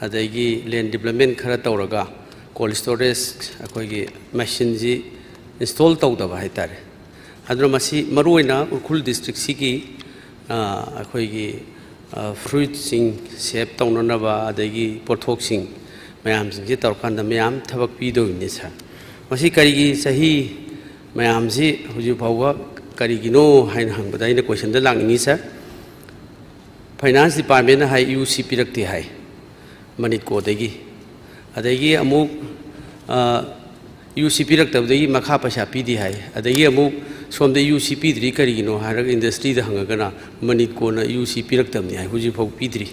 अदगी land development खरा तौरगा cold storage अखोगी मशीन जी इंस्टॉल तौदबा हाइतारे अदुना मसी मरुइना उखुल डिस्ट्रिक्ट सिगी अखोगी फ्रूट सिंग सेव तौननबा अदगी पोथोक सिंग मैम सिंग जी तौरकान मैम थबक पीदोइने सर मसी करिगी सही मैम जी हुजु फाउगा करिगिनो हाइन हंगबदा इन क्वेश्चन द लांगनी सर फाइनेंस डिपार्टमेंट हाई यूसी पिरक्ति हाई मनिको देगी अदेगी अमुक यूसी पिरक्तबदेगी मखा पैसा पीदी हाई अदेगी अमुक सोमदे यूसी पीद्री करिगिनो हारग इंडस्ट्री द हंगगना मनिको न यूसी पिरक्तबनी हाई हुजु फाउ पीद्री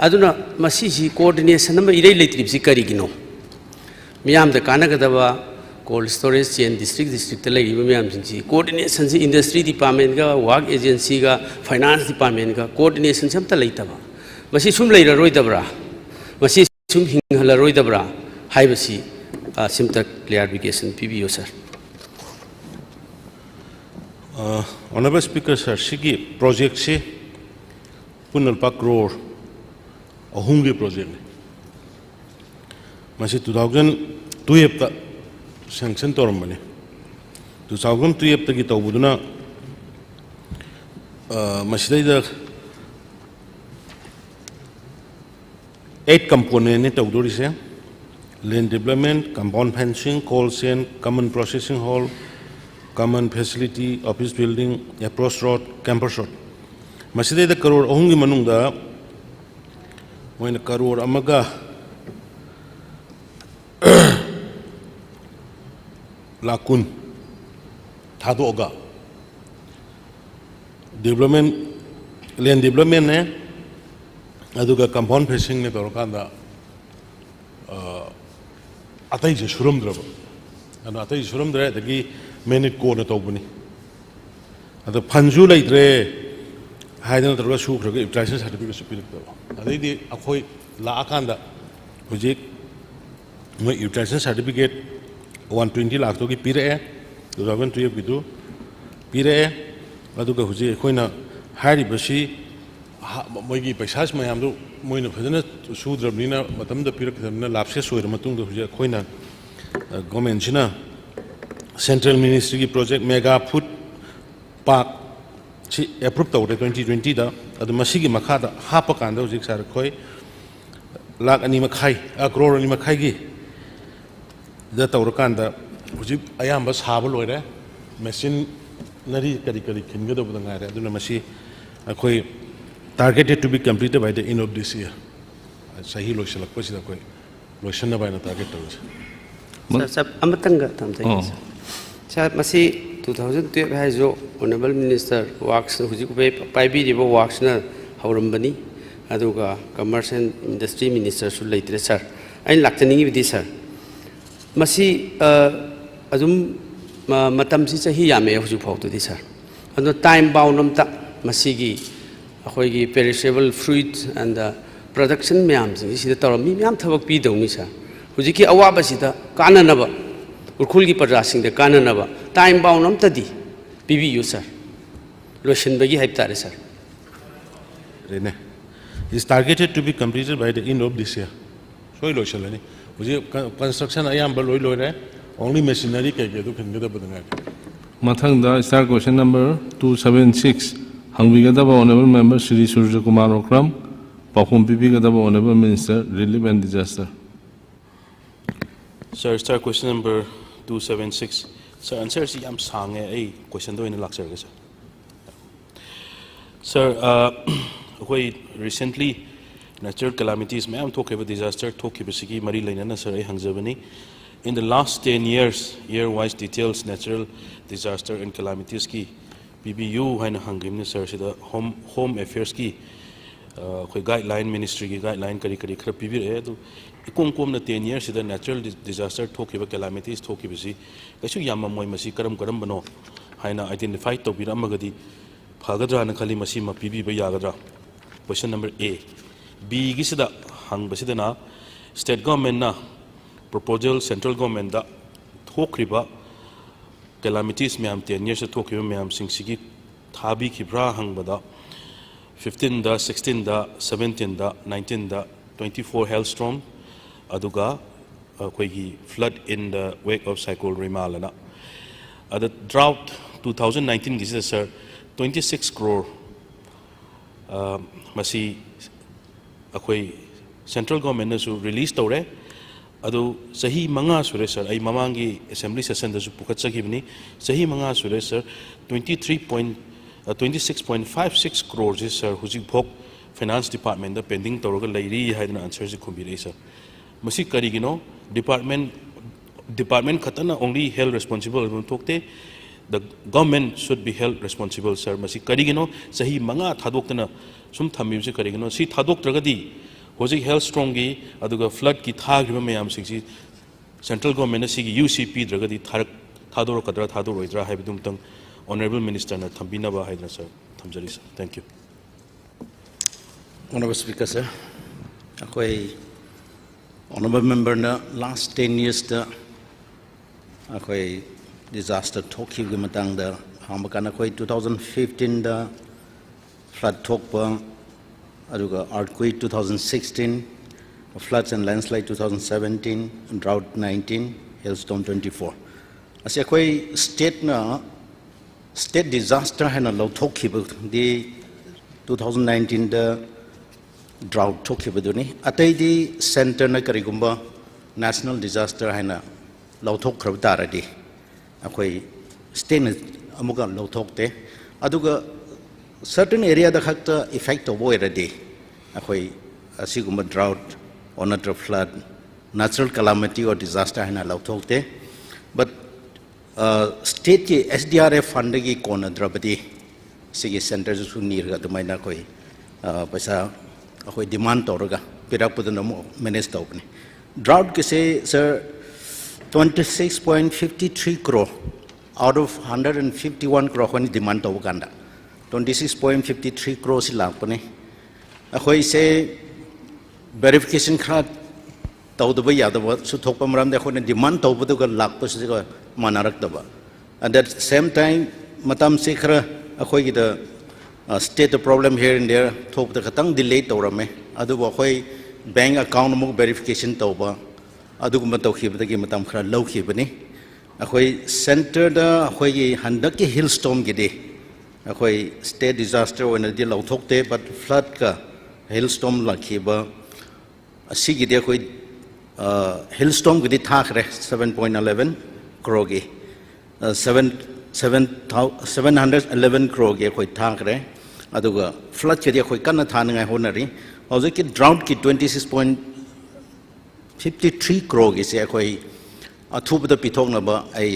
अदुना मसीसी कोऑर्डिनेशन नम इरे लेत्रिबसी करिगिनो मियाम द कानगदबा कोल्ड स्टोरेज चेन डिस्ट्रिक्ट मैम कोऑर्डिनेशन से इंडस्ट्री डिपार्टमेंट का वर्क एजेंसी का फाइनेंस डिपार्टमेंट का कोऑर्डिनेशन से अमता लेतबा मसी सुम लेररोइदबरा मसी सुम हिंगहलरोइदबरा हाइबसी सिम्ता क्लियरिफिकेशन पीबियो सर ऑनरेबल स्पीकर सर सिगी प्रोजेक्ट से पुनलपा करोड़ अहुंगे प्रोजेक्ट मसी 2012 sanction tormane 2012 tagi tawbuduna masidai 8 component ne tawdori se land development compound fencing cold chain common processing hall common facility office building approach road campus road masidai da crore ahungi manungda moina crore amaga लाकुन थादोगा development land development ने अदुगा compound facing ने तौरकांदा अतई से शुरमद्रब अतई शुरमद्रे अदगी मेनिट को न तौबनी अद फंजु लेद्रे हाइदन तौरगा सुख्रगा utilisation certificate सुपिरक्तब अदैदि अखोय लाकांदा हुजिक मो यूटिलाइजेशन सर्टिफिकेट 120 लाख तो की पीरे 2012 की तो पीरे अदुगा हुजे अखोइना हारिबसी मोइगी पैसास मयाम दो मोइना फजना सुद्रबनिना मतमदा पिरकदमना लापसे सोइर मतुंग हुजे अखोइना गवर्नमेंट सिना सेंट्रल मिनिस्ट्री की प्रोजेक्ट मेगा फूड पार्क सी अप्रूव तौरे 2020 दा अदु मसीगी मखादा हापा कांदा हुजे सार खोइ लाख अनि मखाई करोड़ अनि मखाई की द तौरकांदा हुजिक अयाम साब लोरे मशीन नरी करी करी खिनगदब दंगारे अदुना मसी अखोई targeted to be completed by the end of this year सही लोइसलक पसिदा कोई लोइसन बायना टारगेट तौस सब अमतंग तमते सर मसी 2012 है जो ऑनरेबल मिनिस्टर वर्क्स हुजिक पे पाइबिरिबो वर्क्स न हौरमबनी अदुगा कमर्स एंड इंडस्ट्री मिनिस्टर सु लेत्रे सर अइन लाक्तनिंगी बिदि सर मसी अदुम मतम से चाही यामे हुजु फाउतुदी सर अदो टाइम बाउंड अमता मसीगी अखोइगी पेरिशेबल फ्रूट एंड प्रोडक्शन मैम सिदा तौरमी मैम थबक पीदौनी सर हुजिकी अवाबसिदा काननब उखुलगी प्रजासिंग काननब टाइम बाउंड अमतदी पीबियु सर लोशनबगी हाइबतारे सर रेने is targeted to be completed by the end of this year सोई लोशलनी मुझे कंस्ट्रक्शन अयाम बलोई लोई रहे only machinery के तो खिंगदा बदंगा मथंग दा स्टार क्वेश्चन नंबर 276 हंगबिगदा ऑनरेबल मेंबर श्री सूर्य कुमार ओक्रम पाखुम पीबीगदा honourable minister relief and disaster sir star question number 276 sir answer सी याम सांगे ए क्वेश्चन दो इन लाक्चर के सर कोई रिसेंटली natural calamities मैम थोके disaster थोके बसिकी मरी लेना सर ए हंगजबनी in the last 10 years year wise details natural disaster and calamities की PBU है ना हंगिमने सर सिदा home affairs की कोई guideline ministry की guideline करी करी खर PB रहे तो इकों कोम न 10 years सिदा natural disaster थोके calamities थोके बसी कैसे याम मोई मसी करम करम बनो है ना identify तो बिरम मगदी भागद्रा न खाली मसी म PB बयागद्रा question number A B गिसदा hung बसिदना state government ना proposal central government da thokriba calamities myam 10 years thokriba myam singsigi thabi khibra hangbada 15 da 16 da 17 da 19 da 24 hailstorm, aduga akhoi flood in the wake of cyclone Rimalana. The drought 2019 this is sir 26 crore masi akhoi central government nasu release tore adu sahi manga sure sir ai mamangi assembly session da su pukatsagibni sahi manga sure sir 26.56 crores is sir hujik phok finance department da pending toroga lairi haidna answer ji khumbi sir masi karigino department khatana only held responsible tokte the government should be held responsible sir masi karigino sahi manga thadoktana sum thammi se karigino si thadoktragadi hoji health strong gi aduga flood ki thagriba mayam singsi central government si gi UCP dragadi thador kadra thadoroidra haibidum tang honorable minister na thambina ba haidna sir thamjari sir thank you Honorable Speaker sir akoi honorable member na last 10 years da akoi disaster thokhi gi matang da hambakana koi 2015 da flood thokpa aduga earthquake 2016 floods and landslide 2017 and drought 19 hailstorm 24 asia koi state disaster hana lo thokhi di 2019 da drought thokhi duni atai di center na karigumba national disaster hana lo thok khrab taradi akoi state na amuga lo thokte aduga certain area da khakta effect of already akoi asiguma drought or natural flood natural calamity or disaster hana lo thokte but state ki SDRF fund gi kona drabadi sigi center su nirga dumaina koi paisa akoi demand toraga pirak pudana manage tawni drought ki se sir 26.53 crore out of 151 crore when demand to Uganda 26.53 crore si lakpane akoi se verification kha tawdaba yadaba su thokpa maram de khone demand tawbu ga lakpa se ga manarak daba at that same time matam se khara akoi gi the state problem here and there thok da khatang delay tawrame adu akoi bank account mo verification tawba adugumba tawkhibadagi matam khara lawkhibani akoi center da akoi gi handaki hailstorm gi de akoi state disaster when the lawthokte but flood ka hailstorm lakhiba asigi de akoi hailstorm gi de thakre 7.11 crore gi 711 crore gi akoi thakre aduga flood ki de akoi kana thanangai honari hojiki drought ki 26.53 crore gi se akoi athubda pithoknaba ai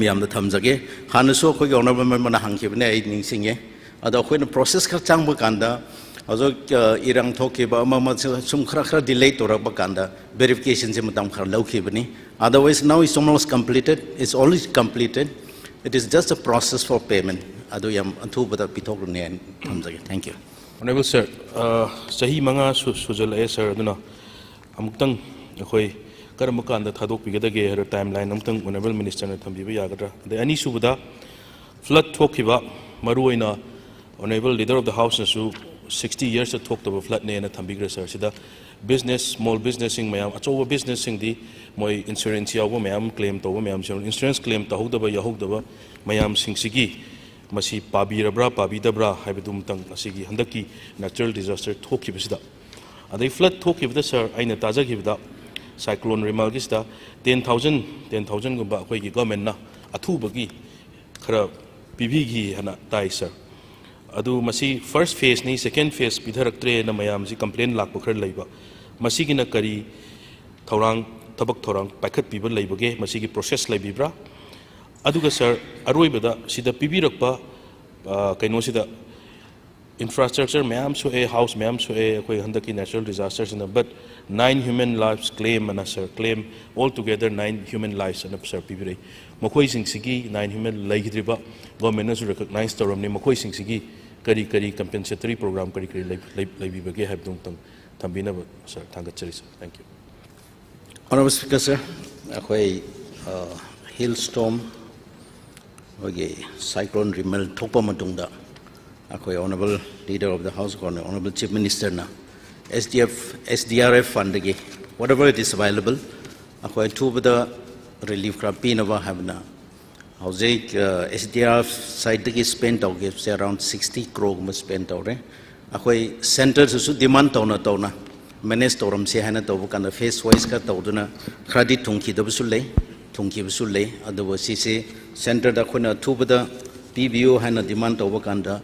miyam da thamjage hanaso khoi honorable member na hangkhibne ai ningsingye ado khoi na process khar changba kanda ajo irang thokiba mama sum khara delay toraba kanda verification se matam khar laukhibani otherwise now is almost completed it's always completed it is just a process for payment ado yam athubda pithokne thamjage thank you honorable sir sahi manga sujal ai sir aduna amuktang akhoi karam kanda thadok pigedage her timeline amtang honorable minister na thambiba yagadra the ani subuda flood thokiba maruina honorable leader of the house su 60 years to talk about flood ne na thambigra sir sida business small businessing mayam achowa businessing di moi insurance yawo mayam claim to mayam insurance claim to hodaba yahodaba mayam singsigi masi pabirabra pabidabra haibidum tang asigi handaki natural disaster thokibasida adai flood thokibda sir aina tajagibda cyclone Rimalgisda 10,000 gumba koi gi government na athubagi khara pibigi hana tai sir adu masi first phase ni second phase bidharaktre na mayam si complaint lakpa khar leiba masi gi na kari thorang tabak thorang pakhat piba leibage masi gi process leibibra aduga sir aroibada sida pibirakpa kaino sida infrastructure mayam so a house mayam so a koi handaki natural disasters in but 9 human lives claim and sir claim altogether 9 human lives and sir pibire mokoi singsigi 9 human laigidriba government has recognized toramni mokoi singsigi kari compensatory program kari laibibage habdung thambina sir thangachari sir thank you honorable speaker sir akoi hailstorm oge cyclone Rimal thokpa matungda akoi honorable leader of the house honorable chief minister na SDRF fund agi whatever it is available akhoi thubada relief khra pinaba habna hauzik SDRF side agi spend tawge se around 60 crore ma spend tawre akhoi center su demand tawna manage tawram se hana tawu kana face wise ka tawduna credit thungki dabusu lei thungki busu lei adu sisi center da khona thubada PBO hana demand tawu kanda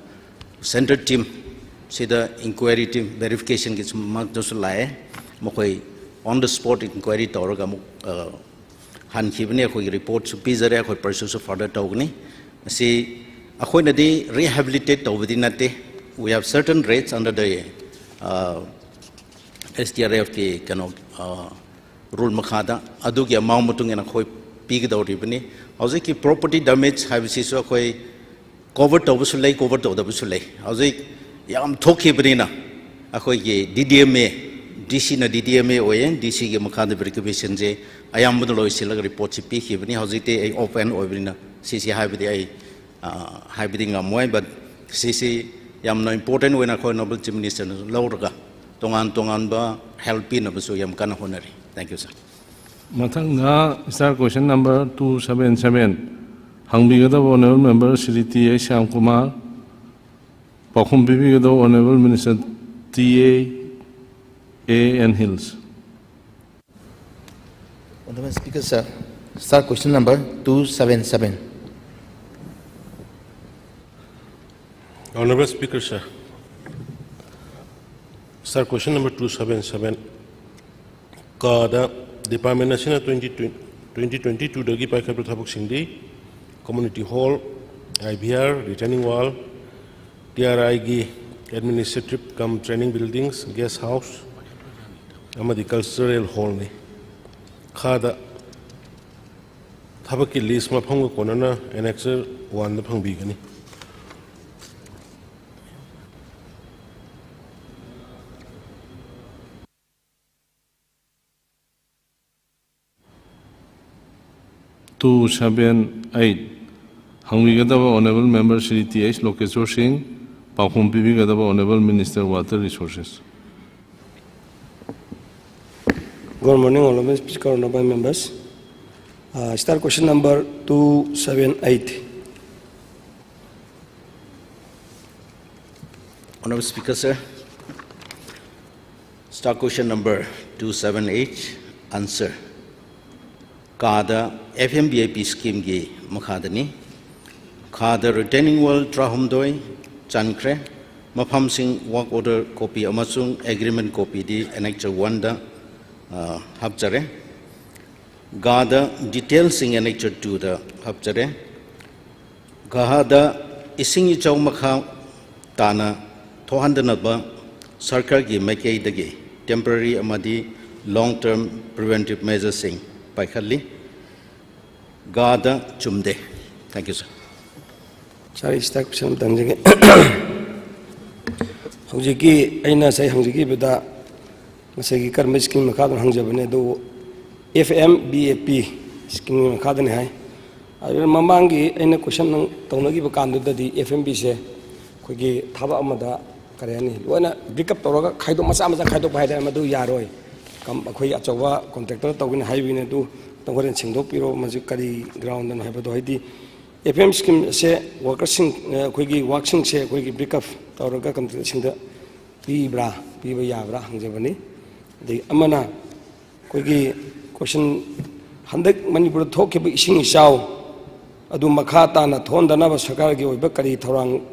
center team sida inquiry team verification ki mak dosu lae mokoi on the spot inquiry tawraga mu han khibne khoi report su pizare khoi pursue su further tawgni si akhoi na di rehabilitate tawbadi nate we have certain rates under the SDRF ki kano rule makhada adu ki amount mutung na khoi pig dawribani hauze ki property damage habisi so khoi cover tawbusu lei cover tawdabusu lei hauze yam thokibani na akhoi ki DDMA DC na DDMA oyen DC ki makhada verification je ayam budu loi silag report si pi khibani hauze te open oibina CC habidi ai habidi ngamoy but CC yam no important when akhoi noble chief minister lawraga tongan ba help in abusu yam kana honari. Thank you, sir. Mathang na star question number 277 hangbigada honorable member Shri T.A. Shyam Kumar Pakhum Bibigada honorable minister T.A. N. Hills. Honorable Speaker, sir. Star question number 277. Honorable Speaker, sir. Sir, question number 277. Kada Department National 2022 Dagi Paikha Prathabuk Singdi Community Hall, IBR, Retaining Wall, TRI Gi Administrative Cum Training Buildings, Guest House, Amadi Cultural Hall ni. Kada Thabaki list ma phang ko na annexer 1 da phang bi gani. Two 7-8 Hangbigada honorable member Shri T.H. Lokeshwar Singh Pakhum Bibigada honorable minister water resources. Good morning, honorable speaker, honorable members. Start question number 278. Honorable Speaker, sir. Start question number 278. Answer. Kada FMBAP scheme gi makhadani Kada retaining wall trahumdoi chankre mafam sing work order copy amasung agreement copy di annexure 1 da hapjare Gada details sing annexure 2 da hapjare Gahada ising ichaw makha tana thohandanaba sarkar gi maikei dagi temporary amadi long term preventive measures sing Paikhalli Gada Chumde. Thank you, sir. Sorry, start question number Hongiki, Aina say Hongiki, but that Masaki Karma scheme Makadon Hangjabane do FMBAP scheme Makadon High. I will Mamangi in a question Tonagi Bakandu the FMB say, Kugi Taba Amada Karani. When a pick up Toroga, Kaido Masama Kaido by the Amadu Yaroi. Come a quick contractor talking highway to the Warren Singdopiro, Mazukari ground and Habadoi. FM scheme say workers quickly waxing say quickly break up Toroga come to the Sinda Pibra, Piba Yabra, Hangjavani. The Amana quickly question 100 Manipur talk about Ishing Shao Adu Makata, Naton, the Nava Sakaragi, Bakari, Torang,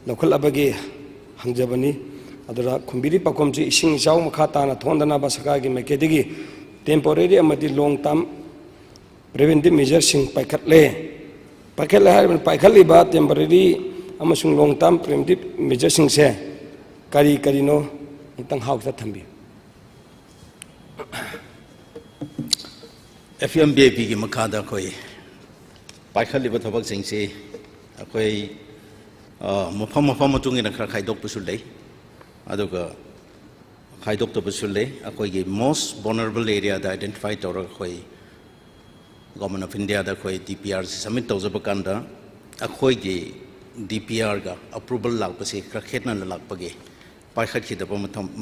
local Abagi, Hangjavani. Adara kumbiri pakomji ising jaw makata na thonda na basaka gi makedigi temporary amadi long term preventive measures sing paikhatle har paikhali ba temporary amasung long term preventive measures sing se kari no intang hauk sa thambi FMBAP gi makada koi paikhali ba thabak sing se akoi mafam matungi na khra khaidok pusulai aduga khaidok to busulle akoi most vulnerable area da identify tor khoi government of India da khoi DPR submit to zabakanda akoi ge DPR ga approval lak pase kra khetna lak page पाखिदब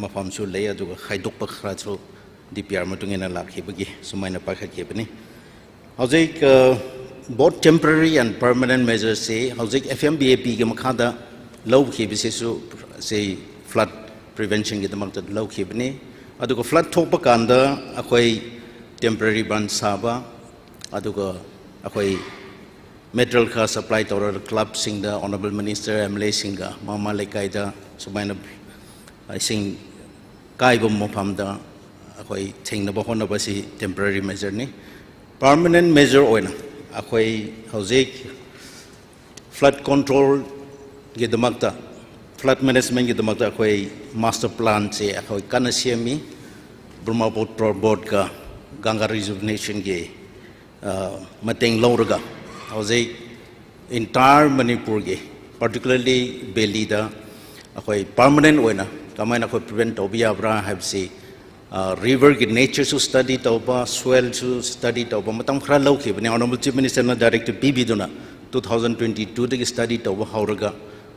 मफमसु ले खाइदोप खरासु DPR मतुंगेना लाखिबगी सुमाइना पाखिबनी हौजिक both temporary and permanent measures say hौजिक FMBAP के मखादा लौखिबसिसु से flood prevention के दमक लौखिबनी अदुग flood थोप कांदा अखोई temporary ban साबा अदुग अखोई material का supply तौर club सिंगा honorable minister MLA सिंगा मामा लेकाइदा सुमाइना सिंग काइबम मफमदा अखोई थेंगनब होनबसी temporary measure नि permanent measure ओइना अखोई हौजिक flood control के दमकता flood management के दमकता अखोई master plan से अखोई कन सेमी ब्रह्मपुत्र बोर्ड का गंगा rejuvenation के मतेंग लौरगा हौजिक entire Manipur के particularly Beli दा अखोई permanent ओइना कमाइन अखोई prevent तौबियाब्रा हैबसी river की nature सु study तौबा soil सु study तौबा मतम खरा लौखि बने honorable chief minister ना director PB दुना 2022 तक study तौबा हाउरगा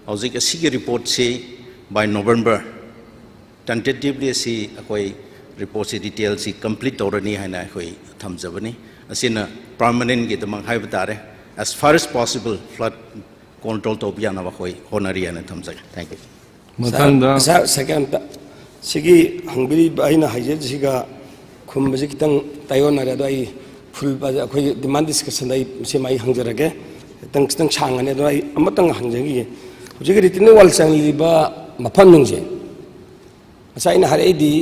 हौजिक असी के report से by November tentatively असी अखोई report से detail से complete तौरनी है ना अखोई थमजबनी असीना permanent के दमंग हाई बतारे as far as possible flood control तौबिया ना अखोई होनरी है ना थमजग thank you मतंगा second सिगी हंगरी बाइना हाइजे सिगा खुम बजे कितंग तायोन ना रे फुल बाजे अखोई डिमांड डिस्कशन दाई से माई हंगजरगे तंग तंग छांगने दो अमतंग हंगजगी हुजिग रिटिन वाल चंगलिबा मफम नंगजे असाइना हरेदी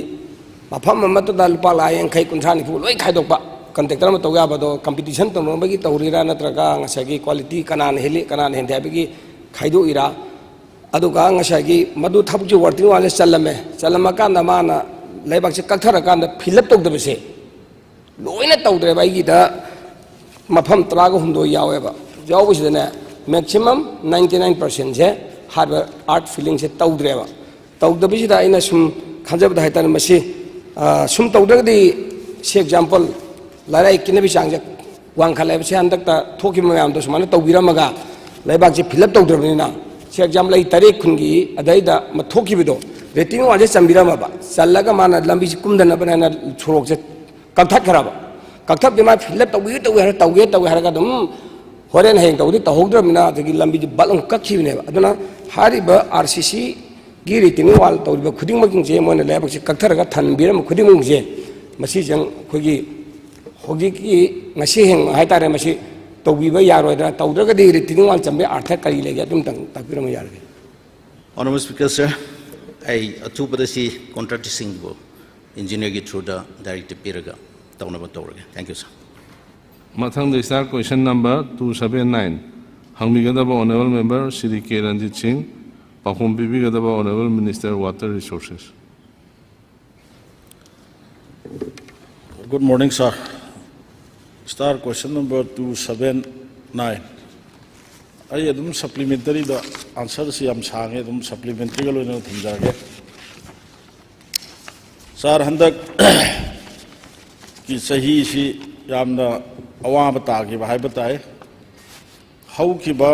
मफम मत दा लुपा लायन खै कुंथानि फु लोई खाइदोपा कंट्रेक्टर म तोगा बदो कंपटीशन तो बगी तौरीरा नत्रगा ngसागी क्वालिटी कनान हेली कनान हेंदे बगी खाइदो इरा अदुगा ngसागी मदु थबजु वर्टिंग वाले चलमे चलमा कांदा माना लेबाक से कथरा कांदा फिलअप तौदबसे लोइना तौद्रे बागी दा मफम तराग हुंदो यावेबा यावबसिदने मैक्सिमम 99% से हार्बर आर्ट फीलिंग से तौद्रेबा तौदबसिदा आइना सुम खजबदा हाइतान मसी सुम तौदगदी से एग्जांपल लाराई किनबि चांगजे वांखलाइबसे हंदकता थोकि मयामदो सुमाना तौबिरमगा लेबाक से फिलअप तौद्रबनिना से एग्जाम लाई तारीख खुनगी अदाइदा मथोखिबिदो रेटिंग वाजे चंबिरमबा चल्लगा माना लंबी कुमदन बनाना छोरोक से कथक खराबा कथक बिमा फिलअप तौगे हरगा दम होरेन हेंग तौदी तहोद्रमिना दगी लंबी बलम कखिबिनेबा अदुना हारिबा RCC गी रेटिंग वाल तौरिबा खुदिंग मकिंग जे मोना लेबाक से कथरगा थनबिरम खुदिंग जे मसी जंग खोगी होगी की ngasi heng haitare masi तौबीबा यारोइदा तौद्रगदी रेटिंग वाल चंबे अर्थ करी लेगे तुम तंग ताकबिरम यारगे Honorable Speaker sir I atubadasi contracting bo engineer ki through the director piraga taunaba tawrage thank you sir मथंग स्टार क्वेश्चन नंबर 279 हंगबिगदब honourable member Shri K Ranjit Singh पाखुम बिबिगदब honourable minister water resources Good morning sir Star question number 279. I adum supplementary the answer si am sange adum supplementary galo na thumjage. Sir handak ki sahi si yamna awam ta ki bahai batai. How ki ba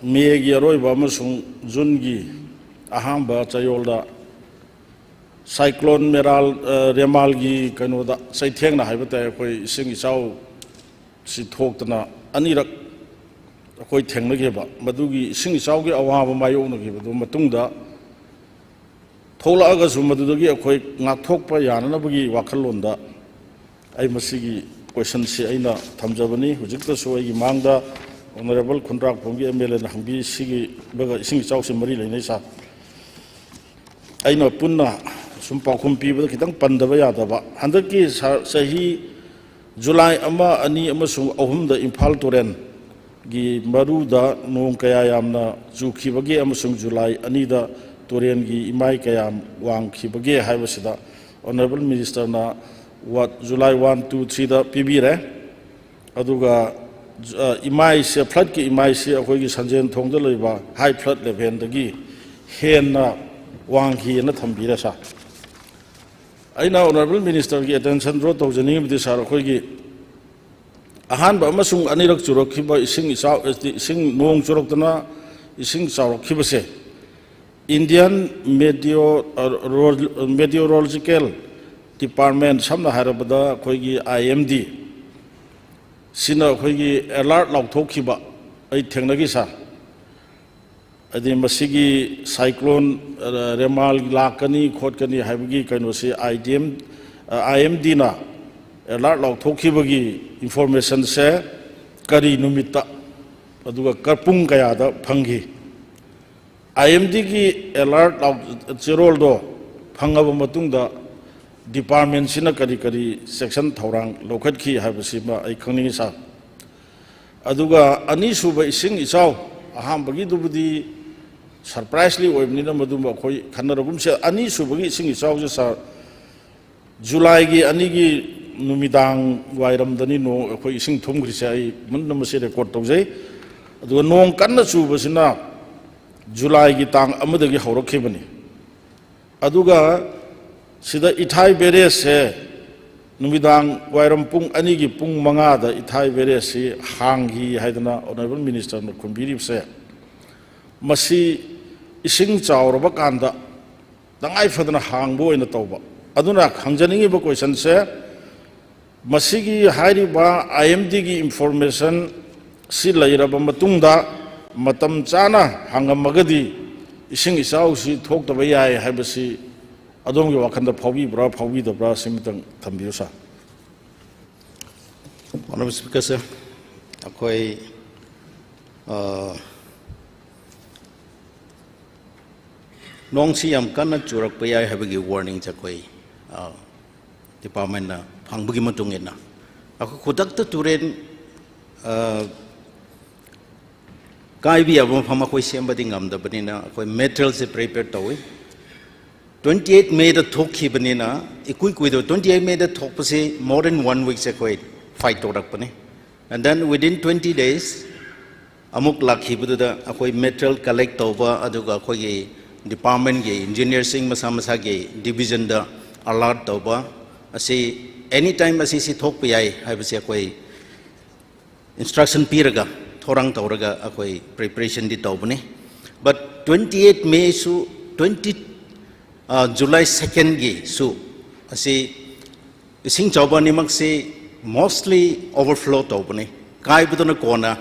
me gi roi ba masung jun gi aham ba chayol da cyclone remal gi kano da sai theng na hai batai koi sing isau si thokna anirak akoi thengnageba madugi sing chawgi awaba mayognageba du matungda tholaaga su madugi akoi ngakthokpa yananabagi wakhalonda ai masigi question si aina thamjabani hujikta so ai mangda honorable khundrak phomgi MLA na hangbi sigi baga sing chaw si mari leinai sa aina punna sum pakhum pi ba kitang pandaba yadaba handaki sahi July ama ani amasung ahum da Imphal Toren gi maru da nong kaya yamna juki bagi amasung July ani da Toren gi imai kaya wang ki bagi haibasida honorable minister na what July 1 2 3 da PB re aduga imai se flood ki imai se akoi gi sanjen thong da loiba high flood level da gi hen na wang ki na thambira sa aina honorable minister ki attention draw to jani bi sar khoi gi ahan ba amasung anirak churok khiba ising isau ising nong churok tana ising chawrok khibase Indian Meteorological Department samna harabada khoigi IMD sina khoigi alert lauthokhiba ai thengnagi sa adi masigi cyclone remal lakani khotkani haibagi kaino se IMD na alert lauthokibagi information se kari numita aduga karpung kaya da phangi IMD ki alert zerol do phangaba matungda department sina kari section thorang lokhat ki habasi ma ai khangni sa aduga ani suba ising isau aham bagi dubudi surprisingly oibni na maduma khoi khanaragum se ani subagi ising isau je sa July gi ani gi numidang wairam dani no khoi ising thumgri se ai mun na se record tawjai aduga nong kanna suba sina July gi tang amadagi haurakibani aduga sida ithai beres se numidang wairam pung ani gi pung manga da ithai beres si hangi haidana honorable minister na kumbiri se masi ising chawraba kanda dangai fadana hangbo ina tawba aduna khangjaningi ba question se masigi hairi ba IMD gi information si lairaba matungda matam chana hangamagadi ising isau si thokta yai haibasi adom gi wakhanda phawbi bra da bra simitang thambiyo sa Honorable Speaker sir akoi nong si yam kana churak pa yai habagi warning chakoi department na phangbugi matungena ako khudak ta turen kai bi abom phama koi sembadi ngamda banina akoi material se prepare tawi 28 May the Toki Banina, a quick widow, 28 May the Topasi, more than 1 week sequoia fight Torakpani. And then within 20 days, Amuk Laki Buddha, a metal collect over Aduga Kogi, department gay, engineer sing Masamasagi, division the alert over. I say, anytime I see Topi, I have a sequoia instruction piraga, Torang Toraga, a preparation di Tobani. But 28 May, so July 2nd gi so asi ising chawbani magsi mostly overflow tawbani kai buduna kona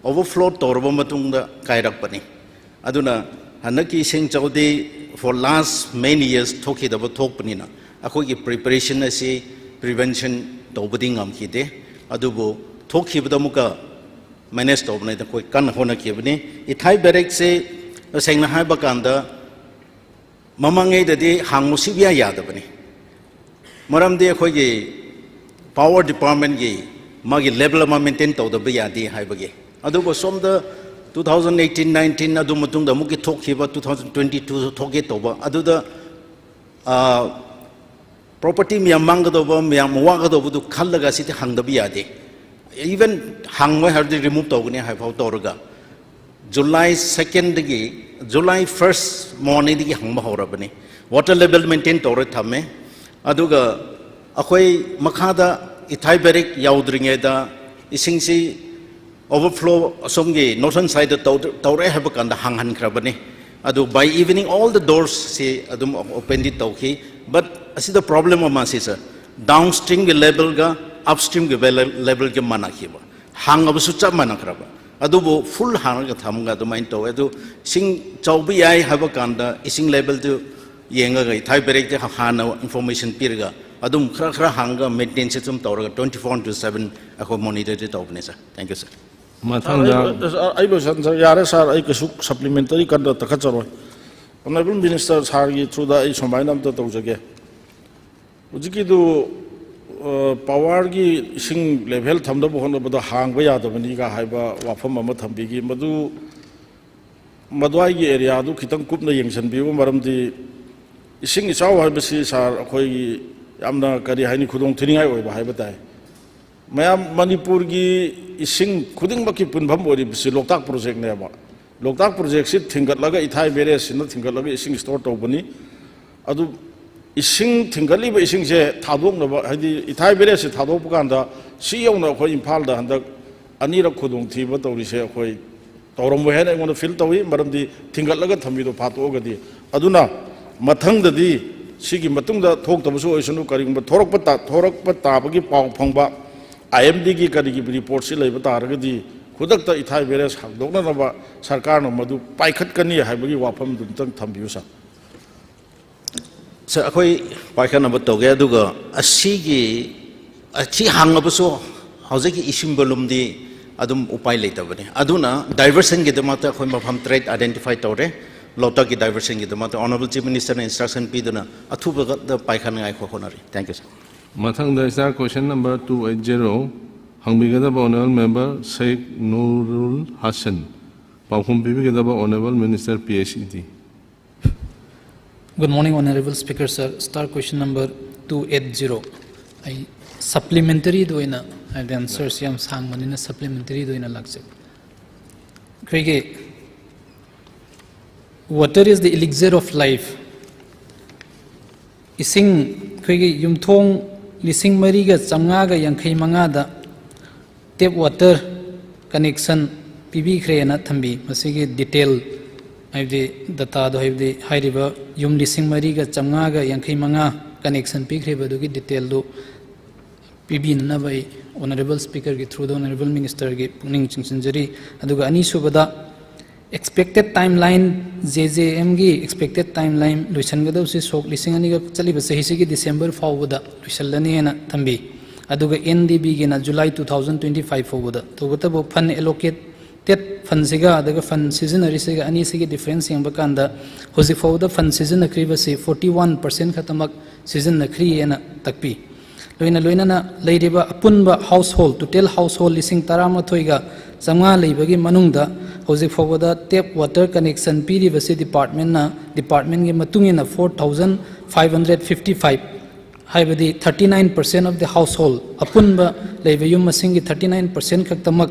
overflow torba matungda kairak pani aduna hanaki ising chawdi for last many years thoki daba thokpani na akoi gi preparation asi prevention tawbadi ngam khide adubo thoki budamuka manage tawbani da koi kan hona kibani ithai berek se sengna hai bakanda Mamangai the Hangmusibia Yadabani. Maram de Hogi Power Department Gi Magi level of maintain to the Biadi Haibagi. Adubo some the 2018-19 Adumutung the Muki Tokiba 2022 Toketoba Aduda property Miamangadoba Miamwagadobu Kalaga City Hang the Biadi. Even Hangwa had to remove Togani Haifa July 2nd July 1st morning the Hangmahorabani. Water level maintained Torre Tame. Aduga Akoi Makada Itaiberik Yaudringeda Isingsi overflow Songi northern side of Torre Habakan the Hanghan Krabani. Adu by evening all the doors say Adum opened it okay. But I see the problem of Masisa. Downstream level ga upstream level ga manakiba. Hang of Sucha Manakraba. Adubo full hanga thamga to mind to edu sing chaubi ai habakanda ising level to yenga gai thai berek te hana information pirga adum khra hanga maintain system tawra 24/7 ako monitor te tawne sir. Thank you sir. Mathanga I was yare sir I kasuk supplementary kanda takacharo honorable minister sir gi through the somainam to tawjage ujiki do power gi sing level thamda bohon bada hangba yadabani ga haiba wafam ama thambigi madu madwai gi area du khitang kupna yengsan bi maramdi ising isau haibasi sar akhoi yamna kari haini khudong thiningai oi ba haiba tai mayam manipur gi ising khuding baki punbam ori bisi loktak project ne ba loktak project sit thingat laga ithai bere sin thingat laga ising store to bani adu ising tinggali ba ising se thadok na ba hadi ithai bere se thadok pa kanda si yong na khoi imphal da handak anira khudong thi ba tawri se khoi तौरम है ना fill तौई मरमदी थिंगलग थमीदो फाटोगदी अदुना मथंगददी सिगी मतुंगदा थोक्तबसु ओइसनु करिगुंबा थोरकप ताबगी पाव फंगबा IMD की करिगी report से लेबा तारगदी खुदकता इथाई बेरे हांगदोकनबा सरकार न मदु पाइखतकनी हाइबगी वाफम दुमतंग थम्बियु सा sir अखोई पाइखनब तोगे अदुगा असिगी अच्छी हांगबसु हौजेकी इसिम बलुमदी अदुम उपाय लेतबने अदुना डाइवर्सन के दमाता अखोई मफम ट्रेड आइडेंटिफाई तौरे लोटा की डाइवर्सन के दमाता ऑनरेबल चीफ मिनिस्टर ने इंस्ट्रक्शन पीदना अथुबगा पाइखनाय खोखोनरी थैंक यू सर मथंग स्टार क्वेश्चन नंबर 280 हंगबिगदब ऑनरेबल मेंबर शेख नूरुल हसन पाउखुम बिबिगदब honourable minister PhD Good morning, Honorable Speaker, sir. Star question number 280. I supplementary doina. I the answer siam sang manina supplementary doina lagse. Krege, water is the elixir of life. Ising krege yumthong lising mariga chamnga yankhai mangada tap water connection PB krena thambi masigi detail हाइबदे दता दो हाइबदे हाइरिबा yum लिसिंग मरीगा चमगागा यांखै मंगा connection पिख्रेबदुगी detail दो पिबिननाबाई honourable speaker की through the honourable minister की पुनिंग चिंचनजरी अदुगा अनी सुबदा expected timeline JJM की expected timeline लुइसनगदौ से सोक लिसिंग अनीगा चलिबा सहिसि की दिसंबर फावबदा लुइसलनेना Thumby अदुगा NDB की ना जुलाई 2025 फावबदा तोबतबो फंड एलोकेट टेट फंड सिगा अदगा फंड सीजनरी सिगा अनी सिगी डिफरेंस यंग बकांदा होजि फाउदा फंड सीजन नक्रीबसे 41% खतमक सीजन नक्री एना तकपी लोइना लेरिबा अपुनबा household total household लिसिंग 13 गा चंगा लेबगी मनुंगदा होजि फाउदा टेप वाटर कनेक्शन पीरिबसे डिपार्टमेंट के मतुंगिना 4555 हाइबदी 39% ऑफ द हाउस होल्ड अपुनबा लेबयुम मसिंगी 39% खतमक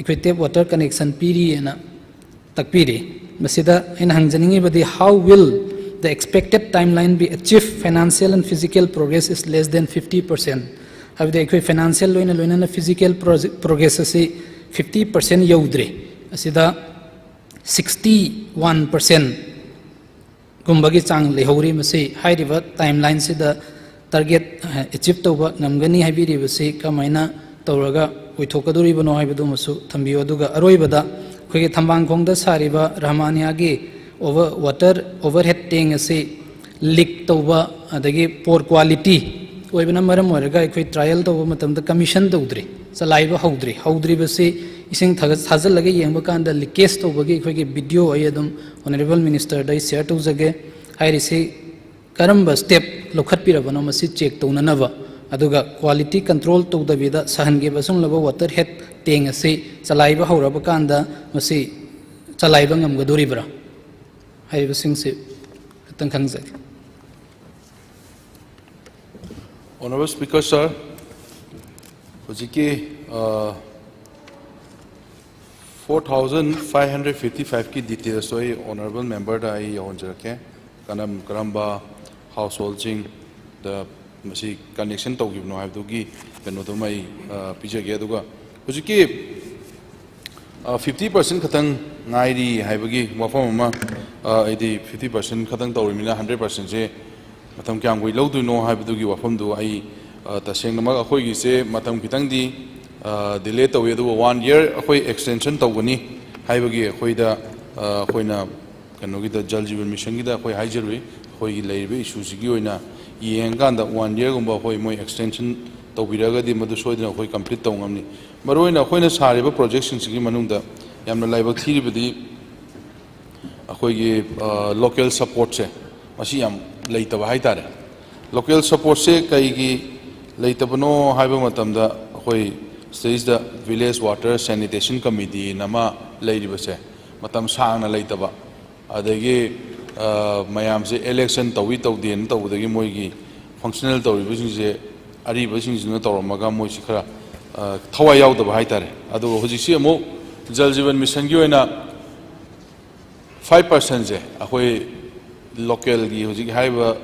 equitable water connection piri na takpiri masida in hangjaningi badi how will the expected timeline be achieved financial and physical progress is less than 50% have the financial loina na physical progress se 50% yaudre asida 61% gumbagi chang lehori mase high river timeline se the target achieve toba namgani habiri base kamaina तौरगा उइथोकदोरिबनो हाइबदुमसु थंबियो दुगा अरोइबदा खोगे थंबांगखोंगदा सारिबा रहमानिया की water overhead tank असे leak तौबा अदगी पोर quality ओइबना मरम ओरगा अखोय trial तौबा मतमदा commission तौद्रे चलाइबा हौद्रिबसे इसिंग थाजलगे येंबा कांदा leakage तौबगी अखोयगे video अय अदुम ऑनरेबल मिनिस्टर दai शेयर तौजगे हाइरिसे करम्बा स्टेप लौखतपिरबनो मसि चेक तौननबा अदुगा क्वालिटी कंट्रोल तौदबिदा सहनगे बसुंग लब वाटर हेड टैंक असे चलाइबा हौरबा कांदा मसि चलाइबा ngमगदोरिब्रा हाइबसिंगसे तंग खंगजे Honorable Speaker, sir, hojiki 4555 की details so honorable member da ai yawnjarake karamba household jing the masi connection tawgibno haibdugi kenodo mai pijage aduga hojiki 50% khatang ngairi haibagi wafam ama idi 50% khatang tawrimina 100% je matam kyam goi lawduino haibdugi wafam du ai tasengna akhoi gi se matam kitang di delay tawe du 1 year akhoi extension tawgani haibagi akhoi da khoina kanogi da jal jeevan mission gi da akhoi haijerui akhoi gi leibe issue gi oina yenganda 1 year gumba akhoi moi extension tawbiraga di madu soidina akhoi complete tawngamni maroina akhoina sariba projects gi manungda yamna laibak thiribadi akhoi gi local support se masi yam leitaba haitare local support se kai gi leitabano haiba matamda akhoi stage the village water sanitation committee nama leiribase matam sangna leitaba adagi mayam se election tawi tawden tawdagi moigi functional tawribasing se aribasing jina tawramaga moi si khara thawai yaudaba haitare adu hoji si amo jal jeevan mission gi oina 5% je akhoi local gi hoji haiba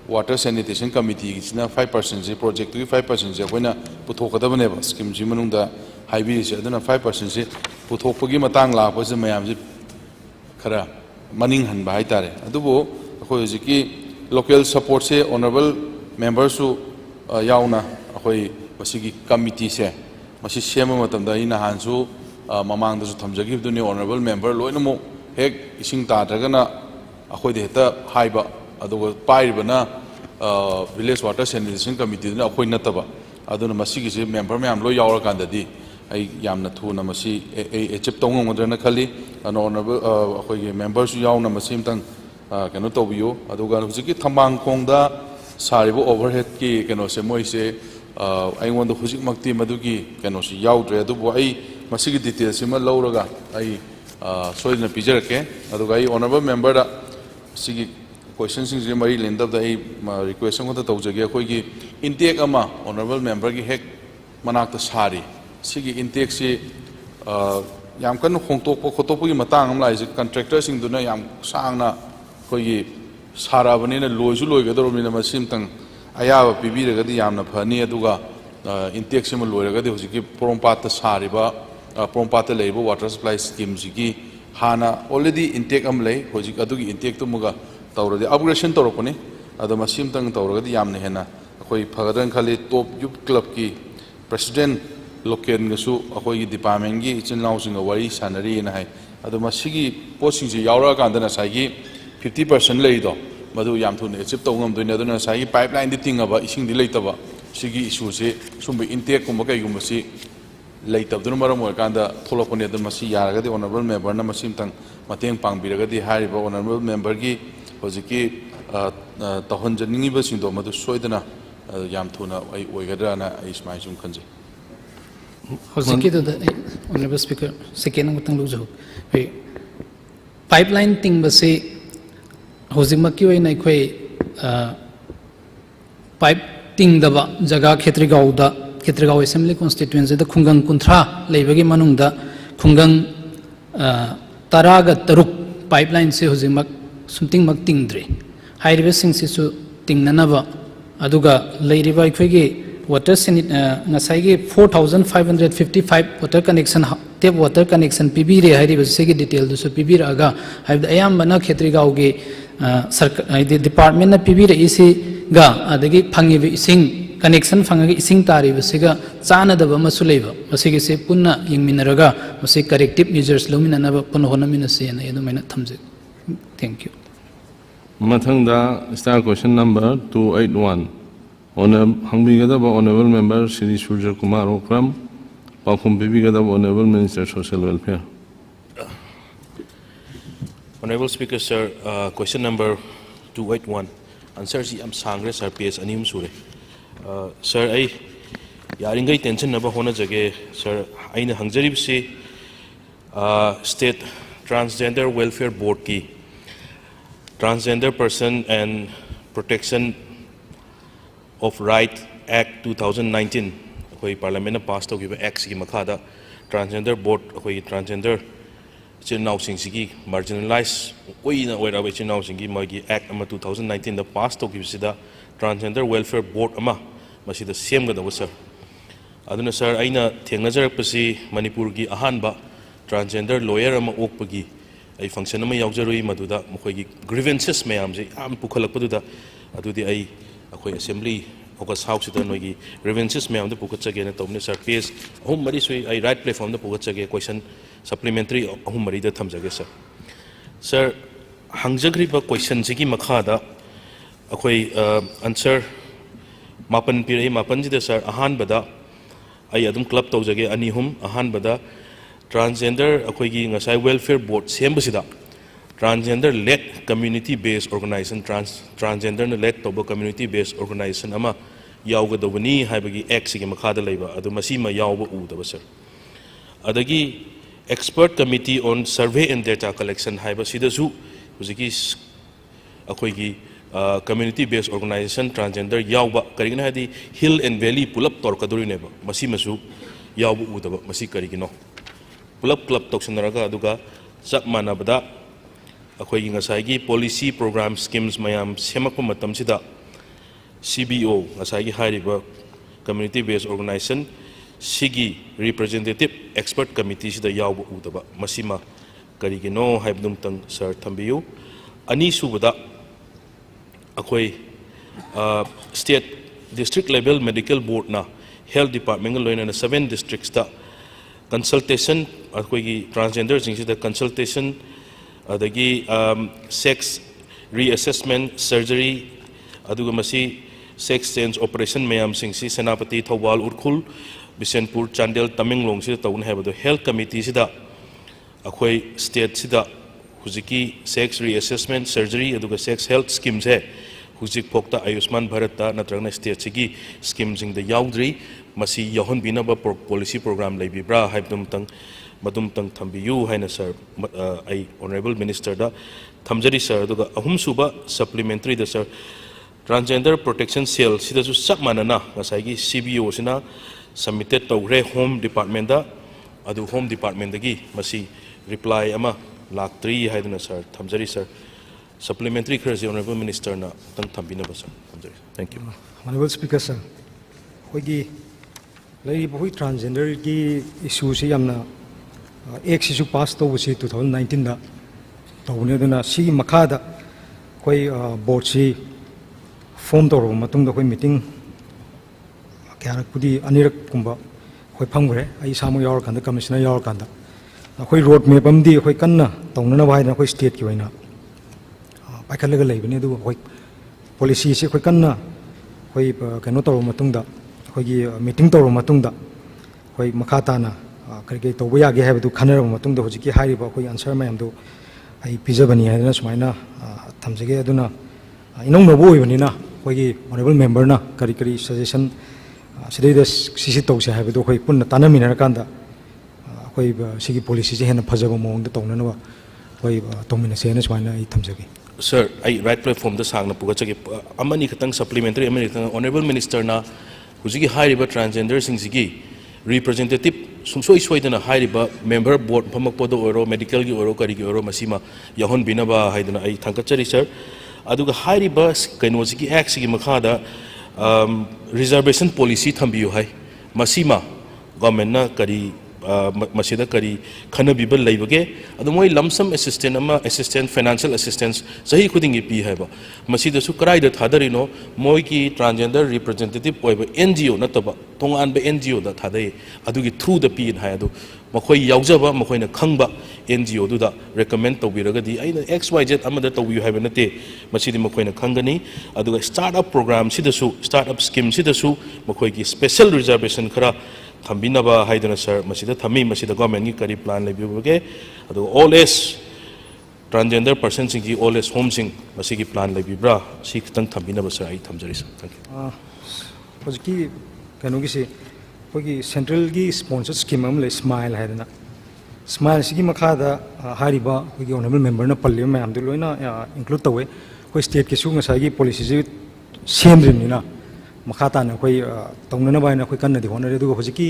water sanitation committee gi sina 5% je project gi 5% je akhoi na puthokadabane ba scheme ji manungda haibi se aduna 5% je पुथोकपगी मतंग लापसे मैम से खरा मनिंग हन भाई तारे अदुबो अखोय हुजिकी लोकल सपोर्ट से ऑनरेबल मेंबर सु याउना अखोय मसिगी कमिटी से मसि सेम मतमदा इ नहानसु ममांग दसु थमजगिबदुनि ऑनरेबल मेंबर लोइनमो हेक इसिंग ताद्रगना अखोय देता हाइबा अदुगो पाइबना विलेज वाटर सैनिटेशन कमिटी दुना अखोय नतबा अदुना मसिगी से मेंबर मैम लो यावरा कांददी आई यामना थुना मसी एचिप तौंगमद्रना खली ऑनरेबल अखोय मेंबर सु यावना मसिम तंग कनो तौबियो अदुगा हुजिकी थमांग कोंगदा सारिबो ओवरहेड की कनो से मोइसे अइंगोंद हुजिकमक्ति मदुगी कनो से यावद्रे अदुबो आई मसिगी डिटेल्स सिमा लौरगा आई सोइदना पिजरके अदुगा आई ऑनरेबल मेंबर दा सिगी क्वेश्चन सिंग जे मरी लेंदब दा आई रिक्वेस्ट को तौजगे अखोयगी इंटेक अमा ऑनरेबल मेंबर की हेक मनाक्ता सारी सिगी इंटेक से याम कन होंतोकपो खोतोकपगी मतांग अम लाइजे कॉन्ट्रैक्टर सिंग दुना याम सांगना अखोयगी साराबनिना लोइसु लोइगदरोमिना मसिमतंग अयाब पिबिरगदी यामना फनी अदुगा इंटेक सिम लोइरगदी हुजिकी पोरोंपात सारिबा पोरोंपात लेबो वाटर सप्लाई स्कीम सिगी हाना ऑलरेडी इंटेक अम ले हुजिक अदुगी इंटेक तुमुगा तौरदे अपग्रेडेशन तौरपने अदो मसिमतंग तौरगदी यामना हेना अखोय फगदन खाली टॉप यूथ क्लब की प्रेसिडेंट लोकेल गसु अखोयगी डिपार्टमेंट की इचिनाउसिंग वरी सानरी ना है अदो मसिगी पोस्टिंग से यावरा कांदना साइगी 50% लेदो मधु याम थुने एचिप तौंगमदुने अदुना साइगी पाइपलाइन दि तिंगबा इसिंग दि लेतबा सिगी इशू से सुम इंटेक कुम कईगुम से लेतबदुन मरम ओरकांदा थोलपने अदु मसि यारगदि ऑनरेबल मेंबर ना मसिमतंग मतेंग पांगबिरगदि हारिबा ऑनरेबल मेंबर की होजिकी तहनजनिंगिबा सिंदो मधु सोइदना याम थुना आई ओइगदराना आई स्माइ सुम खंजे होजिकी द ऑनरेबल स्पीकर सेकेंड मतंग लुजो पाइपलाइन तिंग बसे होजिमकी ओइना अखोय पाइप तिंगदबा जगह खेत्रीगाव असेंबली कॉन्स्टिट्यूएंसी द खुंगंग कुंथ्रा लेबगी मनुंगदा खुंगंग तरागा तरुक पाइपलाइन से होजिमक सुमतिंग मक तिंगद्रे हाइरिबे सिंगसिसु तिंगननबा अदुगा लेरिबा अखोयगी वाटर सैनिट नसाइगी 4555 water connection tap water connection पीबीरे हाइरिबे सेगी डिटेल दुसु पीबीरागा हाइबदा अयामबना खेत्रीगावगी सरकार डिपार्टमेंट ना पीबीरे इसी गा अदगी फंगिबे इसिंग कनेक्शन फंगगी इसिंग तारिबसिगा चानदबा मसु लेबा मसिगी से पुन्ना यंगमिनरगा मसि करेक्टिव मेजर्स लौमिननबा पुन होनमिनसे ना यदुमैना थमजे थैंक यू मथंगदा स्टार क्वेश्चन नंबर 281 हंगबिगदब ऑनरेबल मेंबर श्री सूर्य कुमार ओक्रम पाखुम बिबिगदब honourable minister social welfare Honorable Speaker, sir, question number 281. Answer is am sangre sir PS anim sure. Sir, I yaringai tension naba hona jage sir aina hangjarib se state transgender welfare board ki transgender person and protection of right act 2019 koi parliament na pass to give act ki makha transgender board koi transgender Chinaw Singsi marginalized Oina where away Chinaw Singi Magi Act 2019 the past to give the Transgender Welfare Board Ama Masi the same gada sir. Aduna sir Aina Tengajar Pasi Manipur gi Ahanba transgender lawyer ama okpagi ai function ama yaujari maduda mukhoigi grievances mayamji am pukhalakpaduda adudi ai akhoi assembly August House ida noigi grievances mayam da pukhatchage na tomne sir PS ahum mari sui ai right platform da pukhatchage question supplementary ahum mari da thamjage sir sir hangjagri ba question sigi makha da akhoi answer mapan pire mapan ji da sir ahan bada ai adum club tawjage ani hum ahan bada transgender akhoi ngasai welfare board sembasida transgender led community based organization transgender led toba community based organization ama yauga dawani haibagi act sigi makhada leiba adu masima yauba udaba sir adagi expert committee on survey and data collection haiba sidasu hujiki akhoi community based organization transgender yauba karigina hadi hill and valley pulap torkaduri neba masimasu yauba udaba masi karigino pulap club toksanaraga aduga chak manabada akhoi ngasai policy program schemes mayam semakpa matamsida CBO ngasai hairiba community based organization सिगी representative expert committee सिदा याव उदबा मसीमा करिगिनो हाइबदुमतंग sir थंबियु अनि सुबदा अखोई state district level medical board ना health department लोइना 7 districts दा consultation अखोई ट्रांसजेंडर जिंगसिदा कंसल्टेशन अदगी सेक्स रीअसेसमेंट सर्जरी अदुगा मसी सेक्स चेंज ऑपरेशन मैम सिंगसी सेनापति थौबाल उरखुल बिशनपुर चांदेल तमिंगलोंग से तौन है हेल्थ कमिटी सिदा अखोई स्टेट सिदा हुजिकी सेक्स रीअसेसमेंट सर्जरी अदुगा सेक्स हेल्थ स्कीम से हुजिक पोक्ता आयुष्मान भारत नत्रगना स्टेट सिगी स्कीम जिंग द याउद्री मसी यहन बिनाबा पॉलिसी प्रोग्राम लेबिब्रा हाइबदुमतंग मदुमतंग थंबियु हाइना सर आई ऑनरेबल मिनिस्टर दा थमजरी सर अदुगा अहुम सुबा सप्लीमेंटरी द सर ट्रांसजेंडर प्रोटेक्शन सेल सिदसु सब मानना ngसाइगी CBO सिना सबमिटेड तौरे होम डिपार्टमेंट दा अदु होम डिपार्टमेंट दगी मसी रिप्लाई अमा लाक्ट्री हाइदना सर थमजरी सर सप्लीमेंटरी खरजे ऑनरेबल मिनिस्टर ना तंग थंबिना सर थमजरी thank you honourable speaker sir होगी लई बहु ट्रांसजेंडर की इशू से यमना एक सिसु पास तो बसी 2019 दा तौने दना सी मखादा कोई बोर्ड सी फॉर्म तौर मतुंग कोई मीटिंग क्या अनिरक कुंबा कोई फंगरे आई सामु यावर कांदा कमिश्नर यावर कांदा कोई रोड मैप अमदी कोई कन्ना तौनना भाई कोई स्टेट की वैना पाइखलग लेबने दु कोई पॉलिसी से कोई कन्ना कोई कनो तौर मतुंगदा कोई मीटिंग तौर मतुंगदा कोई मखाताना कई कई तौब यागे है खनर मतुंगदा होजिकी हारिबा कोई आंसर मैम दो आई पिजबनी है सुमाइना थमजगे अदुना इनों नबो होइबनिना कोई ऑनरेबल मेंबर ना करी करी सजेशन सिदे सिसी तौसे है कोई पुनः तानमीनर कांदा कोई सिगी पॉलिसी से हेन फजब मौंग तौननवा कोई तौमिनसे सुमाइना आई थमजगे सर आई राइट प्लेटफॉर्म द सांगना पुगचगे अमनी खतंग सप्लीमेंटरी अमनी खतंग ऑनरेबल मिनिस्टर ना हुजिगी हाइरिबा ट्रांसजेंडर सिंगसिगी रिप्रेजेंटेटिव सुंसोई सोइदना हाइरिबा मेंबर बोर्ड फमकपोदो ओरो मेडिकल की ओरो करी की ओरो मसीमा यहन बिनाबा हाइदना आई थंकचरी सर अदुगा हाइरिबा कइनोजिगी एक्ट की मखादा रिजर्वेशन पॉलिसी थंबियो है मसीमा गवर्नमेंट ना करी मसीदा करी खनबीबल लेबगे अदु मोय लमसम असिस्टेंट फाइनेंशियल असिस्टेंस सही खुदिंग पी है मसीदसु कराइदा थादरिनो मोय की ट्रांसजेंडर रिप्रेजेंटेटिव ओइबा NGO नतबा तोंगानबा NGO दा थादे अदुगी थ्रू द पी है अदु मखोय यावजबा मखोयना खंगबा NGO दुदा रेकमेंड तौबिरगदी आइना XYZ अमदा तौबियु हाइबा नते मसीदि मखोयना खंगनी अदुगा स्टार्टअप प्रोग्राम सिदसु स्टार्टअप स्कीम सिदसु मखोय की स्पेशल रिजर्वेशन खरा थंबिनबा हाइदना सर मसीदा थमी मसीदा गवर्नमेंट की करी प्लान लेबिबगे अदु ऑल एज ट्रांसजेंडर पर्सन सिंग की ऑल एज होम सिंग मसी की प्लान लेबिब्रा सी खतंग थंबिनबा सर आई थमजरी सर थैंक यू होजकी कनोगी से होगी सेंट्रल की स्पॉन्सर स्कीम हम ले स्माइल है स्माइल सिगी मखादा हारिबा होगी ऑनरेबल मेंबर ना पल्ले मैम दे लोइना इंक्लूड तवे कोई स्टेट के सुंग सागी पॉलिसी से सेमद्रिनिना मखाताना कोई तौनना बायना कोई कन्नदी होनरे दुगो होजिकी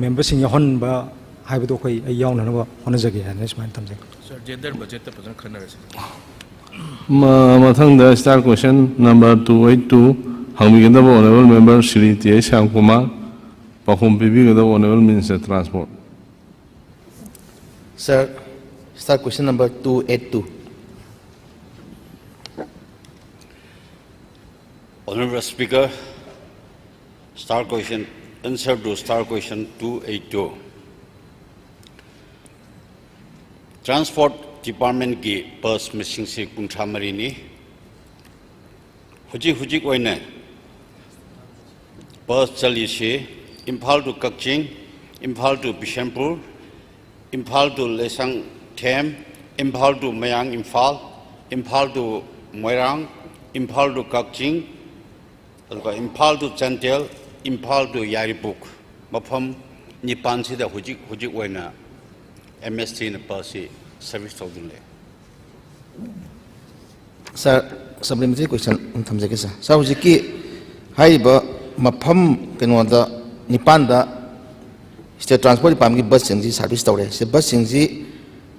मेंबर सिंग यहनबा हाइबदो कोई यावननबा होनजगे है स्माइल तमजे सर जेंडर बजट त फजन खनरसे मथंगदा स्टार क्वेश्चन नंबर 282 हंबिगदब honourable member Shri T Shyam Kumar पाखुम पिबिगदब honourable minister transport Sir, start question number 282. Honorable Speaker, start question, answer to start question 282. Transport Department की बस मिसिंग से कुंठा मरीनी हुजिक ओइने बस चली से Imphal to Kakching, Imphal to Bishnupur, Imphal to Lesang Them, Imphal to Mayang Imphal, Imphal to Moirang, Imphal to Kakching, Imphal to Chandel, Imphal to Yairipok मफम निपान सिदा हुजिक ओइना MST न पासी सर्विस तौदुले Sir, supplementary question थमजगे सर. Sir, हुजिकी हाइबा मफम कनोदा निपानदा स्टेट ट्रांसपोर्ट डिपार्टमेंट की बस सिंग सर्विस तौरे से बस सिंग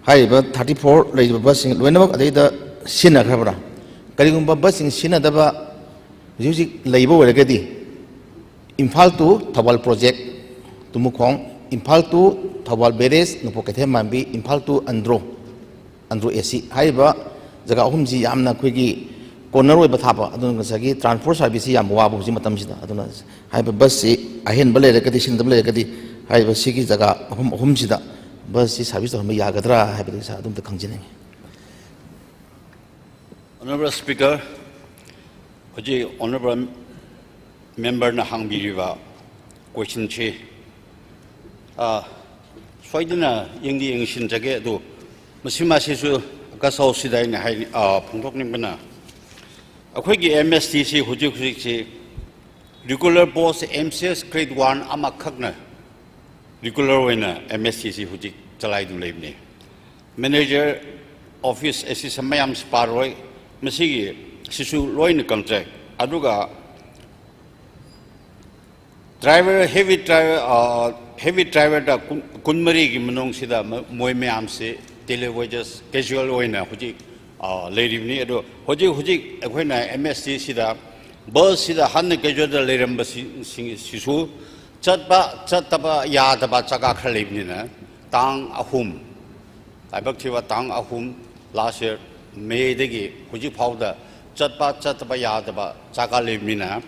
हाइबा 34 लेबा बस सिंग लोइनमक अदैदा सिनखरबरा करिगुंबा बस सिंग सिनदबा हुजिक लेबा ओरगदी Imphal to Thoubal project Tumukong, Impal to Tawal Beres, Nupokete Mambi, Impal to Andro AC. Haiba, Zaga Humzi Yamna Quigi, Conero Batapa, Adonasagi, transport service Yamwabu Zimatamsida, Adonas. Haiba Bussi, Ahen Bale, Recadition, the Blecadi, Haiba Siki Zaga, Humsida, Bussi service of Yagadra, Habitisa, Adum the Kanjini. Honorable Speaker, Honorable Member Nahang Biriva, question Che. Swidena, Yindi Ancient Jagedo, Masima Sisu, Gasol Sida in High Puntok Nimbana. A quick MSTC, Hujuk, regular boss MCS grade 1 Amakagna, regular winner MSTC Hujik Jalaidu Labne. Manager Office Asisamayam Sparroy, Masigi, Sisu Loin contract, Aduga. Driver heavy driver da kunmari ki manong sida moy me amse daily wages casual oina huji lady ni ado huji akhona MST sida bus sida han casual da leram ba sisu chatba yadaba chaka khale ni na tang ahum taibak thiwa tang ahum last year May degi huji phauda chatba yadaba chaka le ni na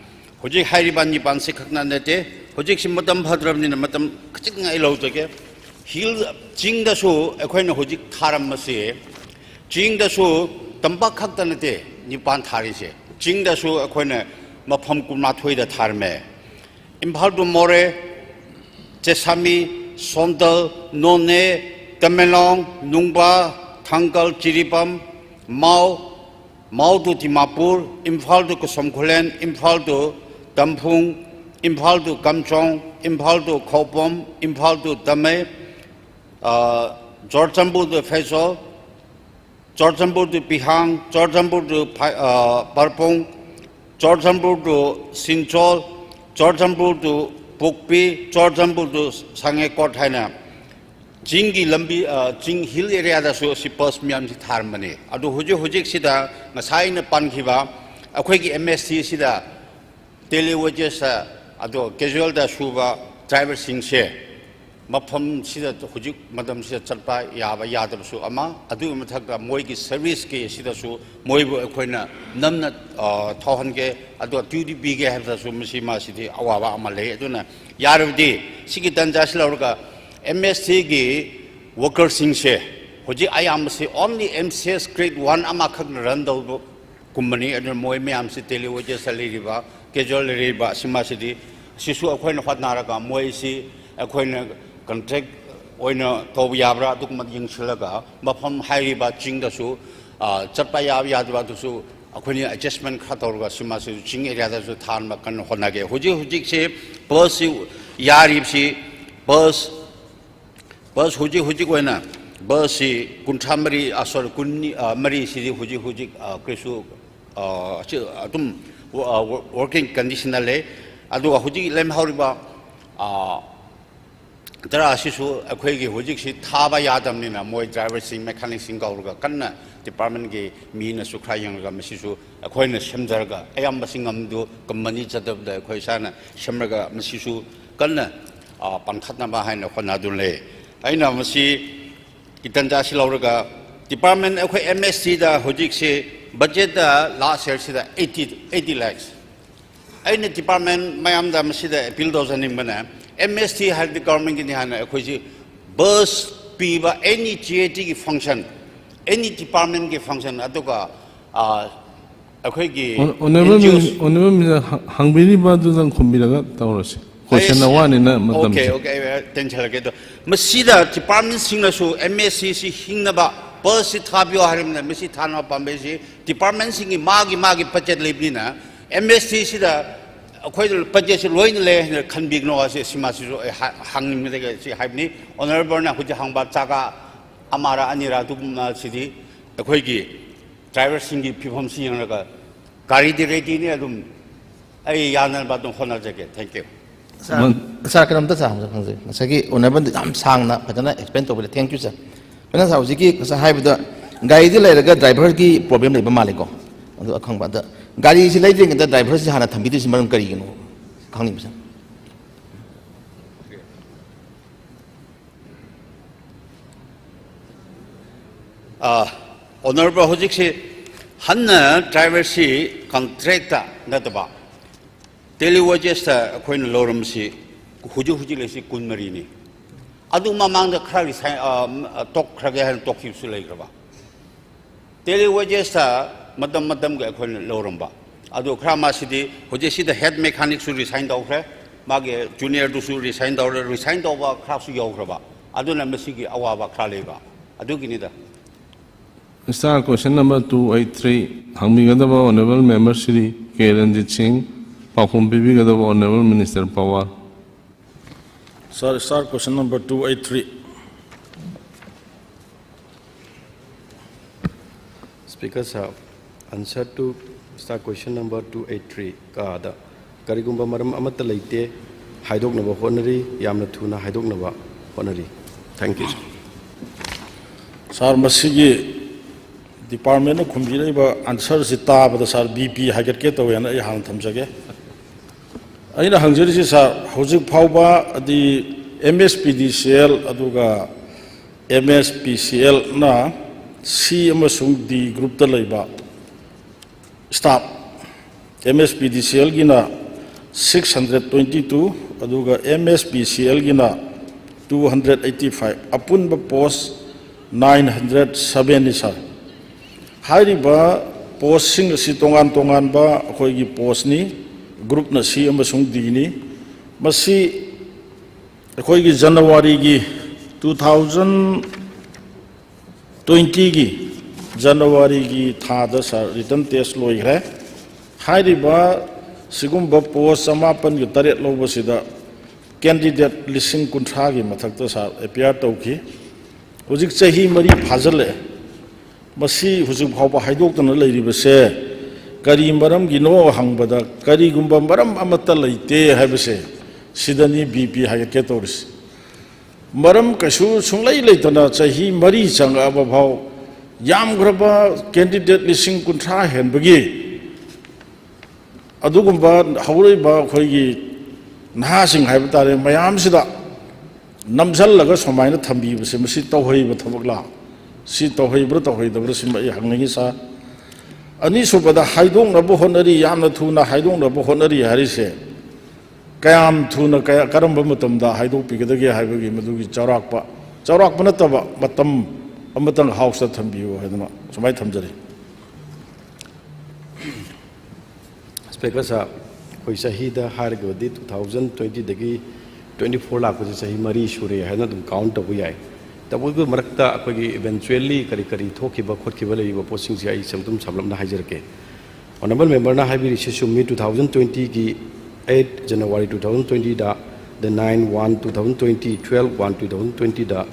Hojik Hariban Nipan Sikaknante, Hojik Simatam Hadram in a Matam Kating Ilotoke, Hill Jing the Show, a coin of Hojik Taram Mase, Jing the Show, Tambakatanate, Nipan Tarise, Jing the Show, a coin of Mapam Kumatwe the Tarme, Impaldo More, Chesami, Sondal, None, Tamelong, Nungba, Tangal, Chiripam, Mao to Timapur, Impaldo Kosomkolen, Impaldo. Dampung, Impal to Kamchong, Impal to Kopom, Impal to Dame, Jorjambu to Faisal, Jorjambu to Pihang, Jorjambu to Parpong, Jorjambu to Sinchol, Jorjambu to Pukpi, Jorjambu to Sange Kothana, Jingi Lambi, Jing Hill area da so si pos miam si Harmony. Adu Hujik Sida, Masai na Pankiva, a quick MST Sida. Daily wages ado casual da shuba driver sing share mapam sida hujik madam sida chalpa yaba yadab su ama adu mathak moi ki service ke sida su moi bu ekhoina namna thohan ge ado duty bi ge have su masi ma sidi awaba ama le aduna yarudi sigi danja silawga MST ge worker sing share hujik ayam se only MCS grade 1 ama khak run do company adu moi me am se daily wages salary ba casual riba simasidi sisu akhoi na khatnaraga moisi akhoi na contract oina tob yabra dukmat yingsilaga mafam hairiba jingda su chatpa yadwa du su akhoi ni adjustment khatorga simasi jing area da su than ma kan honage huji se bus yarib si bus huji koina bus si kunthamari asor kunni mari si huji krisu atum working conditionally adu huji lem horiba dara sisu akhoi gi huji si thaba yadam ni na moi driver sing mechanic sing gaurga kanna department gi mi na su khrayang ga masisu akhoi na semjarga ayam basingam du company chadab da akhoi sana semraga masisu kanna pankhatna ba haina khona du le aina masi kitanja silauraga department akhoi MSC da huji si budget last year sida 80 lakhs. Aina department mayam da masida appeal dozen in bana. MST had the government in the hand bus piba any GAT function, any department ki function aduga Honorable Hangbiri Badu Kumbiraga Taurus. Question one in okay, then shall I get Masida department singer so MSC Hinaba. Bus it have your harim, Missy Tana Pambesi, department singing Magi budget Libina, MST Sida, quite a budget Loin can be no as a Simasu hanging with the Hibni, Honorable Hujahanga Taka, Amara Anira Dugna City, a Quigi, driver singing people seeing like a Gari de Redini, a Yana Baton Honor jacket. Thank you. Sakaram the Sam, Saki, whenever I'm sang, but then I expect over the thank you, sir. When I was a high with the guy, the driver problem like Maliko. But the guy is letting the drivers had a tambitis Maran Carino. Honorable Hojiksi, Hanna driver si contractor nataba. Tele wages ta coin lorum si Huju si Kunmarini. Adu mamang the crowd is talk Kragahan talk you Sulagraba. Tele wages ta Madam coin lorumba. Adu Krama City, Hojisi the head mechanics who resigned over, Mage junior to resigned over Krasu Yograba. Aduna Mesigi Awa Kraleva. Aduginida. Start question number 283. Hangmigadaba Honorable Member Shri K. Ranjit Singh, Pakhum Bibigadaba Honorable Minister Pawar. Sir, start question number 283. Speaker sir, answer to start question number 283. Kada Karigumba Maram Amata Late, Haidok Nava Honori, Yamnatuna Haidok Nava Honori. Thank you, sir. Sir, Masigi Department of Computer answer Zita, but the Sir BP Hagaketo and I hand them again. I know Hungary is a Hosik Pauba, the MSPDCL, Aduga MSPCL na CMSung the group the labor. Stop. MSPDCL Gina 622, Aduga MSPCL Gina 285. Upon post 970 sir. Hariba posting si tongan ba ako'y post ni group na si amasung dini masi ako'y January gi 2020 gi January gi thada sa return test loi re hariba sigumba post samapan gi taret loba sida candidate listing kunthra gi mathakta sa appear tawki hojik chahi mari phajale Masi Husuk Haupa Haidok and Lady Bese, Kari Maram Gino Hangbada, Kari Gumba Maram Amata Lite Habese, Sidani BP Hayaketoris. Maram Kashu Sunglay Latana, Sahi Mari Sang Ababao, Yam Graba, candidate listing Kuntra and Bagi Adugumba, Hauriba, Hoyi, Nahasing Habitat, Mayam Sida, Namsal Lagas, Homina Tambi, Simsito Hoi, but Tabagla. Si tohoi bro tohoi da bro sim ai hangngi sa ani su bada haidong na bo honari yamna thuna haidong na bo honari hari se kayam thuna kaya karam ba mutam da haidong pigada ge haibagi madugi chawrak pa nataba matam amatang house ta thambiyo haidama sumai thamjari Speaker sir, koi sahida hargodi 2020 dagi 24 lakh ko sahi mari shure haina dum count abu yai Tabu Marakta eventually Kari Tokiba Kokiba posting Zia Samtum Sablam Hajarke. Honorable Member Nahabi Shishumi 2020 ki 8 January 2020 da the 9/1/2020 12/1/2020 da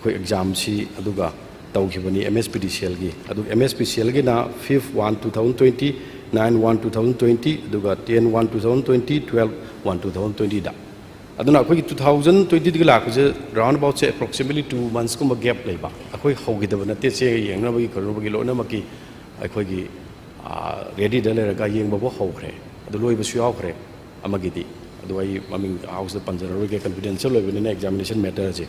exam si aduga Taukibani MSPDCL gi adu MSPCL gi na 5/1/2020 9/1/2020 aduga 10/1/2020 12/1/2020 da. Aduna koi 2020 di lakh je round about say approximately 2 months ko gap leiba akoi hogi da na te che yeng na bagi karo bagi lo na maki akoi gi ready da le ga yeng ba bo hokre adu loi ba su yaw khre amagi di adu ai maming house da panjaro ge confidential loi ne examination matter je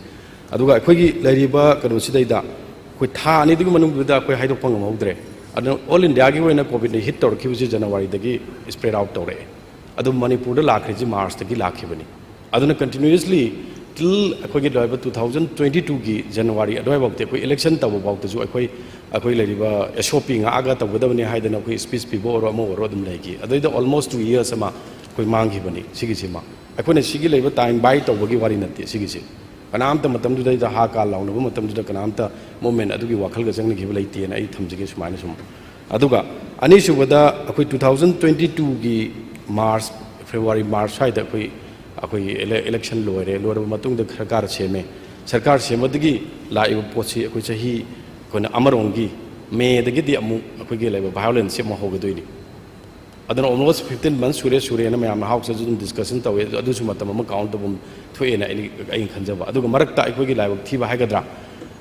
adu ga akoi gi lari ba karo si dai da koi tha ni di manung da koi haidok pang ma udre adu all india gi wena covid ne hit tor ki January da gi spread out tore adu manipur da lakh ji march da gi lakhi bani Aduna continuously till 2022 ki January adoi bakte koi election tabu bakte ju akoi leriba shopping aga tabu da bani haidana koi speech pibo oro mo oro dum legi adoi da almost 2 years ama koi mangi bani sigi sima akoi na sigi leba time buy tabu gi wari natte sigi si kanam ta matam du da ha ka launu matam du da kanam ta moment adugi wakhal ga jangni gi leite na ai thamjige sumaina sum aduga ani subada akoi 2022 ki March February March haida koi akoi election loire matung da sarkar semedgi lai pochi akoi chahi kona amarongi me dagi di amu akoi ge laiba violence se mo hogadoi ni adana almost 15 months sure na mayam house ju discussion tawe adu su matam ma count bum thoe na ai khanjaba adu marakta akoi ge laiba thiba haigadra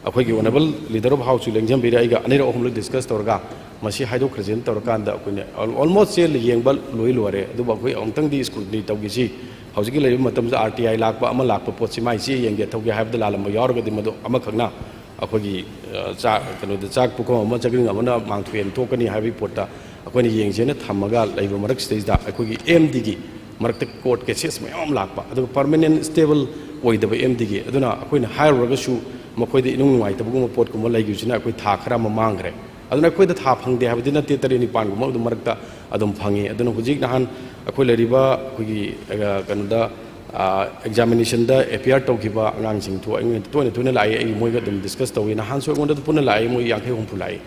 akoi ge honorable leader of house lengjam bira ai ga anira ohum discuss torga masi haido khrejen torkanda akoi almost se yengbal loi lore adu ba koi ongtang di scrutiny tawgi si Howsiki lay matam RTI lakpa ama lakpa pochi mai si yenge thauge have the lalam yaurga di madu ama khagna ꯑꯩꯈꯣꯏꯒꯤ ꯀꯩꯅꯣꯗ ꯆꯥꯛ ꯄꯨꯈꯝ ꯑꯃ ꯆꯥꯛꯔꯤꯡ ꯑꯃꯅ ꯃꯥꯡꯊꯣꯛꯑꯦꯅ ꯊꯣꯛꯀꯅꯤ ꯍꯥꯏꯕꯒꯤ ꯄꯣꯠꯇ ꯑꯩꯈꯣꯏꯅ ꯌꯦꯡꯁꯦꯅ ꯊꯝꯃꯒ ꯂꯩꯕ ꯃꯔꯛꯁꯤꯗꯩꯁꯤꯗ ꯑꯩꯈꯣꯏꯒꯤ ꯑꯦꯝꯗꯤꯒꯤ ꯃꯔꯛꯇ ꯀꯣꯔꯠ ꯀꯦꯁꯦꯁ ꯃꯌꯥꯝ ꯂꯥꯛꯄ ꯑꯗꯨꯒ ꯄꯔꯃꯅꯦꯟ ꯁ꯭ꯇꯦꯕꯜ ꯑꯣꯏꯗꯕ ꯑꯦꯝꯗꯤꯒꯤ ꯑꯗꯨꯅ ꯑꯩꯈꯣꯏꯅ ꯍꯥꯏꯔꯨꯔꯒꯁꯨ ꯃꯈꯣꯏꯗ ꯏꯅꯨꯡ ꯅꯨꯡꯉꯥꯏꯇꯕꯒꯨꯝꯕ ꯄꯣꯠꯀꯨꯝꯕ ꯂꯩꯈꯤꯕꯁꯤꯅ ꯑꯩꯈꯣꯏ ꯊꯥ ꯈꯔ ꯑꯃ ꯃꯥꯡꯈ꯭ꯔꯦ ꯑꯗꯨꯅ ꯑꯩꯈꯣꯏꯗ ꯊꯥ ꯐꯪꯗꯦ ꯍꯥꯏꯕꯗꯤ ꯅꯠꯇꯦ 9-9 ꯑꯗꯨꯝ ꯃꯔꯛꯇ ꯑꯗꯨꯝ ꯐꯪꯉꯤ ꯑꯗꯨꯅ ꯍꯧꯖꯤꯛ ꯅꯍꯥꯟ ꯑꯩꯈꯣꯏ ꯂꯩꯔꯤꯕ ꯑꯩꯈꯣꯏꯒꯤ ꯀꯩꯅꯣꯗ ꯑꯦꯛꯖꯥꯃꯤꯅꯦꯁꯟꯗ ꯑꯦꯄꯤꯌꯥꯔ ꯇꯧꯈꯤꯕ ꯑꯉꯥꯡꯁꯤꯡꯗꯨ ꯑꯩꯉꯣꯟꯗ ꯇꯣꯏꯅ ꯂꯥꯛꯏ ꯑꯩ ꯃꯣꯏꯒ ꯑꯗꯨꯝ ꯗꯤꯁꯀꯁ ꯇꯧꯏ ꯅꯍꯥꯟꯁꯨ ꯑꯩꯉꯣꯟꯗ ꯄꯨꯟꯅ ꯂꯥꯛꯏ ꯃꯣꯏ 50-60 ꯂꯥꯛꯏ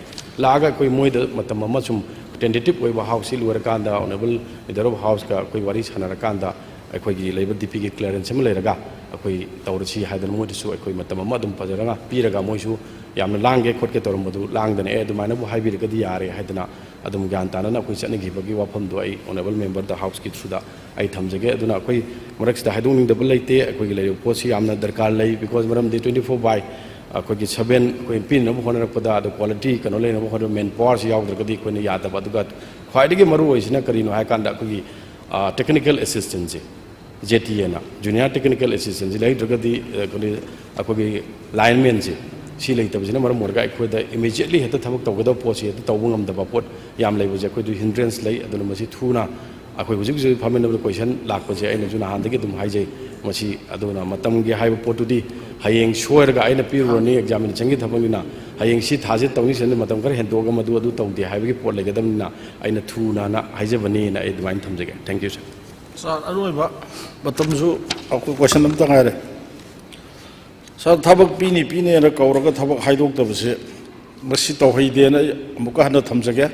ꯂꯥꯛꯑꯒ ꯑꯩꯈꯣꯏ ꯃꯣꯏꯗ ꯃꯇꯝ ꯑꯃ ꯁꯨꯝ ꯇꯦꯟꯇꯦꯇꯤቭ ꯑꯣꯏꯕ ꯍꯥꯎꯁꯁꯤ ꯂꯣꯏꯔꯀꯥꯟꯗ ꯑꯣꯅꯔꯦꯕꯜ ꯂꯤꯗꯔ ꯑꯣꯐ ꯍꯥꯎꯁꯀ ꯑꯩꯈꯣꯏ ꯋꯥꯔꯤ ꯁꯥꯟꯅꯔꯀꯥꯟꯗ ꯑꯩꯈꯣꯏꯒꯤ ꯂꯩꯕ ꯗꯤꯄꯤꯒꯤ ꯀ꯭ꯂꯤꯌꯔꯦꯟꯁ ꯑꯃ ꯂꯩꯔꯒ ꯑꯩꯈꯣꯏ ꯇꯧꯔꯁꯤ ꯍꯥꯏꯗꯅ ꯃꯣꯏꯗꯁꯨ ꯑꯩꯈꯣꯏ ꯃꯇꯝ ꯑꯃ ꯑꯗꯨꯝ ꯐꯖꯔꯒ ꯄꯤꯔꯒ ꯃꯣꯏꯁꯨ ꯌꯥꯝꯅ ꯂꯥꯡꯒꯦ ꯈꯣꯠꯀꯦ ꯇꯧꯔꯝꯕꯗꯨ ꯂꯥꯡꯗꯅ ꯑꯗꯨꯃꯥꯏꯅꯕꯨ ꯍꯥꯏꯕꯤꯔꯒꯗꯤ ꯌꯥꯔꯦ ꯍꯥꯏꯗꯅ ꯑꯗꯨꯝ ꯒ꯭ꯌꯥꯟ ꯇꯥꯅꯅ ꯑꯩꯈꯣꯏ ꯆꯠꯅꯈꯤꯕꯒꯤ ꯋꯥꯐꯝꯗꯣ ꯑꯩ ꯑꯣꯅꯔꯦꯕꯜ ꯃꯦꯝꯕꯔꯗ ꯍꯥꯎꯁꯀꯤ ꯊ꯭ꯔꯨꯗ ꯑꯩ ꯊꯝꯖꯒꯦ ꯑꯗꯨꯅ ꯑꯩꯈꯣꯏ ꯃꯔꯛꯁꯤꯗ ꯍꯥꯏꯗꯣꯛꯅꯤꯡꯗꯕ ꯂꯩꯇꯦ ꯑꯩꯈꯣꯏꯒꯤ ꯂꯩꯔꯤꯕ ꯄꯣꯠꯁꯤ ꯌꯥꯝꯅ ꯗꯔꯀꯥꯔ ꯂꯩ ꯕꯤꯀꯣꯖ ꯃꯔꯝꯗꯤ 24/7 ꯑꯩꯈꯣꯏꯒꯤ 7 ꯑꯩꯈꯣꯏ ꯄꯤꯅꯕ ꯍꯣꯠꯅꯔꯛꯄꯗ ꯑꯗꯨ ꯀ꯭ꯋꯥꯂꯤꯇꯤ ꯀꯩꯅꯣ ꯂꯩꯅꯕ ꯍꯣꯠꯅꯕ ꯃꯦꯟ ꯄꯥꯋꯔꯁꯤ ꯌꯥꯎꯗ꯭ꯔꯒꯗꯤ ꯑꯩꯈꯣꯏꯅ ꯌꯥꯗꯕ ꯑꯗꯨꯒ ꯈ꯭ꯋꯥꯏꯗꯒꯤ ꯃꯔꯨ ꯑꯣꯏꯁꯤꯅ ꯀꯔꯤꯅꯣ ꯍꯥꯏꯀꯥꯟꯗ ꯑꯩꯈꯣꯏꯒꯤ ꯇꯦꯛꯅꯤꯀꯦꯜ ꯑꯦꯁꯤꯁꯇꯦꯟꯁꯤ JTA ꯖꯨꯅꯤꯌꯔ ꯇꯦꯛꯅꯤꯀꯦꯜ ꯑꯦꯁꯤꯁꯇꯦꯟꯁꯤ ꯂꯩꯇ꯭ꯔꯒꯗꯤ ꯑꯩꯈꯣꯏꯒꯤ ꯂꯥꯏꯟꯃꯦꯟꯁꯤ ꯁꯤ ꯂꯩꯇꯕꯁꯤꯅ ꯃꯔꯝ ꯑꯣꯏꯔꯒ ꯑꯩꯈꯣꯏꯗ ꯏꯃꯤꯗꯤꯌꯦꯠꯂꯤ ꯍꯦꯛꯇ ꯊꯕꯛ ꯇꯧꯒꯗꯕ ꯄꯣꯠꯁꯤ ꯍꯦꯛꯇ ꯇꯧꯕ ꯉꯝꯗꯕ ꯄꯣꯠ ꯌꯥꯝ ꯂꯩꯕꯁꯦ ꯑꯩꯈꯣꯏꯗꯨ ꯍꯤꯟꯗ꯭ꯔꯦꯟꯁ ꯂꯩ ꯑꯗꯨꯅ ꯃꯁꯤ ꯊꯨꯅ ꯑꯩꯈꯣꯏ ꯍꯧꯖꯤꯛ ꯍꯧꯖꯤꯛ ꯐꯝꯃꯤꯟꯅꯕꯗ ꯀꯣꯏꯁꯟ ꯂꯥꯛꯄꯁꯦ ꯑꯩꯅꯁꯨ ꯅꯍꯥꯟꯗꯒꯤ ꯑꯗꯨം ꯍꯥꯏꯖꯩ ꯃꯁꯤ ꯑꯗꯨꯅ ꯃꯇꯝꯒꯤ ꯍꯥꯏꯕ ꯄꯣꯠꯇꯨꯗꯤ ꯍꯌꯦꯡ ꯁꯣꯏꯔꯒ ꯑꯩꯅ ꯄꯤꯔꯨꯔꯅꯤ ꯑꯦꯛꯖꯥꯃꯤꯅꯦꯁꯟꯒꯤ ꯊꯕꯛꯅꯤꯅ ꯍꯌꯦꯡ ꯁꯤ ꯊꯥꯁꯤ ꯇꯧꯅꯤ ꯁꯤꯅ ꯃꯇꯝ ꯈꯔ ꯍꯦꯟꯗꯣꯛꯑꯒ ꯑꯗꯨ ꯇꯧꯗꯦ ꯍꯥꯏꯕꯒꯤ ꯄꯣꯠ ꯂꯩꯒꯗꯕꯅꯤ나 ꯑꯩꯅ ꯊꯨꯅ ꯍꯥꯏꯖꯕꯅꯤꯅ ꯑꯩ ꯑꯗꯨꯃꯥꯏꯅ ꯊꯝꯖꯒꯦ ꯊꯦꯡꯛ ꯌꯨ ꯁꯔ ꯁꯥꯔ ꯑꯔꯣꯏꯕ ꯃꯇꯝꯁꯨ ꯑꯩꯈꯣꯏ ꯀꯣꯏꯁꯟ ꯑꯃꯇ ꯉꯥꯏꯔꯦ ꯁꯥꯔ ꯊꯕꯛ ꯄꯤꯅꯦꯅ ꯀꯧꯔꯒ ꯊꯕꯛ ꯍꯥꯏꯗꯣꯛꯇꯕꯁꯦ ꯃꯁꯤ ꯇꯧꯍꯩꯗꯦꯅ ꯑꯩ ꯑꯃꯨꯛꯀ ꯍꯟꯅ ꯊꯝꯖꯒꯦ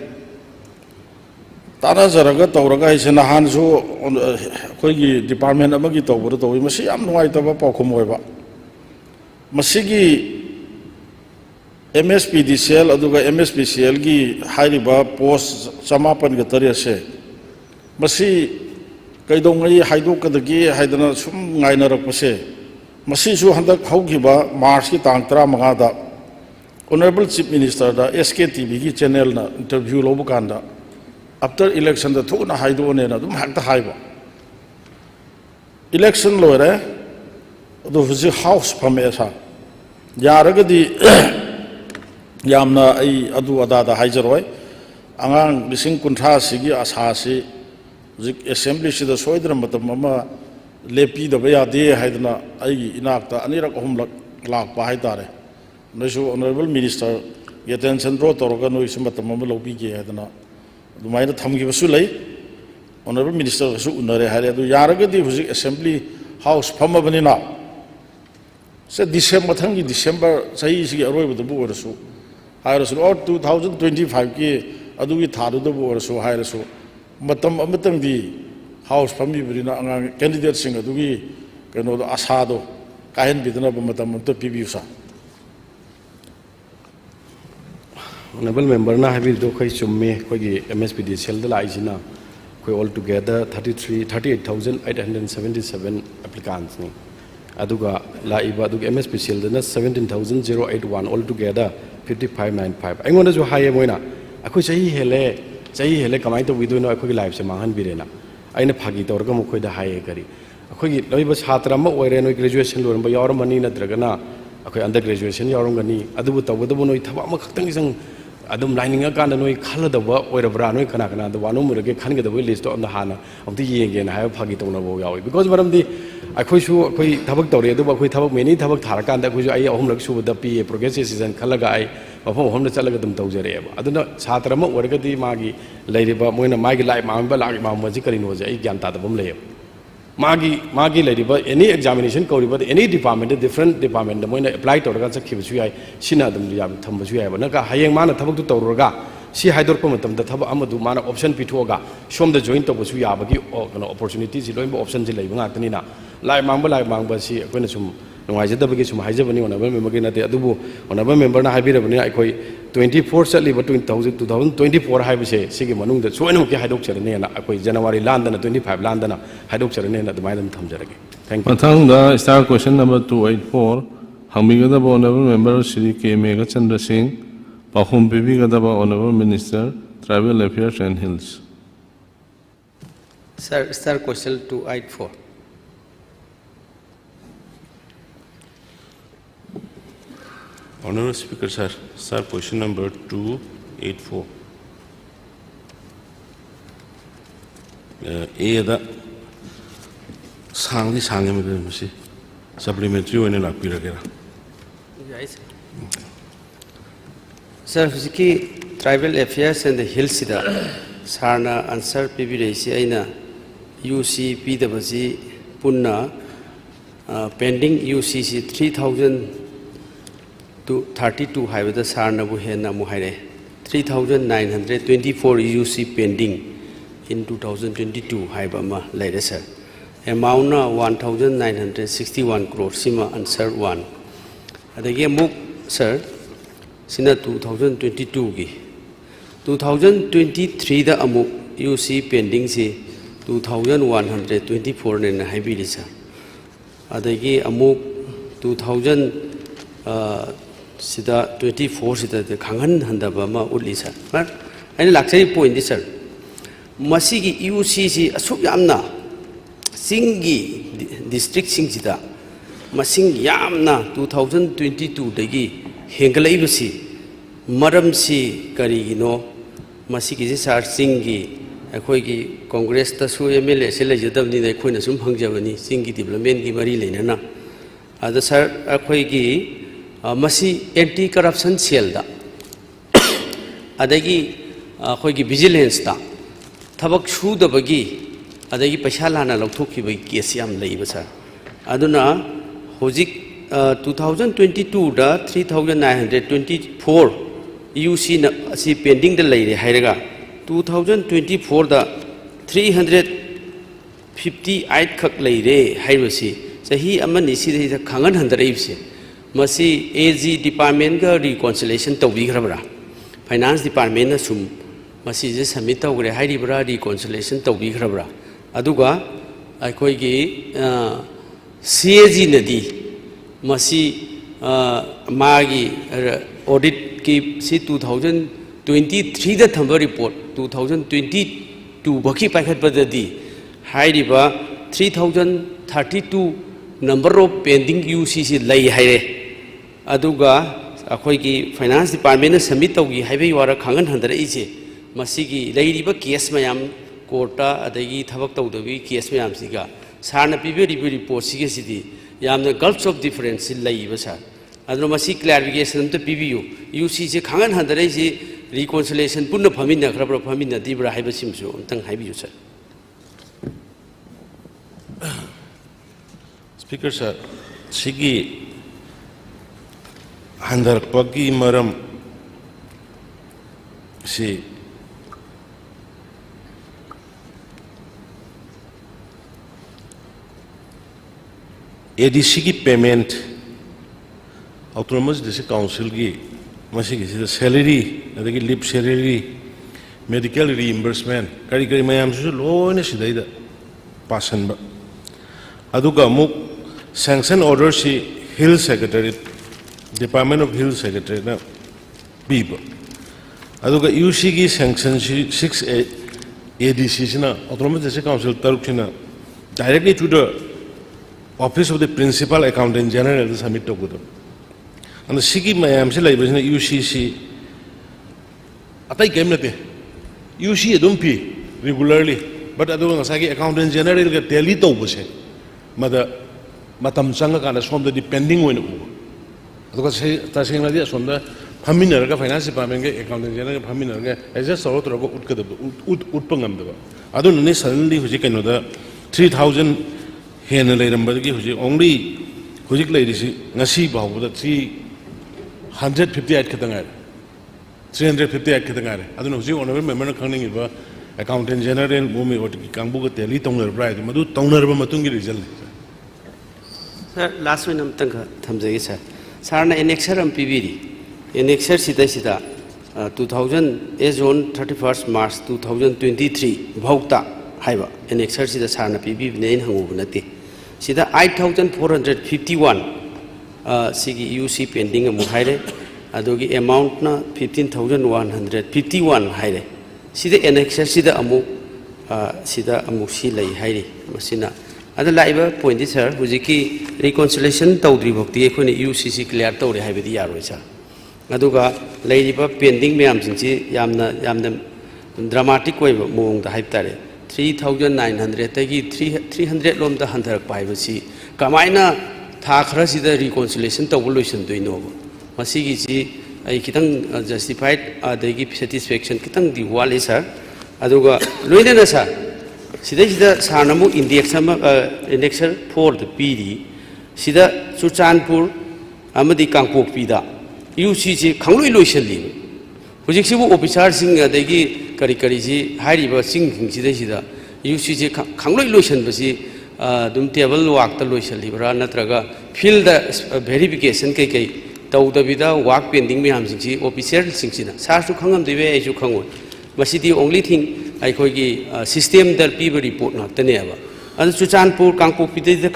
ꯇꯥꯟꯅꯖꯔꯒ ꯇꯧꯔꯒ ꯑꯩꯁꯦ ꯅꯍꯥꯟꯁꯨ ꯑꯩꯈꯣꯏꯒꯤ ꯗꯤꯄꯥꯔꯠꯃꯦꯟ ꯑꯃꯒꯤ ꯇꯧꯕꯗ ꯇꯧꯋꯤ ꯃꯁꯤ ꯌꯥꯝ ꯅꯨꯡꯉꯥꯏꯇꯕ ꯄꯥꯎꯈꯨꯝ ꯑꯣꯏꯕ ꯃꯁꯤꯒꯤ MSPDCL ꯑꯗꯨꯒ MSPCLꯒꯤ ꯍꯥꯏꯔꯤꯕ ꯄꯣꯁ 908ꯁꯦ ꯃꯁꯤ ꯀꯩꯗꯧꯉꯩ ꯍꯥꯏꯗꯣꯛꯀꯗꯒꯦ ꯍꯥꯏꯗꯅ ꯁꯨꯝ ꯉꯥꯏꯅꯔꯛꯄꯁꯦ ꯃꯁꯤꯁꯨ ꯍꯟꯗꯛ ꯍꯧꯈꯤꯕ ꯃꯥꯔꯆꯀꯤ ꯇꯥꯡ 15ꯗ ꯑꯣꯅꯔꯦꯕꯜ ꯆꯤꯐ ꯃꯤꯅꯤꯁꯇꯔꯗ SKTVꯒꯤ ꯆꯦꯅꯦꯜꯅ ꯏꯟꯇꯔꯚ꯭ꯌꯨ ꯂꯧꯕ ꯀꯥꯟꯗ ꯑꯐꯇꯔ ꯏꯂꯦꯛꯁꯟꯗ ꯊꯨꯅ ꯍꯥꯏꯗꯣꯛꯑꯅꯦꯅ ꯑꯗꯨꯝ ꯍꯦꯛꯇ ꯍꯥꯏꯕ ꯏꯂꯦꯛꯁꯟ ꯂꯣꯏꯔꯦ ꯑꯗꯨ ꯍꯧꯖꯤꯛ ꯍꯥꯎꯁ ꯐꯝꯃꯦ ꯁꯥꯔ ꯌꯥꯔꯒꯗꯤ ꯌꯥꯝꯅ ꯑꯩ ꯑꯗꯨ ꯑꯗꯥꯗ ꯍꯥꯏꯖꯔꯣꯏ ꯑꯉꯥꯡ 50,000ꯁꯤꯒꯤ ꯑꯁꯥꯁꯤ ꯍꯧꯖꯤꯛ ꯑꯦꯁꯦꯝꯕ꯭ꯂꯤꯁꯤꯗ ꯁꯣꯏꯗꯅ ꯃꯇꯝ ꯑꯃ ꯂꯦꯞꯄꯤꯗꯕ ꯌꯥꯗꯦ ꯍꯥꯏꯗꯅ ꯑꯩꯒꯤ ꯏꯅꯥꯛꯇ 2-3 ꯂꯥꯛꯄ ꯍꯥꯏꯇꯥꯔꯦ ꯅꯣꯏꯁꯨ ꯑꯣꯅꯔꯦꯕꯜ ꯃꯤꯅꯤꯁꯇꯔꯒꯤ ꯑꯦꯇꯦꯟꯁꯟ ꯗ꯭ꯔꯣ ꯇꯧꯔꯒ ꯅꯣꯏꯁꯨ ꯃꯇꯝ ꯑꯃ ꯂꯧꯕꯤꯒꯦ ꯍꯥꯏꯗꯅ ꯑꯗꯨꯃꯥꯏꯅ ꯊꯝꯈꯤꯕꯁꯨ ꯂꯩ ꯑꯣꯅꯔꯦꯕꯜ ꯃꯤꯅꯤꯁꯇꯔꯒꯁꯨ ꯎꯅꯔꯦ ꯍꯥꯏꯔꯦ ꯑꯗꯨ ꯌꯥꯔꯒꯗꯤ ꯍꯧꯖꯤꯛ ꯑꯦꯁꯦꯝꯕ꯭ꯂꯤ ꯍꯥꯎꯁ ꯐꯝꯃꯕꯅꯤꯅ ꯃꯊꯪꯒꯤ ꯗꯤꯁꯦꯝꯕꯔ ꯆꯍꯤꯁꯤꯒꯤ ꯑꯔꯣꯏꯕꯗꯕꯨ ꯑꯣꯏꯔꯁꯨ ꯍꯥꯏꯔꯁꯨ 2025ꯒꯤ ꯑꯗꯨꯒꯤ ꯊꯥꯗꯨꯗꯕꯨ ꯑꯣꯏꯔꯁꯨ ꯍꯥꯏꯔꯁꯨ ꯃꯇꯝ ꯑꯃꯇꯪꯗꯤ ꯍꯥꯎꯁ ꯐꯝꯕꯤꯕꯅꯤꯅ ꯑꯉꯥꯡ ꯀꯦꯟꯗꯤꯗꯦꯠꯁꯤꯡ ꯑꯗꯨꯒꯤ ꯀꯩꯅꯣꯗꯣ ꯑꯁꯥꯗꯣ ꯀꯥꯏꯍꯟꯕꯤꯗꯅꯕ ꯃꯇꯝ ꯑꯃꯇ ꯄꯤꯕꯤꯌꯨ ꯁꯥꯔ ꯑꯣꯅꯔꯦꯕꯜ ꯃꯦꯝꯕꯔꯅ ꯍꯥꯏꯕꯤꯔꯤꯗꯣ ꯑꯩꯈꯣꯏ ꯆꯨꯝꯃꯦ ꯑꯩꯈꯣꯏꯒꯤ MSPDCLꯗ ꯂꯥꯛꯏꯁꯤꯅ ꯑꯩꯈꯣꯏ ꯑꯣꯜ ꯇꯨꯒꯦꯗꯔ 38,877 ꯑꯦꯄ꯭ꯂꯤꯀꯥꯟꯁꯅꯤ ꯑꯗꯨꯒ ꯂꯥꯛꯏꯕ ꯑꯗꯨꯒ MSPCLꯗꯅ 17,081 ꯑꯣꯜ ꯇꯨꯒꯦꯗꯔ 5595 ꯑꯩꯉꯣꯟꯗꯁꯨ ꯍꯥꯏꯌꯦ ꯃꯣꯏꯅ ꯑꯩꯈꯣꯏ ꯆꯍꯤ ꯍꯦꯜꯂꯦꯀꯃꯥꯏꯅ ꯇꯧꯕꯤꯗꯣꯏꯅꯣ ꯑꯩꯈꯣꯏꯒꯤ ꯂꯥꯏꯐꯁꯦ ꯃꯥꯡꯍꯟꯕꯤꯔꯦꯅ ꯑꯩꯅ ꯐꯥꯒꯤ ꯇꯧꯔꯒ ꯃꯈꯣꯏꯗ ꯍꯥꯏꯌꯦ ꯀꯔꯤ ꯑꯩꯈꯣꯏꯒꯤ ꯂꯩꯕ ꯁꯥꯇ꯭ꯔ ꯑꯃ ꯑꯣꯏꯔꯦ ꯅꯣꯏ ꯒ꯭ꯔꯦꯖꯨꯑꯦꯁꯟ ꯂꯣꯏꯔꯝꯕ ꯌꯥꯎꯔꯝꯃꯅꯤ ꯅꯠꯇ꯭ꯔꯒꯅ ꯑꯩꯈꯣꯏ ꯑꯟꯗꯔ ꯒ꯭ꯔꯦꯖꯨꯑꯦꯁꯟ ꯌꯥꯎꯔꯝꯒꯅꯤ ꯑꯗꯨꯕꯨ ꯇꯧꯕꯗꯕꯨ ꯅꯣꯏ ꯊꯕꯛ ꯑꯃꯈꯛꯇꯪ ꯑꯗꯨꯝ ꯂꯥꯏꯅꯤꯡꯉꯀꯥꯟꯗ ꯅꯣꯏ ꯈꯜꯂꯗꯕ ꯑꯣꯏꯔꯕ꯭ꯔꯥ ꯅꯣꯏ ꯀꯅꯥꯗ ꯋꯥꯅꯣꯝꯃꯔꯒꯦ ꯈꯟꯒꯗꯕꯒꯤ ꯂꯤꯁꯇꯣ ꯍꯥꯟꯅ ꯑꯝꯇ ꯌꯦꯡꯒꯦꯅ ꯍꯥꯏꯕ ꯐꯥꯒꯤ ꯇꯧꯅꯕ ꯌꯥꯎꯏ ꯕꯤꯀꯣꯖ ꯃꯔꯝꯗꯤ ꯑꯩꯈꯣꯏꯁꯨ ꯑꯩꯈꯣꯏ ꯊꯕꯛ ꯇꯧꯔꯦ ꯑꯗꯨꯕꯨ ꯑꯩꯈꯣꯏ ꯊꯕꯛ ꯃꯦꯅꯤ ꯊꯕꯛ ꯊꯥꯔꯀꯥꯟꯗ ꯑꯩꯈꯣꯏꯁꯨ ꯑꯩ 3ꯔꯛ ꯁꯨꯕꯗ PA ꯄ꯭ꯔꯣꯒ꯭ꯔꯦꯁ ꯗꯤꯁꯤꯖꯟ ꯈꯜꯂꯒ ꯑꯩ ꯃꯐꯝ ꯆꯠꯂꯒ ꯑꯗꯨꯝ ꯇꯧꯖꯔꯛꯑꯦꯕ ꯑꯗꯨꯅ ꯁꯥꯇ꯭ꯔ ꯑꯃ ꯑꯣꯏꯔꯒꯗꯤ ꯃꯥꯒꯤ ꯂꯩꯔꯤꯕ ꯃꯣꯏꯅ ꯃꯥꯒꯤ ꯂꯥꯏꯐ ꯃꯥꯡꯕꯁꯤ ꯀꯔꯤꯅꯣꯁꯦ ꯑꯩ ꯒ꯭ꯌꯥꯟ ꯇꯥꯗꯕ ꯑꯃ ꯂꯩꯌꯦꯕ ꯃꯥꯒꯤ ꯂꯩꯔꯤꯕ ꯑꯦꯅꯤ ꯑꯦꯛꯖꯥꯃꯤꯅꯦꯁꯟ ꯀꯧꯔꯤꯕ ꯑꯦꯅꯤ ꯗꯤꯄꯥꯔꯠꯃꯦꯟꯗ ꯗꯤꯐꯔꯦꯟ ꯗꯤꯄꯥꯔꯠꯃꯦꯟꯗ ꯃꯣꯏꯅ ꯑꯦꯄ꯭ꯂꯥꯏ ꯇꯧꯔꯒ ꯆꯠꯈꯤꯕꯁꯨ ꯌꯥꯏ ꯁꯤꯅ ꯑꯗꯨꯝ ꯌꯥꯝ ꯊꯝꯕꯁꯨ ꯌꯥꯏꯕ ꯅꯪꯀ ꯍꯌꯦꯡ ꯃꯥꯅ ꯊꯕꯛꯇꯨ ꯇꯧꯔꯨꯔꯒ ꯁꯤ ꯍꯥꯏꯗꯣꯔꯛꯄ ꯃꯇꯝꯗ ꯊꯕꯛ ꯑꯃꯗꯨ ꯃꯥꯅ ꯑꯣꯞꯁꯟ ꯄꯤꯊꯣꯛꯑꯒ ꯁꯣꯝꯗ ꯖꯣꯏꯟ ꯇꯧꯕꯁꯨ ꯌꯥꯕꯒꯤ ꯀꯩꯅꯣ ꯑꯣꯄꯣꯔꯆꯨꯅꯤꯇꯤꯁꯤ ꯂꯣꯏꯅꯃꯛ ꯑꯣꯞꯁꯟꯁꯤ ꯂꯩꯕ ꯉꯥꯛꯇꯅꯤꯅ ꯂꯥꯏꯐ ꯃꯥꯡꯕ ꯑꯁꯤ ꯑꯩꯈꯣꯏꯅ ꯁꯨꯝ ꯅꯨꯡꯉꯥꯏꯖꯗꯕꯒꯤ ꯁꯨꯝ ꯍꯥꯏꯖꯕꯅꯤ ꯑꯣꯅꯔꯦꯕꯜ ꯃꯦꯝꯕꯔꯒꯤ ꯅꯠꯇꯦ ꯑꯗꯨꯕꯨ ꯑꯣꯅꯔꯦꯕꯜ ꯃꯦꯝꯕꯔꯅ ꯍꯥꯏꯕꯤꯔꯕꯅꯤꯅ ꯑꯩꯈꯣꯏ 24 ꯆꯠꯂꯤꯕ 2024 ꯍꯥꯏꯕꯁꯦ ꯁꯤꯒꯤ ꯃꯅꯨꯡꯗ ꯁꯣꯏꯅꯃꯛꯀꯤ ꯍꯥꯏꯗꯣꯛꯆꯔꯅꯤꯅ ꯑꯩꯈꯣꯏ ꯖꯅꯋꯥꯔꯤ ꯂꯥꯟꯗꯅ 25 ꯂꯥꯟꯗꯅ ꯍꯥꯏꯗꯣꯛꯆꯔꯅꯤꯅ ꯑꯗꯨꯃꯥꯏꯅ ꯑꯗꯨꯝ ꯊꯝꯖꯔꯒꯦ ꯊꯦꯡꯛ ꯌꯨ ꯃꯊꯪꯗ ꯁ꯭ꯇꯥꯔ ꯀ꯭ꯋꯦꯁꯟ ꯅꯝꯕꯔ 284 ꯍꯪꯕꯤꯒꯗꯕ honourable member Shri K. Meghachandra Singh ꯄꯥꯎꯈꯨꯝ ꯄꯤꯕꯤꯒꯗꯕ honourable minister tribal affairs and hills Sir, question 284. Honorable Speaker, sir. Sir, question number 284. A da sang me supplementary one lakpiragera. Sir, Husiki Tribal Affairs and the Hills Sida Sarna answer PBDC Aina UC PWC Punna pending UCC 3032 high the Sarna Buhena Muhare 3924 UC pending in 2022 high Bama later sir. Amount 1961 crore Sima answer 1. Again, Muk sir. Sina 2022 ki 2023 da amuk UC pending si 2124 ne na haibili sa adagi amuk 2000 sida 24 sida de khangan handaba ma uli sa mar aina laksai point di sir masi ki UC si asuk yamna singi district sing sida masing yamna 2022 dagi Hengalai basi maram si karigino masi kisi sar singi akhoi ki Congress ta su MLA se le jadam ni ne khoi na sum hangjabani singi development ki mari leina na ada sar akhoi ki masi anti corruption cell da adagi akhoi ki vigilance da thabak su da bagi adagi paisa lana lokthokki bai case yam leiba sar aduna hojik 2022 da 3924 UC na si pending da leire hairaga 2024 da 358 khak leire hairasi sahi amani si da khangan handare se masi AG department ga reconciliation tawbi grabra finance department na sum masi je submit tawgre hairibra reconciliation tawbi grabra aduga aikoi gi CAG nadi masi magi audit ki si 2023 da thamba report 2022 baki pakhat badadi hairiba 3032 number of pending UCC lay haire aduga akhoi ki finance department na submit tawgi haibe wara khangan handara ise masi gi leiriba case mayam courta adagi thabak tawdabi case mayam siga sarna pibe report sige sidi yamna gulfs of difference lay basa adro masi clarification to PBU UC se khangan handare se reconciliation punna phamina khrabra phamina dibra haiba simsu tang haibiu sir. Speaker sir, sigi handar pagi maram si ADC की payment autonomous district council की मसी की salary अदगी leave salary medical reimbursement करी करी मैं हमसे लो ने सीधा इधर पासन बा अदुगा मुक sanction order C hill secretary department of hill secretary ना बीब अदुगा UC की sanction सी 6 ADC सी ना autonomous district council तारुक सी ना directly to the Office of the Principal Accountant General the submit to good. And the Siki Mayam Silla was in the UCC. I came to UC don't pay regularly, but I don't know Accountant General get Telito was it. Mother Matam Sanga kind of from the depending one. Because Tasing ideas from the Paminaga Finance Department, Accountant General Paminaga, I just saw Utpangam. I don't know suddenly who can know the 3,000. Hena lay number ki huji only huji lay disi ngasi bahu da 358 katangare 358 katangare adun huji honorable member khangning iba accountant general bumi ot ki kangbu ka teli tongner bra madu tongner ba matung gi result sir last one am tang thamjai sir sir na annexer am pbd annexer sida 2000 as on 31st March 2023 bhaukta haiba annexer sida sir na pbd ne hangu bunati sida 8451 sigi UC pending amu haire adogi amount na 15151 haire sida annexer sida amu si lai haire masina ada laiba point sir hujiki reconciliation tawdri bhakti ekhone UCC clear tawre haibedi yaroi sir ꯑꯗꯨꯒ ꯂꯩꯔꯤꯕ pending ꯃꯌꯥꯝꯁꯤꯡꯁꯤ ꯌꯥꯝꯅ dramatic ꯑꯣꯏꯕ ꯃꯑꯣꯡꯗ ꯍꯥꯏꯕ ꯇꯥꯔꯦ 3,900ꯗꯒꯤ 300 ꯂꯣꯝꯗ ꯍꯟꯊꯔꯛꯄ ꯍꯥꯏꯕꯁꯤ ꯀꯃꯥꯏꯅ ꯊꯥ ꯈꯔꯁꯤꯗ ꯔꯤꯀꯣꯟꯁꯤꯂꯦꯁꯟ ꯇꯧꯕ ꯂꯣꯏꯁꯤꯟꯗꯣꯏꯅꯣꯕ ꯃꯁꯤꯒꯤꯁꯤ ꯑꯩ ꯈꯤꯇꯪ ꯖꯁꯇꯤꯐꯥꯏഡ് ꯑꯗꯒꯤ ꯁꯦꯇꯤꯁꯐꯦꯛꯁꯟ ꯈꯤꯇꯪꯗꯤ ꯋꯥꯠꯂꯤ ꯁꯥꯔ ꯑꯗꯨꯒ ꯂꯣꯏꯅꯅ ꯁꯥꯔ ꯁꯤꯗꯩꯁꯤꯗ ꯁꯥꯔꯅ ꯑꯃꯨꯛ ꯏꯟꯗꯦꯛꯁ ꯑꯃ ꯏꯟꯗꯦꯛꯁꯔ 4ꯗ ꯄꯤꯔꯤ ꯁꯤꯗ ꯆꯨꯔꯆꯥꯟꯄꯨꯔ ꯑꯃꯗꯤ ꯀꯥꯡꯄꯣꯛꯄꯤꯗ ꯌꯨꯁꯤꯁꯤ ꯈꯪꯂꯣꯏ ꯂꯣꯏꯁꯤꯜꯂꯤꯕ ꯍꯧꯖꯤꯛꯁꯤꯕꯨ ꯑꯣꯐꯤꯁꯥꯔꯁꯤꯡ ꯑꯗꯒꯤ ꯀꯔꯤꯁꯤ ꯍꯥꯏꯔꯤꯕ ꯆꯤꯡꯁꯤꯡꯁꯤꯗꯩꯁꯤꯗ ꯌꯨꯁꯤꯁꯤ ꯈꯪꯂꯣꯏ ꯂꯣꯏꯁꯤꯟꯕꯁꯤ ꯑꯗꯨꯝ ꯇꯦꯕꯜ ꯋꯥꯛꯇ ꯂꯣꯏꯁꯤꯜꯂꯤꯕ꯭ꯔꯥ ꯅꯠꯇ꯭ꯔꯒ ꯐꯤꯜꯗ ꯚꯦꯔꯤꯐꯤꯀꯦꯁꯟ ꯀꯩꯀꯩ ꯇꯧꯗꯕꯤꯗ ꯋꯥꯛ ꯄꯦꯟꯗꯤꯡ ꯃꯌꯥꯝꯁꯤꯡꯁꯤ ꯑꯣꯐꯤꯁꯤꯌꯦꯜꯁꯤꯡꯁꯤꯅ ꯁꯥꯔꯁꯨ ꯈꯪꯉꯝꯗꯣꯏꯕ ꯑꯩꯁꯨ ꯈꯪꯉꯣꯏ ꯃꯁꯤꯗꯤ ꯑꯣꯡꯂꯤ ꯊꯤꯡ ꯑꯩꯈꯣꯏꯒꯤ ꯁꯤꯁꯇꯦꯝꯗ ꯄꯤꯕ ꯔꯤꯄꯣꯔꯠ ꯉꯥꯛꯇꯅꯦꯕ ꯑꯗꯨ ꯆꯨꯔꯆꯥꯟꯄꯨꯔ ꯀꯥꯡꯄꯣꯛꯄꯤꯗꯩꯗ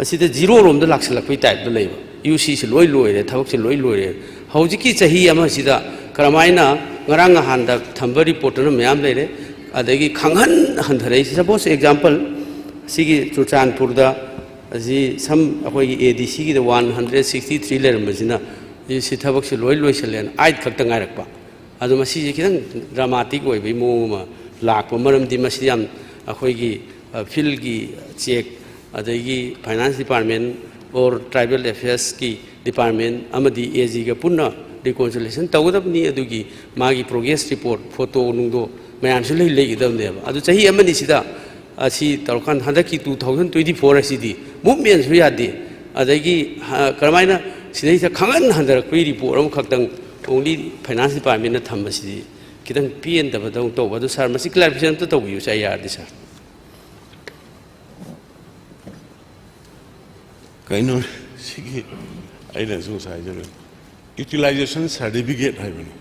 ꯑꯁꯤꯗ ꯖꯤꯔꯣꯔꯣꯝꯗ ꯂꯥꯛꯁꯤꯜꯂꯛꯄꯩ ꯇꯥꯏꯞꯇ ꯂꯩꯕ ꯌꯨꯁꯤꯁꯤ ꯂꯣꯏ ꯂꯣꯏꯔꯦ ꯊꯕꯛꯁꯤ ꯂꯣꯏ ꯂꯣꯏꯔꯦ ꯍꯧꯖꯤꯛꯀꯤ ꯆꯍꯤ ꯑꯃꯁꯤꯗ ꯀꯔꯝꯍꯥꯏꯅ ꯉꯔꯥꯡ ꯅꯍꯥꯟꯗ ꯊꯝꯕ ꯔꯤꯄꯣꯔꯠꯇꯨꯅ ꯃꯌꯥꯝ ꯂꯩꯔꯦ ꯑꯗꯒꯤ ꯍꯟꯊꯔꯛꯏ ꯁꯄꯣꯁ ꯑꯦꯛꯖꯥꯝꯄꯜ ꯁꯤꯒꯤ ꯆꯨꯔꯆꯥꯟꯄꯨꯔꯗ ꯑꯁꯤ ꯁꯝ ꯑꯩꯈꯣꯏꯒꯤ ADCꯒꯤꯗ 163 ꯂꯩꯔꯝꯕꯁꯤꯅ ꯁꯤ ꯊꯕꯛꯁꯤ ꯂꯣꯏ ꯂꯣꯏꯁꯤꯜꯂꯦꯅ 8 ꯈꯛꯇ ꯉꯥꯏꯔꯛꯄ ꯑꯗꯣ ꯃꯁꯤꯁꯤ ꯈꯤꯇꯪ ꯗ꯭ꯔꯃꯥꯇꯤꯛ ꯑꯣꯏꯕꯒꯤ ꯃꯑꯣꯡ ꯑꯃ ꯂꯥꯛꯄ ꯃꯔꯝꯗꯤ ꯃꯁꯤ ꯌꯥꯝ ꯑꯩꯈꯣꯏꯒꯤ ꯐꯤꯜꯒꯤ ꯆꯦꯛ ꯑꯗꯒꯤ ꯐꯥꯏꯅꯥꯟꯁ ꯗꯤꯄꯥꯔꯠꯃꯦꯟ ꯑꯣꯔ ꯇ꯭ꯔꯥꯏꯕꯦꯜ ꯑꯦꯐꯤꯌꯔꯁꯀꯤ ꯗꯤꯄꯥꯔꯠꯃꯦꯟ ꯑꯃꯗꯤ AGꯒ ꯄꯨꯟꯅ ꯔꯤꯀꯣꯟꯁꯤꯂꯦꯁꯟ ꯇꯧꯒꯗꯕꯅꯤ ꯑꯗꯨꯒꯤ ꯃꯥꯒꯤ ꯄ꯭ꯔꯣꯒ꯭रेस ꯔꯤꯄꯣꯔꯠ ꯐꯣꯇꯣ ꯅꯨꯡꯗꯣ ꯃꯌꯥꯝꯁꯨ ꯂꯩꯒꯗꯕꯅꯦꯕ ꯑꯗꯨ ꯆꯍꯤ ꯑꯃꯅꯤ ꯁꯤꯗ ꯑꯁꯤ ꯇꯧꯔꯀꯥꯟꯗ ꯍꯟꯗꯛꯀꯤ 2024 ꯑꯁꯤꯗꯤ ꯃꯨꯚꯃꯦꯟꯁꯨ ꯌꯥꯗꯦ ꯑꯗꯒꯤ ꯀꯔꯝꯍꯥꯏꯅ ꯁꯤꯗꯩꯗ ꯍꯟꯊꯔꯛꯄꯒꯤ ꯔꯤꯄꯣꯔꯠ ꯑꯃꯈꯛꯇꯪ ꯑꯣꯡꯂꯤ ꯐꯥꯏꯅꯥꯟꯁ ꯗꯤꯄꯥꯔꯠꯃꯦꯟꯅ ꯊꯝꯕꯁꯤꯗꯤ ꯈꯤꯇꯪ ꯄꯦꯟꯗꯕꯗꯧꯅ ꯇꯧꯕ ꯑꯗꯨ ꯁꯥꯔ ꯃꯁꯤ ꯀ꯭ꯂꯥꯔꯤꯐꯤꯀꯦꯁꯟ ꯑꯝꯇ ꯇꯧꯕꯤꯌꯨ ꯁꯥꯔ ꯌꯥꯔꯗꯤ ꯁꯥꯔ ꯀꯩꯅꯣ ꯁꯤꯒꯤ ꯑꯩꯅꯁꯨ ꯉꯁꯥꯏ ꯌꯨꯇꯤꯂꯥꯏꯖꯦꯁꯟ ꯁꯥꯔꯇꯤꯐꯤꯀꯦꯠ ꯍꯥꯏꯕꯅꯤ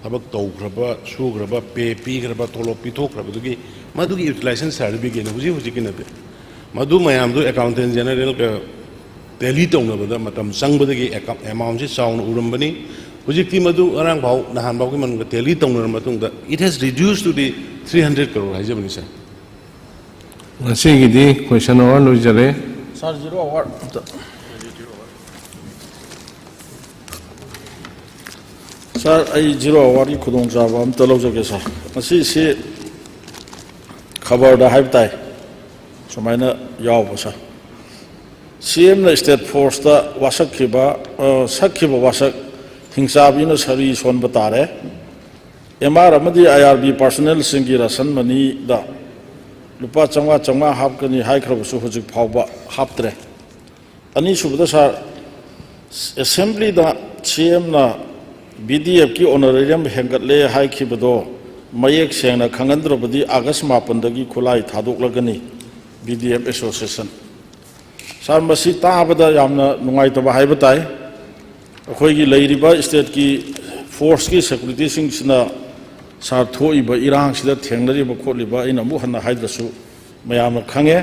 ꯊꯕꯛ ꯇꯧꯈ꯭ꯔꯕ ꯁꯨꯈ꯭ꯔꯕ ꯄꯦ ꯄꯤꯈ꯭ꯔꯕ ꯇꯣꯂꯣꯞ ꯄꯤꯊꯣꯛꯈ꯭ꯔꯕꯗꯨꯒꯤ ꯃꯗꯨꯒꯤ ꯌꯨꯇꯤꯂꯥꯏꯖꯦꯁꯟ ꯁꯥꯔꯇꯤꯐꯤꯀꯦꯠꯅꯤ ꯍꯧꯖꯤꯛꯀꯤ ꯅꯠꯇꯦ ꯃꯗꯨ ꯃꯌꯥꯝꯗꯨ ꯑꯦꯀꯥꯎꯟꯇꯦꯟ ꯖꯦꯅꯔꯦꯜꯒ ꯇꯦꯂꯤ ꯇꯧꯅꯕꯗ ꯃꯇꯝ ꯆꯪꯕꯗꯒꯤ ꯑꯦꯃꯥꯎꯟꯁꯤ ꯆꯥꯎꯅ ꯎꯔꯝꯕꯅꯤ ꯍꯧꯖꯤꯛꯇꯤ ꯃꯗꯨ ꯉꯔꯥꯡ ꯐꯥꯎ ꯅꯍꯥꯟ ꯐꯥꯎꯒꯤ ꯃꯅꯨꯡꯗ ꯇꯦꯂꯤ ꯇꯧꯅꯔꯕ ꯃꯇꯨꯡꯗ it has reduce to the 300 crore ꯍꯥꯏꯖꯕꯅꯤ ꯁꯥꯔ ꯉꯁꯤꯒꯤꯗꯤ ꯀ꯭ꯋꯦꯁꯟ ꯑꯋꯥꯔ ꯂꯣꯏꯖꯔꯦ ꯁꯥꯔ ꯖꯤꯔꯣ ꯑꯋꯥꯔ ꯁꯥꯔ ꯑꯩ ꯖꯤꯔꯣ ꯑꯋꯥꯔꯒꯤ ꯈꯨꯗꯣꯡꯆꯥꯕ ꯑꯝꯇ ꯂꯧꯖꯒꯦ ꯁꯥꯔ ꯉꯁꯤꯁꯤ ꯈꯕꯔꯗ ꯍꯥꯏꯕ ꯇꯥꯏ ꯁꯨꯃꯥꯏꯅ ꯌꯥꯎꯕ ꯁꯥꯔ CMꯅ ꯁ꯭ꯇꯦꯠ ꯐꯣꯔꯁꯇ ꯁꯛꯈꯤꯕ ꯋꯥꯁꯛ ꯍꯤꯡꯆꯥꯕꯤꯅ ꯁꯔꯤ ꯁꯣꯟꯕ ꯇꯥꯔꯦ MR ꯑꯃꯗꯤ IRB ꯄꯥꯔꯁꯣꯅꯦꯜꯁꯤꯡꯒꯤ ꯔꯁꯟ ꯃꯅꯤꯗ ꯂꯨꯄꯥ 500 ꯍꯥꯞꯀꯅꯤ ꯍꯥꯏꯈ꯭ꯔꯕꯁꯨ ꯍꯧꯖꯤꯛ ꯐꯥꯎꯕ ꯍꯥꯞꯇ꯭ꯔꯦ ꯑꯅꯤꯁꯨꯕꯗ ꯁꯥꯔ ꯑꯦꯁꯦꯝꯕ꯭ꯂꯤꯗ CMꯅ BDFꯀꯤ ꯑꯣꯅꯔꯦꯔꯤꯌꯝ ꯍꯦꯟꯒꯠꯂꯦ ꯍꯥꯏꯈꯤꯕꯗꯣ ꯃꯌꯦꯛ ꯁꯦꯡꯅ ꯈꯪꯍꯟꯗ꯭ꯔꯕꯗꯤ ꯑꯥꯒꯁ 9ꯗꯒꯤ ꯈꯨꯠꯂꯥꯏ ꯊꯥꯗꯣꯛꯂꯒꯅꯤ BDF ꯑꯦꯁꯣꯁꯤꯌꯦꯁꯟ ꯁꯥꯔ ꯃꯁꯤ ꯇꯥꯕꯗ ꯌꯥꯝꯅ ꯅꯨꯡꯉꯥꯏꯇꯕ ꯍꯥꯏꯕ ꯇꯥꯏ ꯑꯩꯈꯣꯏꯒꯤ ꯂꯩꯔꯤꯕ ꯁ꯭ꯇꯦꯠꯀꯤ ꯐꯣꯔꯁꯀꯤ ꯁꯦꯀꯨꯔꯤꯇꯤꯁꯤꯡꯁꯤꯅ ꯁꯥꯔ ꯊꯣꯛꯏꯕ ꯏꯔꯥꯡꯁꯤꯗ ꯊꯦꯡꯅꯔꯤꯕ ꯈꯣꯠꯂꯤꯕ ꯑꯩꯅ ꯑꯃꯨꯛ ꯍꯟꯅ ꯍꯥꯏꯗ꯭ꯔꯁꯨ ꯃꯌꯥꯝꯅ ꯈꯪꯉꯦ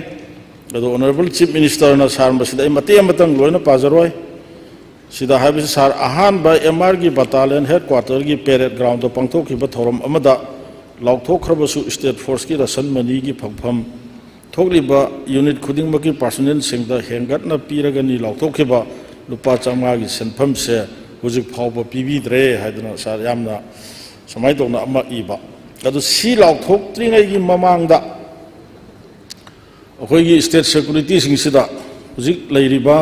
ꯑꯗꯣ ꯑꯣꯅꯔꯦꯕꯜ ꯆꯤꯐ ꯃꯤꯅꯤꯁꯇꯔꯅ ꯁꯥꯔ ꯃꯁꯤꯗ ꯑꯩ ꯃꯇꯦꯛ ꯑꯃꯇꯪ ꯂꯣꯏꯅ ꯄꯥꯖꯔꯣꯏ ꯁꯤꯗ ꯍꯥꯏꯕꯁꯤ ꯁꯥꯔ ꯑꯍꯥꯟꯕ MRꯒꯤ ꯕꯇꯥꯂꯤꯌꯟ ꯍꯦꯗꯀ꯭ꯋꯥꯔꯇꯔꯒꯤ ꯄꯦꯔꯦꯗ ꯒ꯭ꯔꯥꯎꯟꯗ ꯄꯥꯡꯊꯣꯛꯈꯤꯕ ꯊꯧꯔꯝ ꯑꯃꯗ ꯂꯥꯎꯊꯣꯛꯈ꯭ꯔꯕꯁꯨ ꯁ꯭ꯇꯦꯠ ꯐꯣꯔꯁꯀꯤ ꯔꯁꯟ ꯃꯅꯤꯒꯤ ꯐꯪꯐꯝ ꯊꯣꯛꯂꯤꯕ ꯌꯨꯅꯤꯠ ꯈꯨꯗꯤꯡꯃꯛꯀꯤ ꯄꯥꯔꯁꯣꯅꯦꯜꯁꯤꯡꯗ ꯍꯦꯟꯒꯠꯅ ꯄꯤꯔꯒꯅꯤ ꯂꯥꯎꯊꯣꯛꯈꯤꯕ ꯂꯨꯄꯥ 500ꯒꯤ ꯁꯦꯟꯐꯝꯁꯦ ꯍꯧꯖꯤꯛ ꯐꯥꯎꯕ ꯄꯤꯕꯤꯗ꯭ꯔꯦ ꯍꯥꯏꯗꯅ ꯁꯥꯔ ꯌꯥꯝꯅ ꯁꯨꯃꯥꯏꯅ ꯇꯧꯅ ꯑꯃ ꯏꯕ ꯑꯗꯨ ꯁꯤ ꯂꯥꯎꯊꯣꯛꯇ꯭ꯔꯤꯉꯩꯒꯤ ꯃꯃꯥꯡꯗ ꯑꯩꯈꯣꯏꯒꯤ ꯁ꯭ꯇꯦꯠ ꯁꯦꯀꯨꯔꯤꯇꯤꯁꯤꯡꯁꯤꯗ ꯍꯧꯖꯤꯛ ꯂꯩꯔꯤꯕ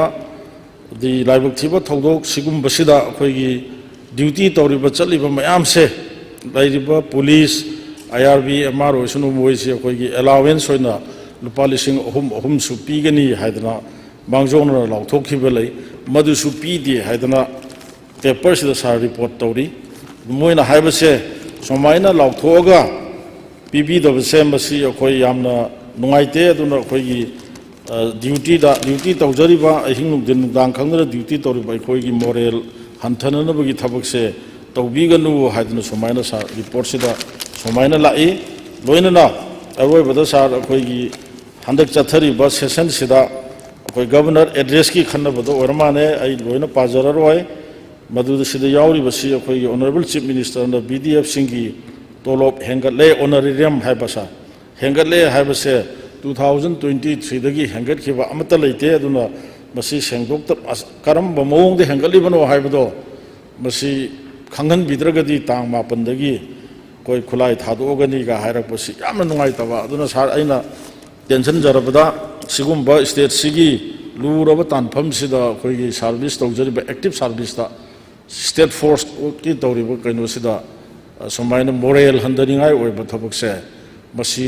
ꯂꯥꯏꯕꯛ ꯊꯤꯕ ꯊꯧꯗꯣꯛ ꯁꯤꯒꯨꯝꯕꯁꯤꯗ ꯑꯩꯈꯣꯏꯒꯤ ꯗ꯭ꯌꯨꯇꯤ ꯇꯧꯔꯤꯕ ꯆꯠꯂꯤꯕ ꯃꯌꯥꯝꯁꯦ ꯂꯩꯔꯤꯕ ꯄꯨꯂꯤꯁ IRB MR ꯑꯣꯏꯁꯅꯨ ꯃꯣꯏꯁꯤ ꯑꯩꯈꯣꯏꯒꯤ ꯑꯦꯂꯥꯋꯦꯟꯁ ꯑꯣꯏꯅ ꯂꯨꯄꯥ 3,000 ꯄꯤꯒꯅꯤ ꯍꯥꯏꯗꯅ ꯃꯥꯡꯖꯧꯅꯅ ꯂꯥꯎꯊꯣꯛꯈꯤꯕ ꯂꯩ ꯃꯗꯨꯁꯨ ꯄꯤꯗꯦ ꯍꯥꯏꯗꯅ ꯄꯦꯄꯔꯁꯤꯗ ꯁꯥꯔ ꯔꯤꯄꯣꯔꯠ ꯇꯧꯔꯤ ꯃꯣꯏꯅ ꯍꯥꯏꯕꯁꯦ ꯁꯨꯃꯥꯏꯅ ꯂꯥꯎꯊꯣꯛꯑꯒ ꯄꯤꯕꯤꯗꯕꯁꯦ ꯃꯁꯤ ꯑꯩꯈꯣই ꯌꯥꯝꯅ ꯅꯨꯡꯉꯥꯏꯇꯦ ꯑꯗꯨꯅ ꯑꯩꯈꯣꯏꯒꯤ ꯗ꯭ꯌꯨꯇꯤ ꯇꯧꯖꯔꯤꯕ ꯑꯍꯤꯡ ꯅꯨꯡꯊꯤꯟ ꯅꯨꯡꯗꯥꯡ ꯈꯪꯗꯅ ꯗ꯭ꯌꯨꯇꯤ ꯇꯧꯔꯤꯕ ꯑꯩꯈꯣꯏꯒꯤ ꯃꯣꯔꯦꯜ ꯍꯟꯊꯅꯅꯕꯒꯤ ꯊꯕꯛꯁꯦ ꯇꯧꯕꯤꯒꯅꯨ ꯍꯥꯏꯗꯅ ꯁꯨꯃꯥꯏꯅ ꯁꯥꯔ ꯔꯤꯄꯣꯔꯠꯁꯤꯗ ꯁꯨꯃꯥꯏꯅ ꯂꯥꯛꯏ ꯂꯣꯏꯅꯅ ꯑꯔꯣꯏꯕꯗ ꯁꯥꯔ ꯑꯩꯈꯣꯏꯒꯤ ꯍꯟꯗꯛ ꯆꯠꯊꯔꯤꯕ ꯁꯦꯁꯟꯁꯤꯗ ꯑꯩꯈꯣꯏ ꯒꯕꯔꯅꯔ ꯑꯦꯗ꯭ꯔꯦꯁꯀꯤ ꯈꯟꯅꯕꯗ ꯑꯣꯏꯔ ꯃꯥꯜꯂꯦ ꯑꯩ ꯂꯣꯏꯅ ꯄꯥꯖꯔꯔꯣꯏ ꯃꯗꯨꯗ ꯁꯤꯗ ꯌꯥꯎꯔꯤꯕꯁꯤ ꯑꯩꯈꯣꯏꯒꯤ ꯑꯣꯅꯔꯦꯕꯜ ꯆꯤꯐ ꯃꯤꯅꯤꯁꯇꯔꯅ BDFꯁꯤꯡꯒꯤ ꯇꯣꯂꯣꯞ ꯍꯦꯟꯒꯠꯂꯦ ꯑꯣꯅꯔꯦꯔꯤꯌꯝ ꯍꯥꯏꯕ ꯁꯥꯔ ꯍꯦꯟꯒꯠꯂꯦ ꯍꯥꯏꯕꯁꯦ 2023ꯗꯒꯤ ꯍꯦꯟꯒꯠꯈꯤꯕ ꯑꯃꯠꯇ ꯂꯩꯇꯦ ꯑꯗꯨꯅ ꯃꯁꯤ ꯁꯦꯡꯗꯣꯛꯇ ꯀꯔꯝꯕ ꯃꯑꯣꯡꯗ ꯍꯦꯟꯒꯠꯂꯤꯕꯅꯣ ꯍꯥꯏꯕꯗꯣ मसी खंगन बिद्रगदी तांग मापनदगी कोई खुलाई थादोगनी का हायरकपसी यामना नुंगाइतबा अदुना सार अइना टेंशन जरबदा सिगुम्बा स्टेट सिगी लूरब तानफम सिदा कोई सर्विस तौजरिबा एक्टिव सर्विस दा स्टेट फोर्स की तौरिबा कइनो सिदा समायना मोरल हंदनिंगाई ओइबा थबकसे मसी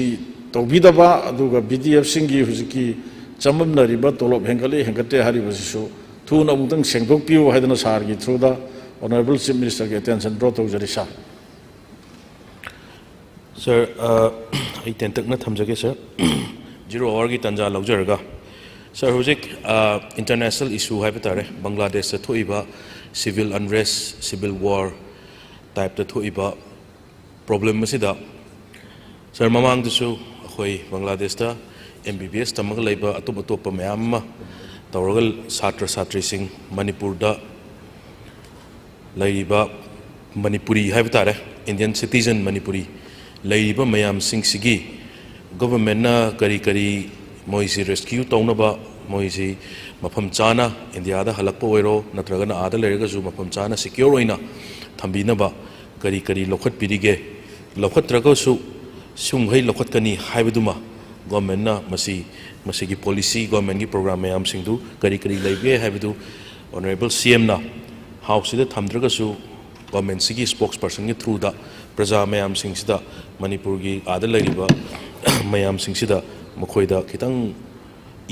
तौबिदबा अदुगा बीडीएफ सिंगी हुजिकी चममनरिबा तोलब हेंगले हेंगते हारिबसिसु थुना अमुतंग सेंगदोकपियो हायदना सारगी थ्रुदा ऑनरेबल चीफ मिनिस्टर के अटेंशन ड्रॉ तौजरि सा सर आई तेंतकना थमजगे सर 0 आवर की तंजा लौजरगा सर हुजिक इंटरनेशनल इशू है तारे बांग्लादेश से थोइबा civil unrest civil war type द थोइबा प्रॉब्लम मसिदा सर ममांग दसु अखोई बांग्लादेश दा MBBS तमग लेबा अतोप अतोप मयाम तौरगल छात्र छात्री सिंह मणिपुर दा लेबा मणिपुरी है तारे इंडियन सिटीजन मणिपुरी लेबा मयाम सिंह सिगी गवर्नमेंट ना करी करी मोइसी रेस्क्यू तौनबा मोइसी मफम चाना इंडिया दा हलकपो ओइरो नत्रगना आदा लेरगजु मफम चाना सिक्योर ओइना थंबिनबा करी करी लोखत पिरिगे लोखत्रगसु सुंगै लोखतकनी हाइबदुमा गवर्नमेंट ना मसी की पॉलिसी गवर्नमेंट की प्रोग्राम मयाम सिंधु करी करी लेगे हाइबदु ऑनरेबल सीएम ना हाउस सिदा थमद्रगसु गवर्नमेंट सिगी स्पोक्स पर्सन के थ्रू दा प्रजा मयाम सिंगसिदा मणिपुर की आदा लेरिबा मयाम सिंगसिदा मखोइदा खितंग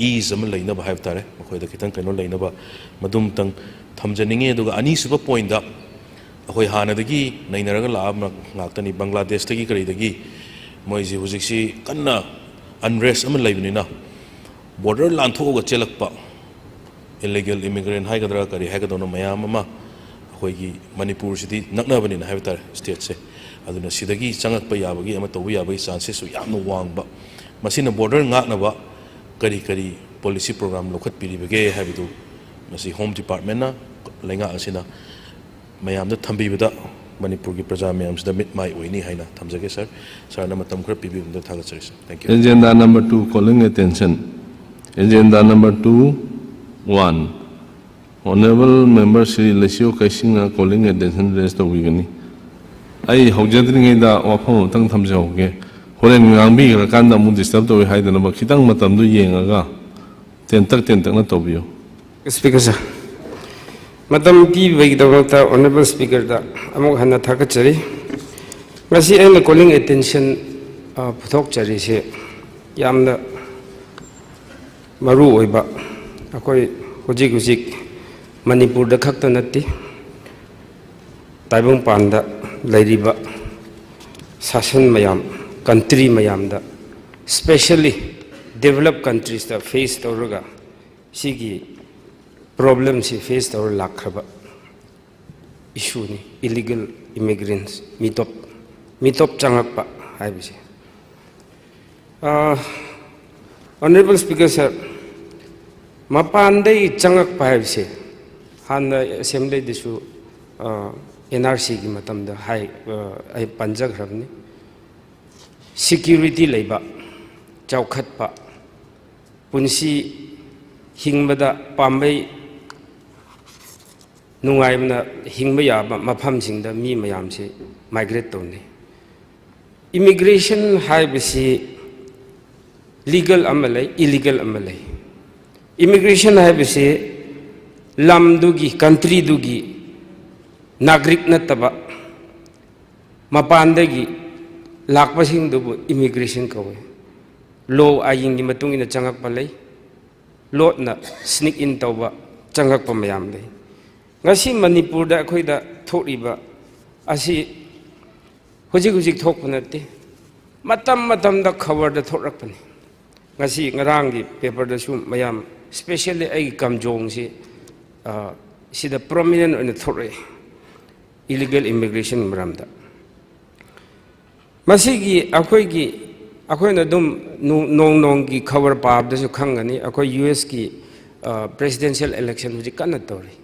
ईज अम लेनबा हाइब तारे मखोइदा खितंग कनो लेनबा मदुम तंग थमजनिंगे दुगा अनी सुबा पॉइंट दा अखोइ हानदगी नैनरगा लाब ngakतनी बांग्लादेश तगी करीदगी मोइजी हुजिक्सी कन्ना अनरेस्ट अम लेबनिना बॉर्डर लांथोगा चेलकपा इलीगल इमिग्रेंट हाइगदरा करी हाइगदोनो मयाम अमा अखोइगी मणिपुर सिटी नकनबनिना हाइब तारे स्टेट से अदुना सिदगी चंगकपा याबगी अमा तौबा याबगी चांसेस यामनो वांगबा मसीना बॉर्डर ngaknaba करी करी पॉलिसी प्रोग्राम लोखत पिरिबगे हाइबदु मसी होम डिपार्टमेंट ना लेंगा असिना मयाम द थंबीबदा मणिपुर की प्रजा मयाम सिदा मिट माई ओइनी हाइना थमजगे सर सर ना मतम खर पिबिबदा थागचरि sir thank you agenda number 2 calling attention agenda number 2 1 honorable member Sri Lesio Kaisinga calling attention raise tawigani ai hojadringeida wafam tang thamjauge horen ngangbi rakanda mu disturb to haidana ba khitang matam du yengaga tentak na tobiyo Speaker sir Madam P. Vigdavata, Honorable Speaker, da amok hana thakachari. Ngasi aina calling attention puthok chari se yamna maru oiba. Akoi hujik Manipur da khakta natti. Taibong panda lairiba sashan mayam country mayam da especially developed countries da face tawraga sigi problem si face tawr lakraba issue ni illegal immigrants mitop changakpa haibise Honorable Speaker sir mapandai changakpa haibise hanna assembly disu NRC ki matamda hai ai panjak rabni security leiba chaukhatpa punsi hingbada pambai nungaimna hingba yaba mafam singda mi mayam se migrate tawni immigration haibisi legal amalai illegal amalai immigration haibisi lamdugi country dugi nagrik nataba mapandagi lakpasing dubu immigration kawe law ayingi matungina changak palai lot na sneak in tawba changak pa mayam dai ngasi Manipur da khoi da thoriba asi hujik thokpanate matam da khabar da thorakpani ngasi ngarang gi paper da su mayam especially ai kamjong si sida prominent on the thore illegal immigration maramda masigi akhoi na dum nong ki khabar paab da su khangani akhoi US ki presidential election hujik kana tori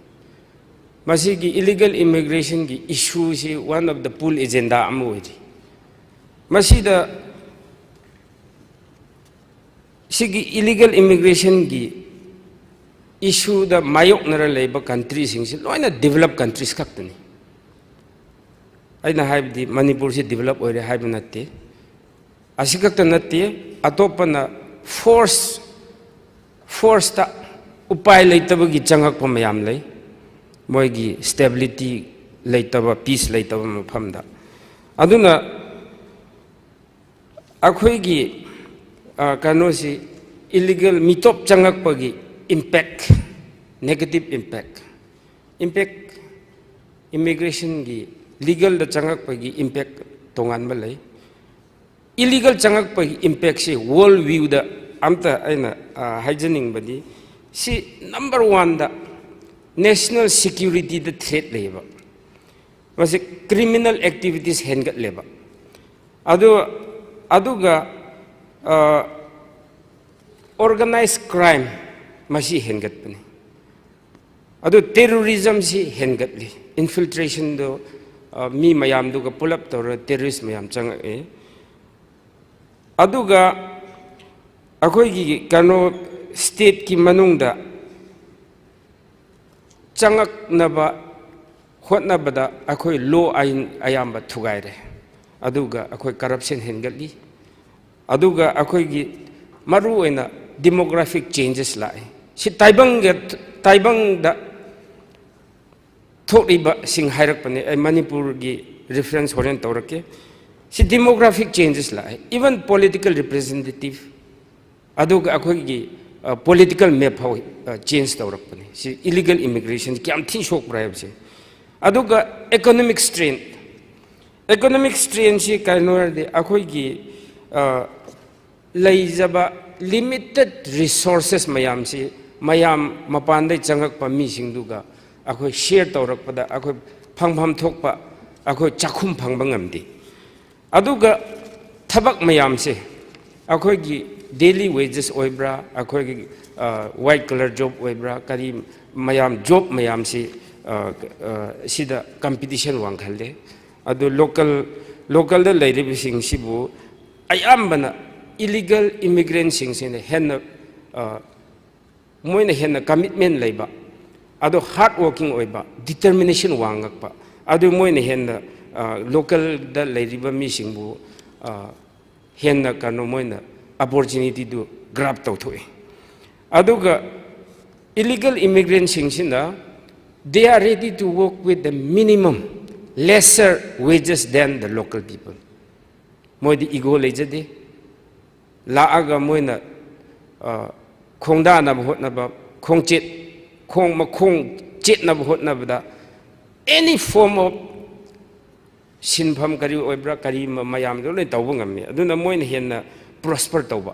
masigi illegal immigration ki issue si one of the pool agenda amoi masida sigi illegal immigration ki issue da mayok nara leba countries sing si loina developed countries kaktani aina haibdi Manipur si develop oire haib natte asikakta natte atopana force ta upai leitabagi changakpa mayam lei moigi stability leitaba peace leitaba mafamda aduna akhoigi kanosi illegal mitop changakpagi impact negative impact immigration gi legal da changakpagi impact tongan balai illegal changakpagi impact si world view da amta aina haijaning badi si number 1 da national security the threat leba mase criminal activities hengat leba aduga organized crime masi hengat pani adu terrorism si hengat li infiltration do mi mayam duga pull up tor terrorist mayam changa e aduga akoi gi kano state ki manungda changak naba hotna bada akoi law ayamba thugaire aduga akoi corruption hengali aduga akoi gi maru ena demographic changes lai si taibang da thoriba sing hairak pane Manipur gi reference horen torake si demographic changes lai even political representative aduga akoi gi political map how change torak pane si illegal immigration kyam thi shok prayab se aduga economic strain si kainor de akoi gi leijaba limited resources mayam si mayam mapandai changak pa mi singduga akoi share torak pada akoi phangpham thokpa akoi chakhum phangba ngamdi aduga thabak mayam se akoi gi daily wages oibra akoi gi white collar job oibra kari mayam job mayam si sida competition wang khalde adu local da leiribi sing sibu ayambana illegal immigrants sing sine henna moina henna commitment leiba adu hard working oiba determination wangakpa adu moina henna local da leiriba mi singbu henna kano moina opportunity to grab tauthoi aduga illegal immigrants sing sina they are ready to work with the minimum lesser wages than the local people moidi ego lejade laaga moina khongda na bhot na ba khongchet khong ma khong chet na bhot na bada any form of sinpham kari oibra kari mayam do le tawba ngam aduna moina henna prosper tawba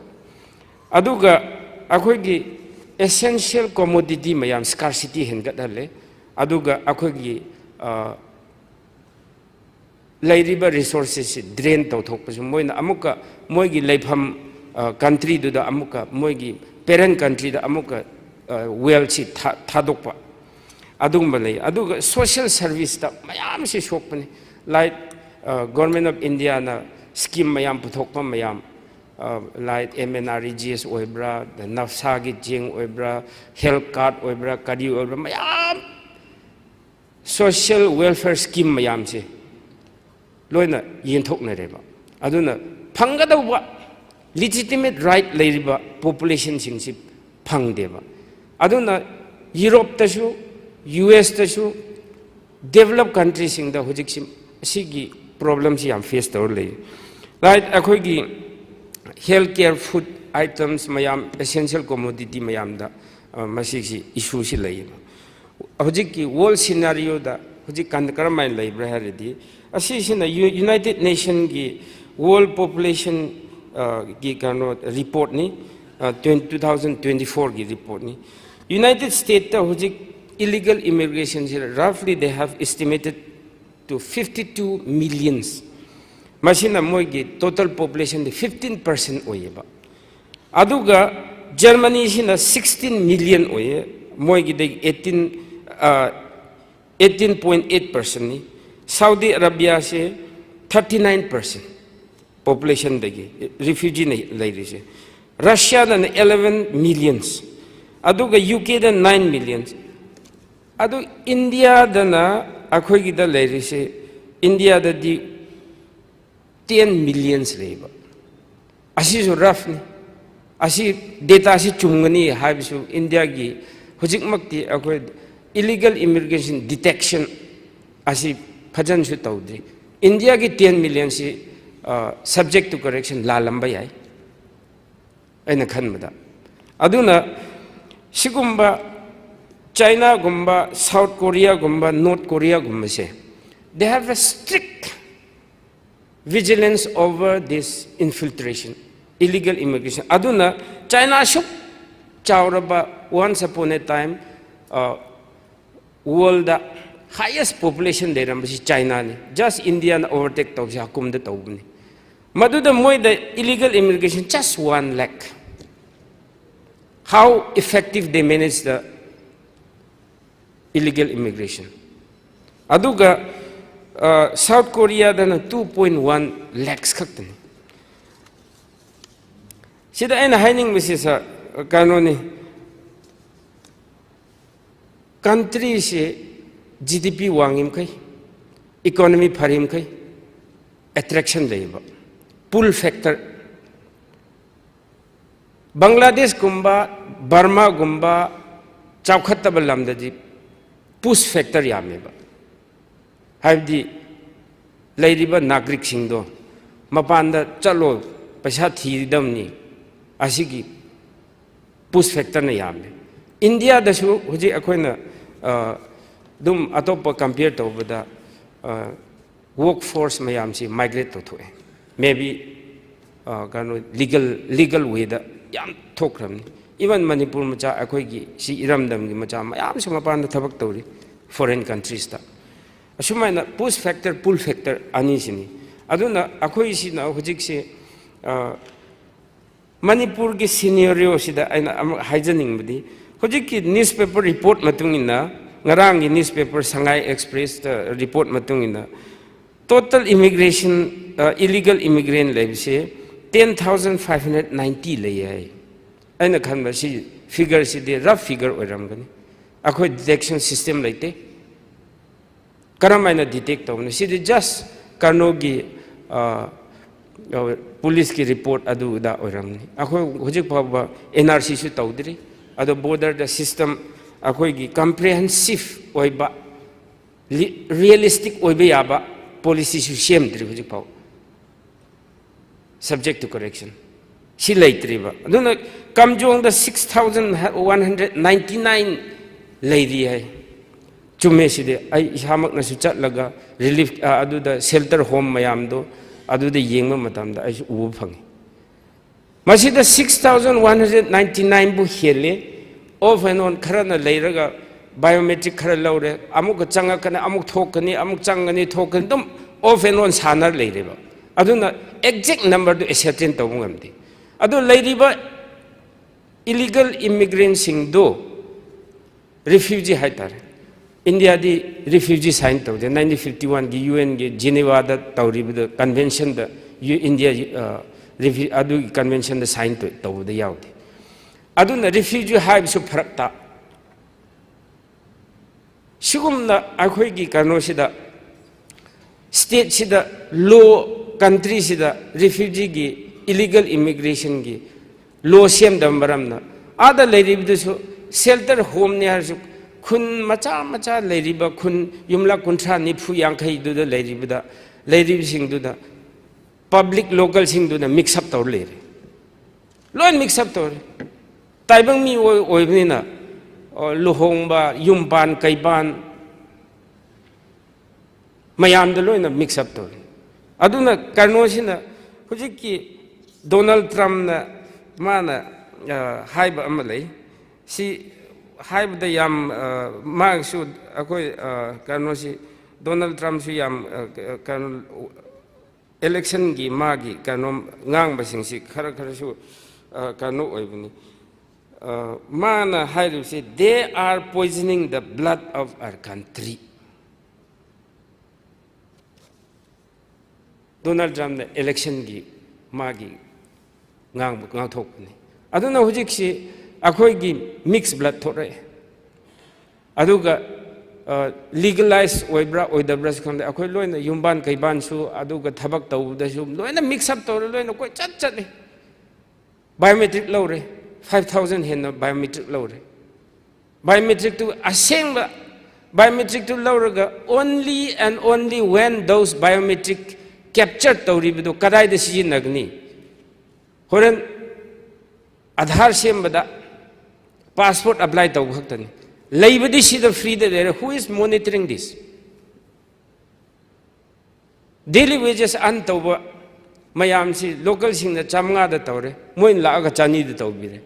aduga akhoi gi essential commodity mayam scarcity hengat hale aduga akhoi gi lairiba resources drain tawthok pasu moina amuka moigi leifam country do da amuka moigi parent country da amuka wealth si thadokpa adugma lei aduga social service da mayam si shokpani like government of India na scheme mayam puthokpa mayam like MNREGS oibra the nafsa gi jing oibra health card oibra kadi oibra mayam social welfare scheme mayam si loina yenthok na reba aduna phangadawa legitimate right leiriba population singsi phangdeba aduna Europe tasu US tasu developed countries sing da hojik sim sigi problems yam face tor lei right akhoi gi healthcare food items mayam essential commodity mayam da masigi issue si lei hojik ki world scenario da hojik kan karamai leibra haridi asisina United Nations gi world population gi kano report ni 2024 gi report ni United States ta hojik illegal immigration roughly they have estimated to 52 millions machina moigi total population de 15% oyeba aduga Germany sina 16 million oye moigi de 18.8% ni Saudi Arabia se 39% population degi refugee lairi se Russia na 11 millions aduga UK da 9 millions adu India da na akhoi gi da lairi se India दी 10 million लेब असीसु rough नि असी data से चुंगनी हाइबसु India की हुजिकमक्ति अखोय इलीगल इमिग्रेशन डिटेक्शन असी फजन सु तौद्री इंडिया की 10 million से सब्जेक्ट टू करेक्शन लालंबा याय ऐना खनबदा अदुना सिगुम्बा चाइना गुम्बा साउथ कोरिया गुम्बा नॉर्थ कोरिया गुम्बा से they have a strict vigilance over this infiltration illegal immigration aduna China shuk chauraba once upon a time world the highest population there is China ni just India overtake tau hakum da tau ni madu da moi the illegal immigration just 1 lakh how effective they manage the illegal immigration aduga South Korea dana 2.1 lakhs khaktani sida aina haining misisa kanoni country se GDP wangim kai economy pharim kai attraction leiba pull factor Bangladesh gumba Burma gumba chawkhattaba lamdadi push factor yameba हाइबदी लैरिबा नागरिक सिंगदो मपानदा चलो पैसा थीदमनी असिगी push factor ने यामे India दसु हुजी अखोइना दुम अतोप compare तौबदा work force मयाम से migrate तो थोए may be कानो legal way दा याम थोखरमनी इवन मणिपुर मचा अखोइगी सी इरमदम गी मचा मयाम से मपानदा थबक तौरी फॉरेन कंट्रीज ता असुमाइना पुश फैक्टर पुल फैक्टर अनीसिनी अदुना अखोई सिना हुजिक से मणिपुर की सिनेरियो सिदा आइना हाइजनिंग बदी हुजिक की न्यूज़पेपर रिपोर्ट मतुंगिना ngarang की न्यूज़पेपर संगाई एक्सप्रेस रिपोर्ट मतुंगिना टोटल इमिग्रेशन इलीगल इमिग्रेंट लेबसे 10,590 लेय आइना खनबा सि फिगर सिदे रफ फिगर ओरमगनी अखोई डिटेक्शन सिस्टम लेते करमाइना डिटेक्ट तौने सिदि जस्ट कर्नोगी पुलिस की रिपोर्ट अदुदा ओरमनी अखोय हुजिक फाबा एनआरसी सु तौद्री अदो बॉर्डर द सिस्टम अखोय की कॉम्प्रिहेंसिव ओइबा रियलिस्टिक ओइबे याबा पॉलिसी सु सेमद्री हुजिक फाव सब्जेक्ट टू करेक्शन सि लेत्रीबा अदुना कमजोंग द 6,199 लेरी है चुमे सिदे आई इसामक नसु चटलगा रिलीफ अदुदा शेल्टर होम मयामदो अदुदा येंगमा मतमदा आई उबो फंगे मसिदा 6,199 बु हेले ऑफ एंड ऑन खरना लेरगा बायोमेट्रिक खर लौरे अमुक चंगकने अमुक थोकनी अमुक चंगनी थोकनी दम ऑफ एंड ऑन सानर लेरेबा अदुना एग्जैक्ट नंबर दो एसेटेन तबु ngamdi अदु लेरिबा इलीगल इमिग्रेंट सिंग दो रिफ्यूजी हाइतारे इंडिया दी रिफ्यूजी साइन तौदे 1951 की UN के जिनेवा दा तौरिबद कन्वेंशन दा इंडिया अदु कन्वेंशन दा साइन तौदे यावदे अदुना रिफ्यूजी हाइबसु फरकता सिगुमना अखोई की कानोसिदा स्टेट सिदा लो कंट्री सिदा रिफ्यूजी की इलीगल इमिग्रेशन की लो सेम दमबरमना आदा लेरिबदसु शेल्टर होम ने हरसु खुन मचा मचा लेरिबा खुन युमला कुंठा निफु यांखै दुदा लेरिबदा लेरिब सिंगदुदा पब्लिक लोकल सिंगदुदा मिक्स अप तौर लेरे लोन मिक्स अप तौर ताइबंग मी ओइबनिना लुहोंगबा युमपान कैपान मयाम द लोइना मिक्स अप तौर अदुना कर्नोसिना हुजिकी डोनाल्ड ट्रम्प ना माना हाइबा अमा लई सी हाइबदा याम मागसु अखोय कर्नोसी डोनाल्ड ट्रम्प सु याम कर्नो इलेक्शन की मागी कर्नो ngang basingsi khara khara su कर्नो ओइबनी माना हाइरुसी they are poisoning the blood of our country Donald Trump ने इलेक्शन की मागी ngang thokni aduna hujik si अखोई की मिक्स ब्लड थोड़े अदुगा legalize oibra oidabra khande akhoi loina yumban kaiban su aduga thabak tawda su loina mix up tawre loina koi chat chat le biometric lawre 5000 hen biometric lawre biometric to asengba biometric to lawraga only and only when those biometric capture tawri bidu kadai da sijinagni horen Aadhaar sembada passport apply taw khaktani leibadi sida free da there who is monitoring this daily wages an tawba mayam si local sing na chamnga da tawre moin la ga chani da tawbire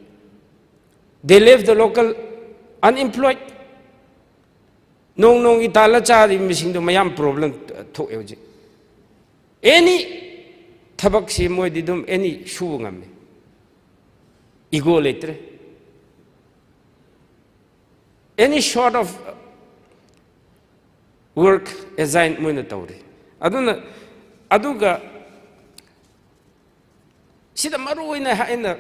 they left the local unemployed nong itala cha di missing do mayam problem thok eji any thabak si moi didum any shu ngam ego letre any sort of work assigned moina tawre aduna aduga sida maru oina haina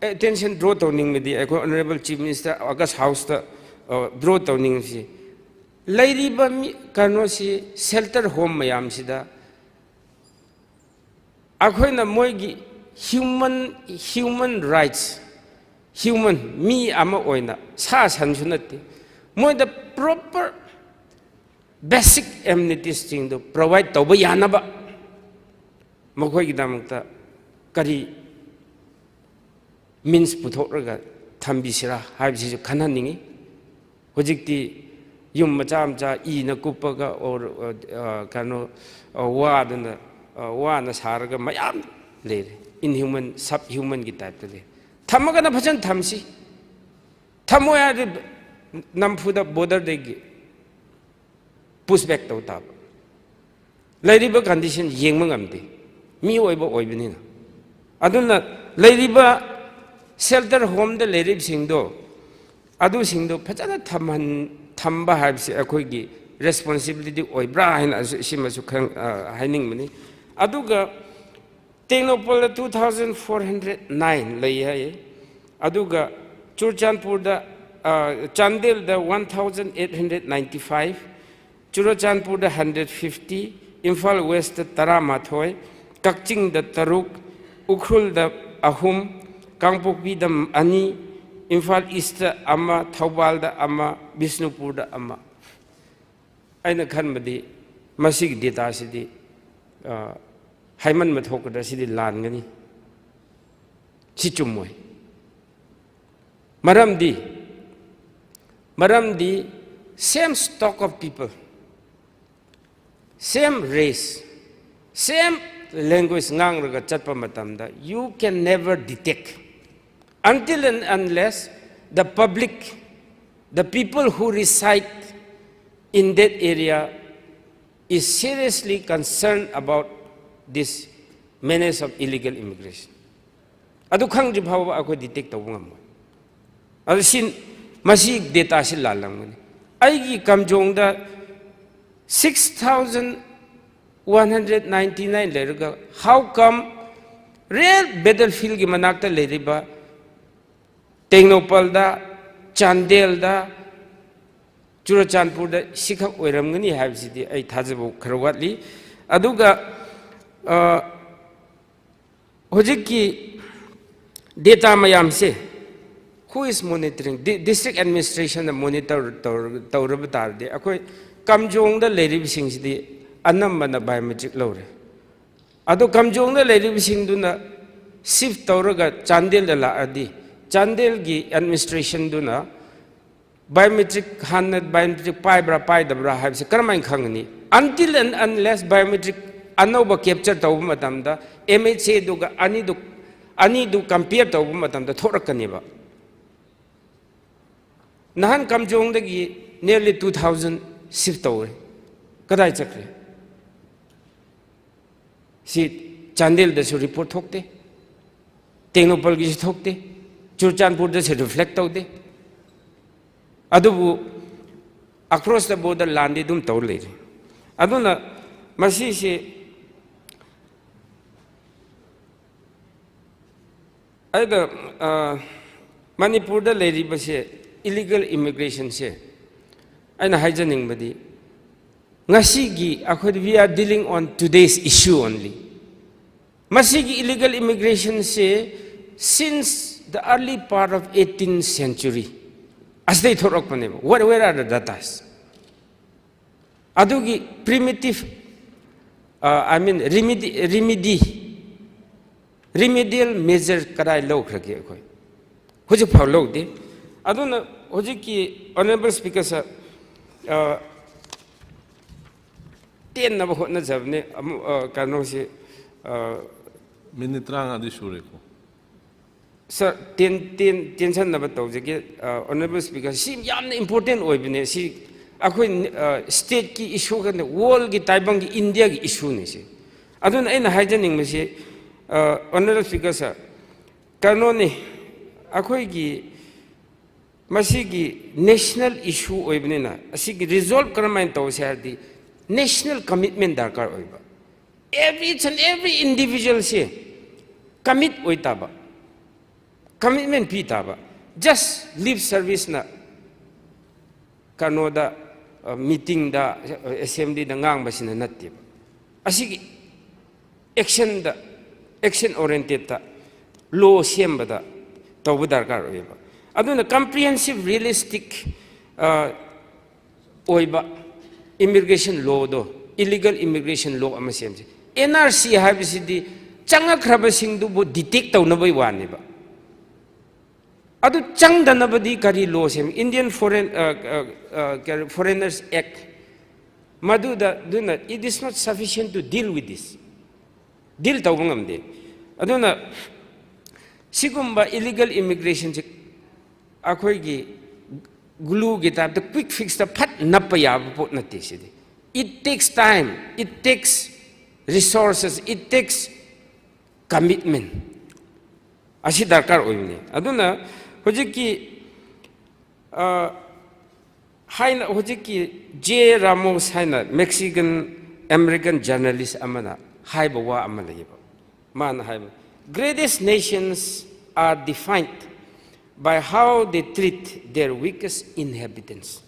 attention draw tawning medi honorable chief minister August house ta draw tawning si lairiba mi kano si shelter home mayam sida akhoina moigi human rights human me ama oina sa san sunati moi the proper basic amenities thing to provide to ba yanaba makhoi gidamta kari means puthokraga thambisira haibisi khanhaningi hojikti yum macha macha I na kupaga or kano wadana wana saraga mayam le inhuman subhuman ki type le thamaga na bhajan thamsi thamoya de namfuda border de push back to tab lairiba condition yengma ngamde mi oiba oibini na aduna lairiba shelter home de lerib singdo adu singdo phajana thamba habsi akhoigi responsibility oibra haina simasu khang haining mani aduga Tenopal 2409 lay hai aduga Churchandpur da Chandel da 1895 Churachandpur da 150 Imphal West da Taramathoi Kakching da Taruk Ukhrul da Ahum Kangpokpi da Ani Imphal East da Ama Thaubal da Ama Bishnupur da Ama aina khanbadi masig data sidi haiman mathokada sidi lan gani si chumoi maramdi same stock of people same race same language ngang raga chatpa matamda you can never detect until and unless the public the people who reside in that area is seriously concerned about this menace of illegal immigration. Adu khang ji bhawa ako detect taw ngam. Adu sin masig data sil lalang mani. Ai gi kamjong da 6199 lerga how come real battlefield gi manakta leriba Tengnopal da Chandel da Churachandpur da sikhak oiramgani habsidi ai thajabu kharwatli aduga hojiki data mayam se who is monitoring district administration monitor tawrab tarde akoi kamjong da lerib sing sidi anambana biometric lawre adu kamjong da lerib sing duna shift tawraga Chandel da la adi Chandel gi administration duna biometric hanad biometric pai dabra habse karmain khangni until and unless biometric anova capture tawba matamda MHA duga ani du compare tawba matamda thorakani ba nahan kamjong dagi nearly 2000 shift tawre kadai chakre si Chandel da su report thokte Tengnopal gi thokte Churchandpur da se reflect tawde adubu across the border land dum tawle aduna masi se aida Manipur da leribase illegal immigration se aina haijaning badi ngasigi akhod we are dealing on today's issue only masigi illegal immigration se since the early part of 18th century as they thorok pane where are the datas adugi primitive I mean remedial measure karai lo khrage khoi hoji phau lo de aduna hoji ki honorable speaker sir ten na bahot na jabne kano se minute rang adi sure ko sir ten san na ba taw jage honorable speaker si yamna important oi bine si akhoi state ki issue kan world ki taibang ki india ki issue ni se aduna aina haijaning me se honorable speaker sir kano ni akhoi ki masigi national issue oi bine na asigi resolve karamain taw se ardi national commitment darkar oiba each and every individual se commit oitaba commitment pi taba just lip service na kanoda meeting da assembly da ngang basina natte asigi action oriented ta law semba da tawu darkar oiba aduna comprehensive realistic oiba immigration law do illegal immigration law ama semse NRC habisidi changa khraba singdu bo detect tawna bai wani ba adu changdana badi kari law sem Indian Foreigners Act madu da duna it is not sufficient to deal with this deal tawngam de aduna sigumba illegal immigration je akhoi gi glue get up the quick fix the phat napaya pot na tisidi it takes time it takes resources it takes commitment ashi darkar oine aduna hojiki haina hojiki J Ramos haina Mexican American journalist amana haiba wa amala yeba man haiba greatest nations are defined by how they treat their weakest inhabitants.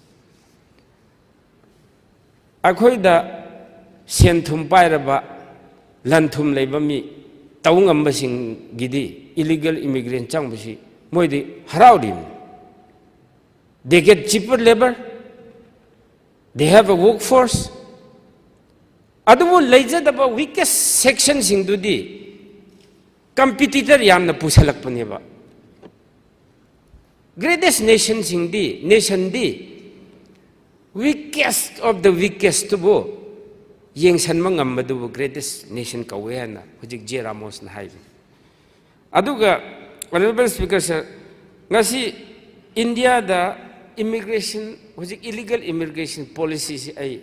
Akhoi da senthum pairaba lanthum leiba mi taungam basing gidi illegal immigrant chang basi moidi haraudin. They get cheaper labor. They have a workforce. Adamu leija daba weakest section sing dudi competitor yamna pusalak paneba. Greatest nation di weakest of the weakest to bo yeng san mangam madu greatest nation kawena hujik J Ramos na hai aduga honorable speaker sir ngasi India da immigration hujik illegal immigration policies ai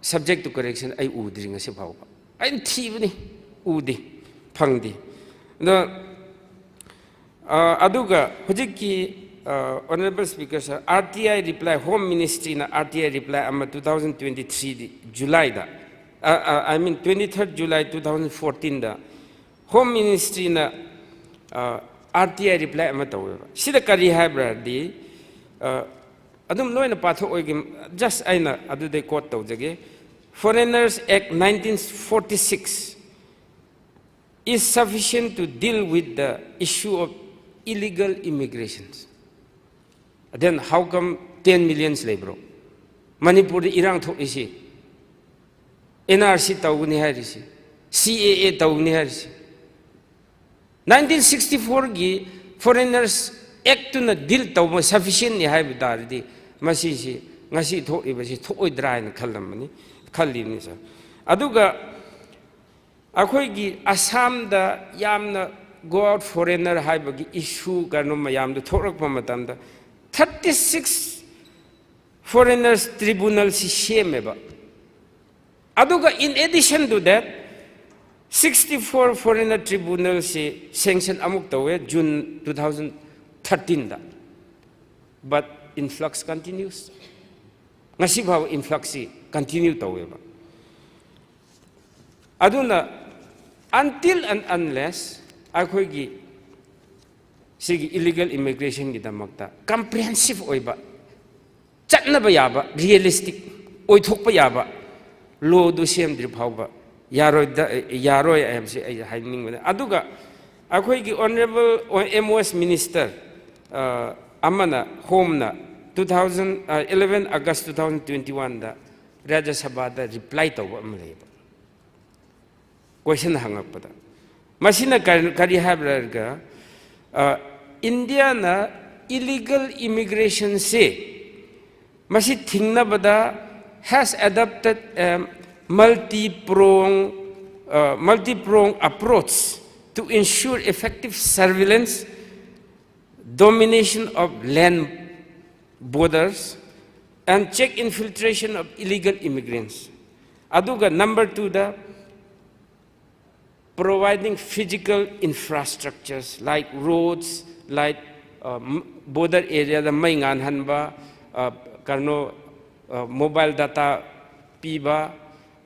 subject to correction ai udri ngasi bhaw ai thibni udi phangdi no aduga hujiki honorable speaker sir RTI reply home ministry na RTI reply amma 2023 July da I mean 23rd July 2014 da home ministry na RTI reply amma tawe sida kari habra di adum loina patho oigi just aina adu de quote tawjage Foreigners Act 1946 is sufficient to deal with the issue of illegal immigrations. Then how come 10 million labor? Manipur irang thok isi. NRC tawuni harisi. CAA tawuni harisi. 1964 gi Foreigners Act na deal tawma sufficient ni hai bidardi masi si ngasi thok ibasi thoi dry na khalamani khalini sa. Aduga akhoi gi Assam da yamna go out foreigner haibagi issue karno mayam do thorak pamatam da 36 foreigners tribunal si shemeba aduga in addition to that 64 foreigner tribunal si sanction amuk tawe June 2013 da but influx continues ngasi bhaw influx si continue tawe ba aduna until and unless akhoi sigi illegal immigration ki damakta comprehensive oiba चटनब याबा realistic ओइथोकप याबा लो दु सेमद्रि फावबा यारोय एमसे आई हाइनिंग बने अदुगा अखोइगी ऑनरेबल एमओएस मिनिस्टर अमना होमना 2011 अगस्त 2021 दा राज्य सभा दा रिप्लाई तौबा अम लेबा क्वेश्चन हंगपदा मसिना करी हाबरगा इंडिया ना इलीगल इमिग्रेशन से मसी थिंगनबदा has adopted a multi-pronged approach to ensure effective surveillance, domination of land borders, and check infiltration of illegal immigrants. Aduga number 2 da providing physical infrastructures like roads, like border area da mai ngan hanba karno mobile data piba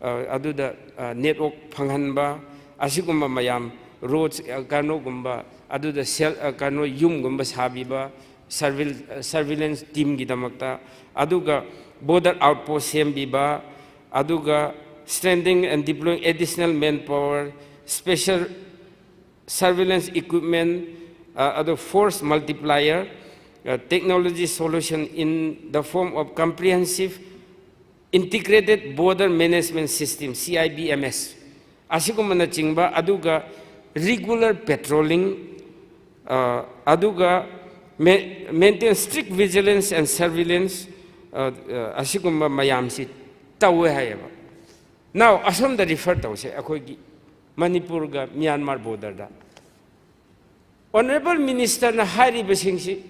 aduda network phanghanba asigumba mayam roads karno gumba aduda cell karno yum gumba sabiba surveillance team gidamakta aduga border outpost sembiba aduga strengthening and deploying additional manpower special surveillance equipment adu force multiplier technology solution in the form of comprehensive integrated border management system CIBMS asigumana chingba aduga regular patrolling aduga maintain strict vigilance and surveillance asigumba mayam si tawe hayaba now asam da refer tawse akogi Manipur ga Myanmar border da honorable minister na hari besingsi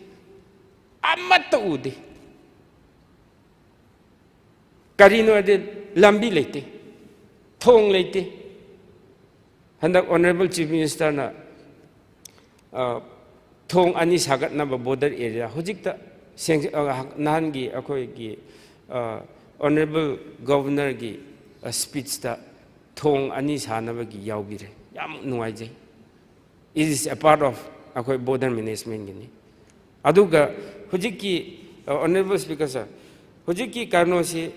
amat ude karino ade lambi lete thong lete handak honorable chief minister na thong ani sagat na border area hojikta nahangi akoi gi honorable governor gi speech ta thong ani sanaba gi yaubire yam nuai jai it is a part of akoi border management gi ni aduga hujiki honorable speaker sir hujiki karno se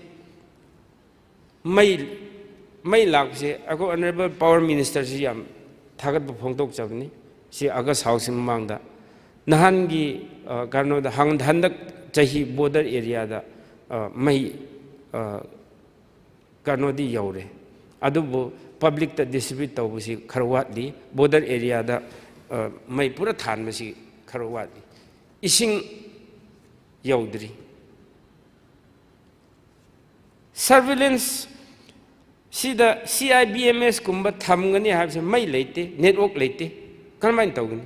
mai lak se ako honorable power minister si yam thagat bu phongtok chabni si august house mang da nahan gi karno da hang dhandak chahi border area da mai karno di yaure adubu public ta distribute taw si kharwat di border area da mai pura than ma si kharwat di ising yaudri surveillance sida CIBMS kumba thamgani habse mai leite network leite kalmain tawgani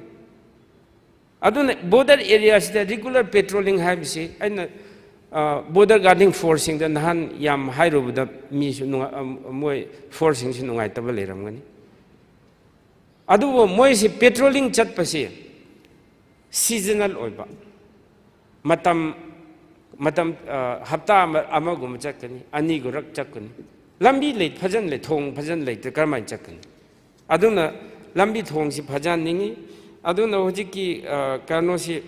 aduna border areas da regular patrolling habse aina border guarding forcing da nahan yam hairu da mi su moi forcing su nungai tabal leramgani adu moi si patrolling chat pase seasonal oiba matam hafta amagum chakani ani gurak chakani lambi leit phajan le thong phajan leit karmai chakani aduna lambi thong si phajan ningi aduna hojiki karno si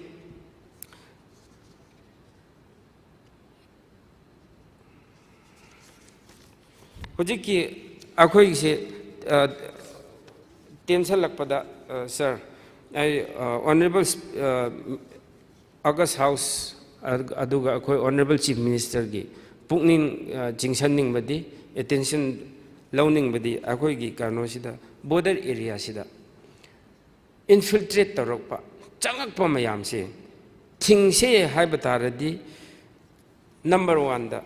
hojiki akhoi se tension lakpada sir I honorable August House aduga akhoi honorable chief minister gi pukning jingsanning badi attention launing badi akhoi gi karno sida border area sida infiltrate tarokpa changakpa mayam se thingse haibataradi number 1 da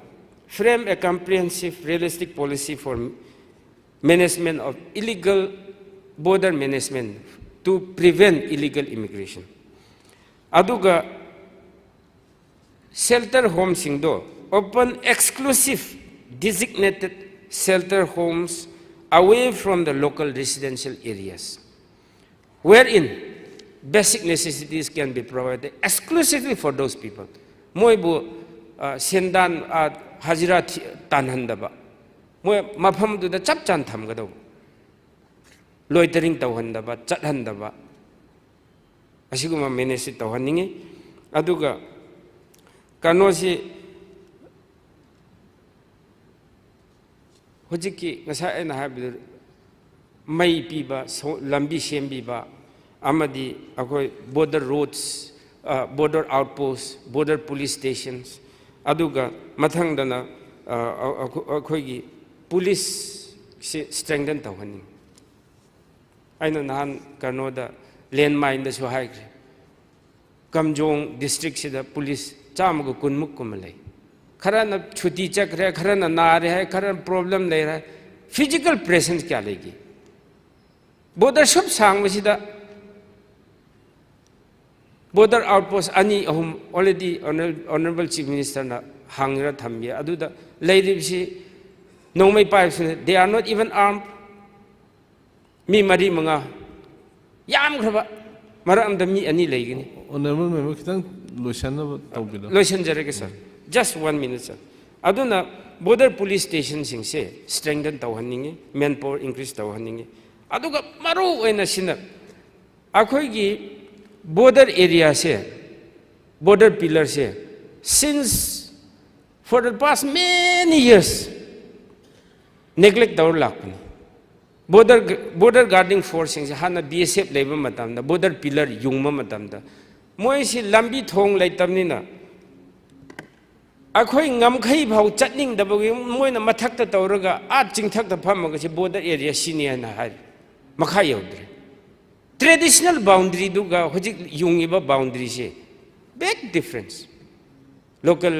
frame a comprehensive realistic policy for management of illegal border management to prevent illegal immigration aduga shelter homes singdo open exclusive designated shelter homes away from the local residential areas wherein basic necessities can be provided exclusively for those people moibu sendan hajira tanhandaba moi mafam du da chap chan tham gado loitering tawhandaba chathandaba asiguma manage tawhaningi aduga kanosi हुजिकी ngasa aina habidu mai piba lambi sembiba amadi akoi border roads border outposts border police stations aduga mathangdana akhoigi police strengthen tawhani aina nahan kanoda landmine da su haikre kamjong district sida police chamagu kunmuk kumalai Kharna छुट्टी चक रहे खरना ना रहे है Kharna problem नहीं रहा physical presence क्या लेगी border सब सांग में सीधा बॉर्डर आउटपोस्ट अनी अहम ऑलरेडी ऑनरेबल चीफ मिनिस्टर ना हांगरा थम्बिया अदुदा लेरिबसी नोंमै pipes they are not even arm मी मरी मंगा याम खरबा मरम द मी अनी लेगिनी ऑनरेबल मेंबर खितंग लोशन तौबिदा लोशन जरेगे sir just 1 minute sir aduna border police station sing se strengthen tawhaningi manpower increase tawhaningi aduga maru oina sina akhoi gi border area se border pillar se since for the past many years neglect tawr lakpani border guarding force sing se hana BSF leba matam da border pillar yungma matam da moi si lambi thong laitamni na अखोई ngam-khai भाव चटनिंग दबगी Moina मथक्ता तौरगा आ चिंगथक्ता फमगा से border area सिनिया ना हाय मखा यौद्रे traditional boundary दुगा होजिक युंगिबा boundary से big difference local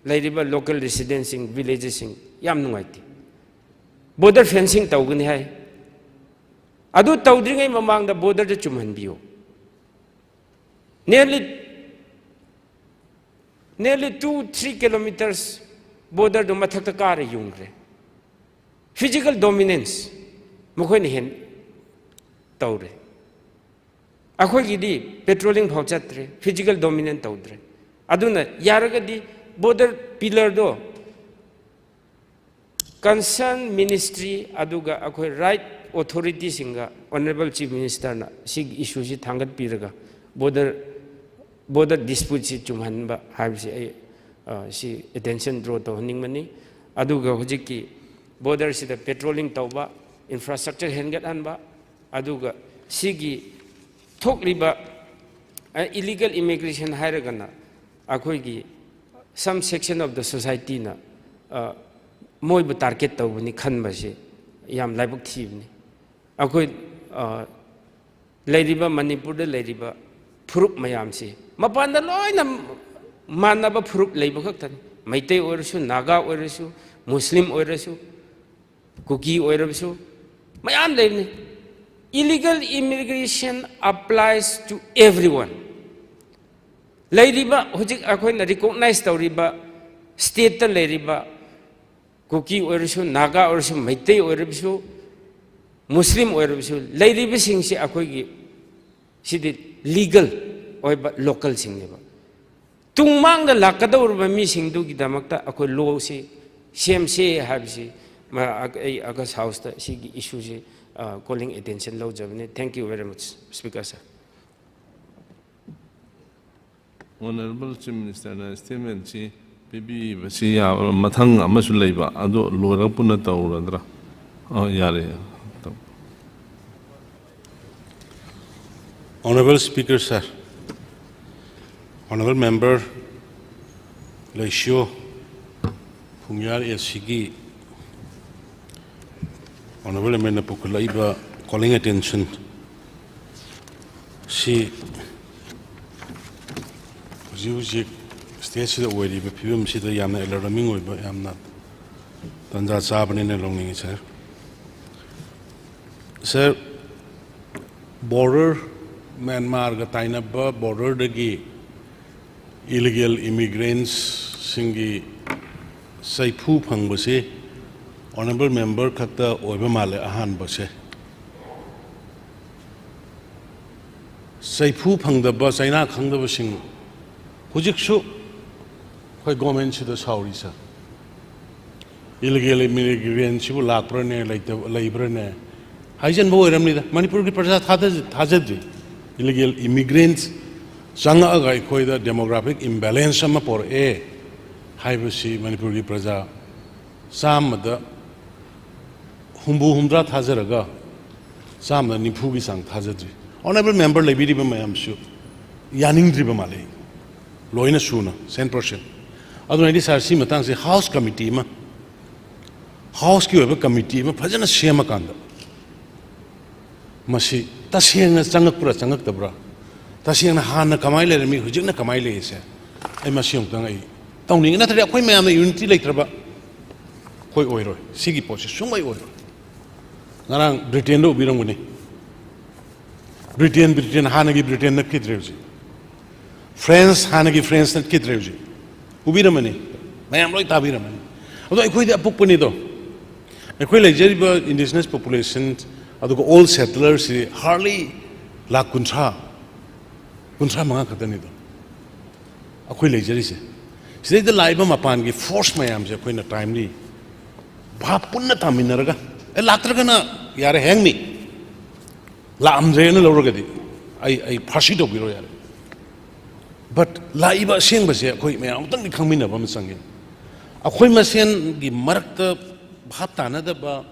लाइरिबा local रेसिडेंसिंग विलेजेसिंग याम नुंगाइति border fencing तौगनी हाय अदु तौद्रिङै ममांगदा border ज चुमहनबियो nearly 2-3 kilometers border do mathakta kare yungre physical dominance mokoi ni hen tawre akhoi gi di patrolling phau chatre physical dominance tawdre aduna yaraga di border pillar do concerned ministry aduga akhoi right authority singa honorable chief minister na sig issue si thangat piraga border dispute si chumhanba habsi si attention draw to hingmani aduga hojiki border si the patrolling tawba infrastructure hengat anba aduga sigi thokliba illegal immigration hairagana akhoi gi some section of the society na moi bu target tawbani khanba si yam laibuk thibni akhoi leiriba manipur da leiriba फुरुप मयाम से मपान लोना मानब फुरुप लेब खतन मैते ओरसु नागा ओरसु Muslim ओरसु कुकी ओरसु मयाम लेबनी illegal immigration applies to everyone लेरिबा होजिक अखोइना रिकॉग्नाइज तौरिबा स्टेट ता लेरिबा कुकी ओरसु नागा ओरसु मैते ओरसु मुस्लिम ओरसु लेरिबा सिंग से अखोइगी सिदि legal or local single. Tumang the Lakador by missing Dugi Damakta, a could low say, same say, have she, my August house, she issues calling attention low Germany. Thank you very much, Speaker, sir. Honorable Chief Minister, statement, she, Bibi, Vasia, Matang, Amasuleva, Ado, Lora Punata, or oh, Yare. Honorable Speaker, sir, Honorable Member, Laisho, Pungyar Sigi, Honorable Member Pukulaiba, calling attention. She was stage the way, but people see the Yamna alarming, but I'm not. Then that's happening along, sir. Sir, border. Myanmar ga tainaba border dagi illegal immigrants singi saipu phangbase honorable member khakta oiba male ahan base saipu phangdaba chaina khangdaba sing hujiksu khoi government sida sauri sa illegal immigrants bu lakpra ne laibra ne haijan bo ramni da manipur ki praja thajadri illegal immigrants sanga agai khoi da demographic imbalance ma por e haibasi manipur ki praja sam da humbu humdra thazaraga samna nifu gi sang thazadri honorable member lebiri ba mayam shu yaning dri ba male loina suna 100% adu nai sarsi matang se house committee ma house ki oba committee ma phajana sema kanda masi tasengna changak pura changak tabra tasengna hana kamai le mi hujikna kamai le se ai masi ong tang ai tawning na thari akhoi mayam unity leitraba koi oiroi sigi posi sumai oiroi ngarang Britain do biranguni Britain hanagi Britain na kidreuji France hanagi France na kidreuji ubiramani mayam loi tabiramani ado ekhoi de apukpani do ekhoi lejeriba indigenous population ado all settlers hardly la kuntra manga khatani do akhoi lejeri se sidai da laiba mapan gi force mayam je ekhoi na timely bhap punna taminaraga latragana yare hangmi la amjena loragadi ai phashi do biro yare but laiba seng base khoi me amtang khangmina bam sangin akhoi masen gi marakta bhata na da ba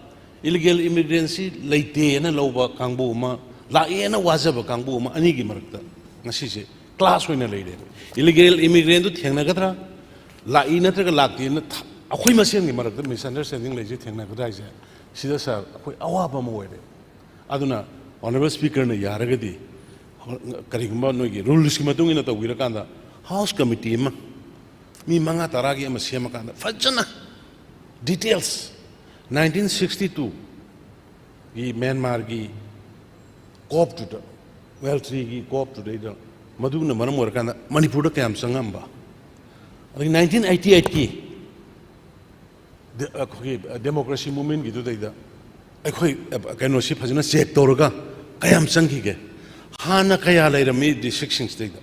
illegal immigrancy leite na loba kangbu ma la ena wajaba kangbu ma ani gi marakta ngasi se class hoina leide illegal immigrant du thengna gadra la ina tra la ti na akhoi masen gi marakta misunderstanding leje thengna gadra je sida sa akhoi awaba mo wede aduna honorable speaker na yaragadi karigumba nogi rules ki matung ina tawira kanda house committee ma mi manga taragi ma sema kanda fajana details 1962 gi Myanmar gi cop to the well tree gi cop to the maduna manam war kanda Manipur da kam sangamba 1988 ki democracy movement gi do da akhoi kaino si phajana check toroga kayam changki ge hana kaya lairami district state da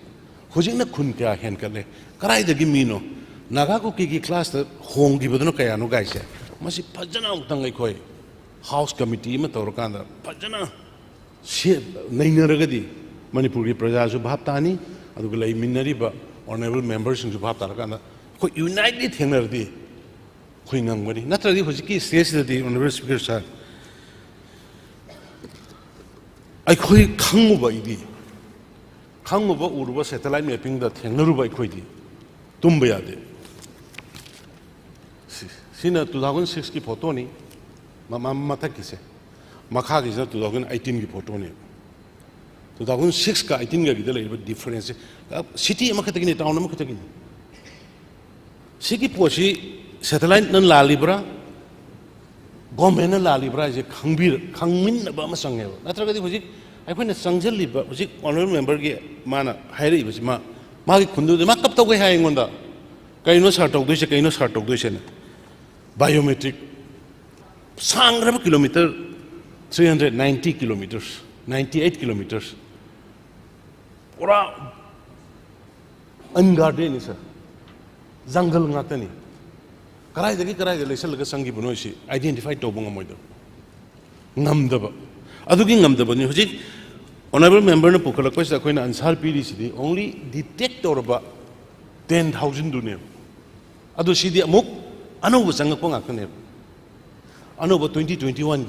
hojina khun kya hen kale karai da gi mino naga ko ki class da hong gi bodno kaya no gaise masi phajana utang khoi house committee ma toroka da phajana se nainaraga di manipuri praja su bhaptani adu lai minari ba honorable members su bhaptara kana khoi united thengnar di khoi ngangmani natradi hojiki stage da di honorable speaker sir akhoi khangmuba idi khangmuba uruba satellite mapping da thengnaruba akhoi di tumba yade sina 2006 ki photo ni mata kise makha ki 2018 ki photo ni 2006 ka 18 ga gidala iba difference city ma khatagini town ma khatagini sigi pochi satellite nan lalibra government na lalibra je khangmin ba ma sange natra gadi hoji akhoi na sangjal liba hoji honorable member gi mana hairi basi ma gi khundu ma kap to gai haing onda kaino sa tok doise kaino sa tok doise na biometric sangraba kilometer 390 kilometers 98 kilometers pura unguarded ni sir jungle ngatani karai de lesal ga sangi buno si identify to bunga moido ngamdaba adugi ngamdaba ni hoji honorable member na pukala ko sa koina ansar pidi si only detect or ba 10000 dune adu si di amuk anu sanga ko ngakne anu ba 2021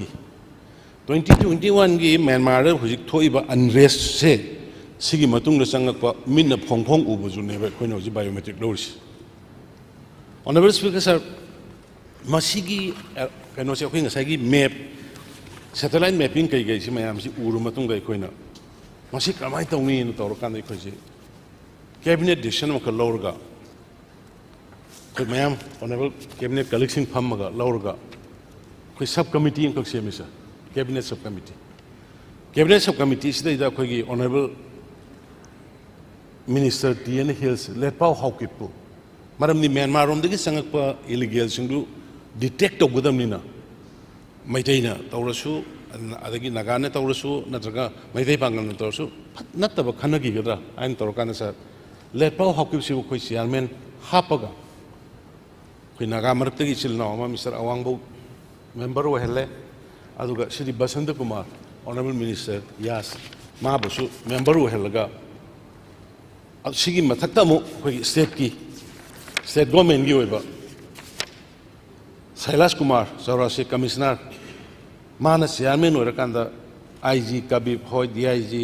gi Myanmar da hoji thoiba unrest se sigi matung da sanga ko minna phongphong ubu ju ne ba koina hoji biometric lorsi honorable speaker sir masigi kaino se khoi ngasai gi map satellite mapping kai gai si mayam si uru matung gai koina masi kamai tawni no tor kan dai khoi je cabinet decision ma ka lorga khoi mayam honorable cabinet collection pham ma lorga khoi sub committee in kak semisa cabinet sub committee sidai da khoi gi honorable minister TN Hills let pau haukipu maram ni Myanmar rom dagi sangak pa illegal singdu detect to gudam nina maitaina tawrasu adagi nagane tawrasu natraga maitai pangal tawrasu nattaba khanagi gadra ain tawrkana sa lepau hakip sibu khoi chairman hapaga khoi naga maratagi chilna ma Mr. Awangbo member wa hele aduga Shri Basanta Kumar honorable minister yas ma basu member wa helaga sigi mathakta mo khoi state government gi oiba Sailas Kumar Saurasi commissioner माना chairman होरकांदा IG कबीब होय DIG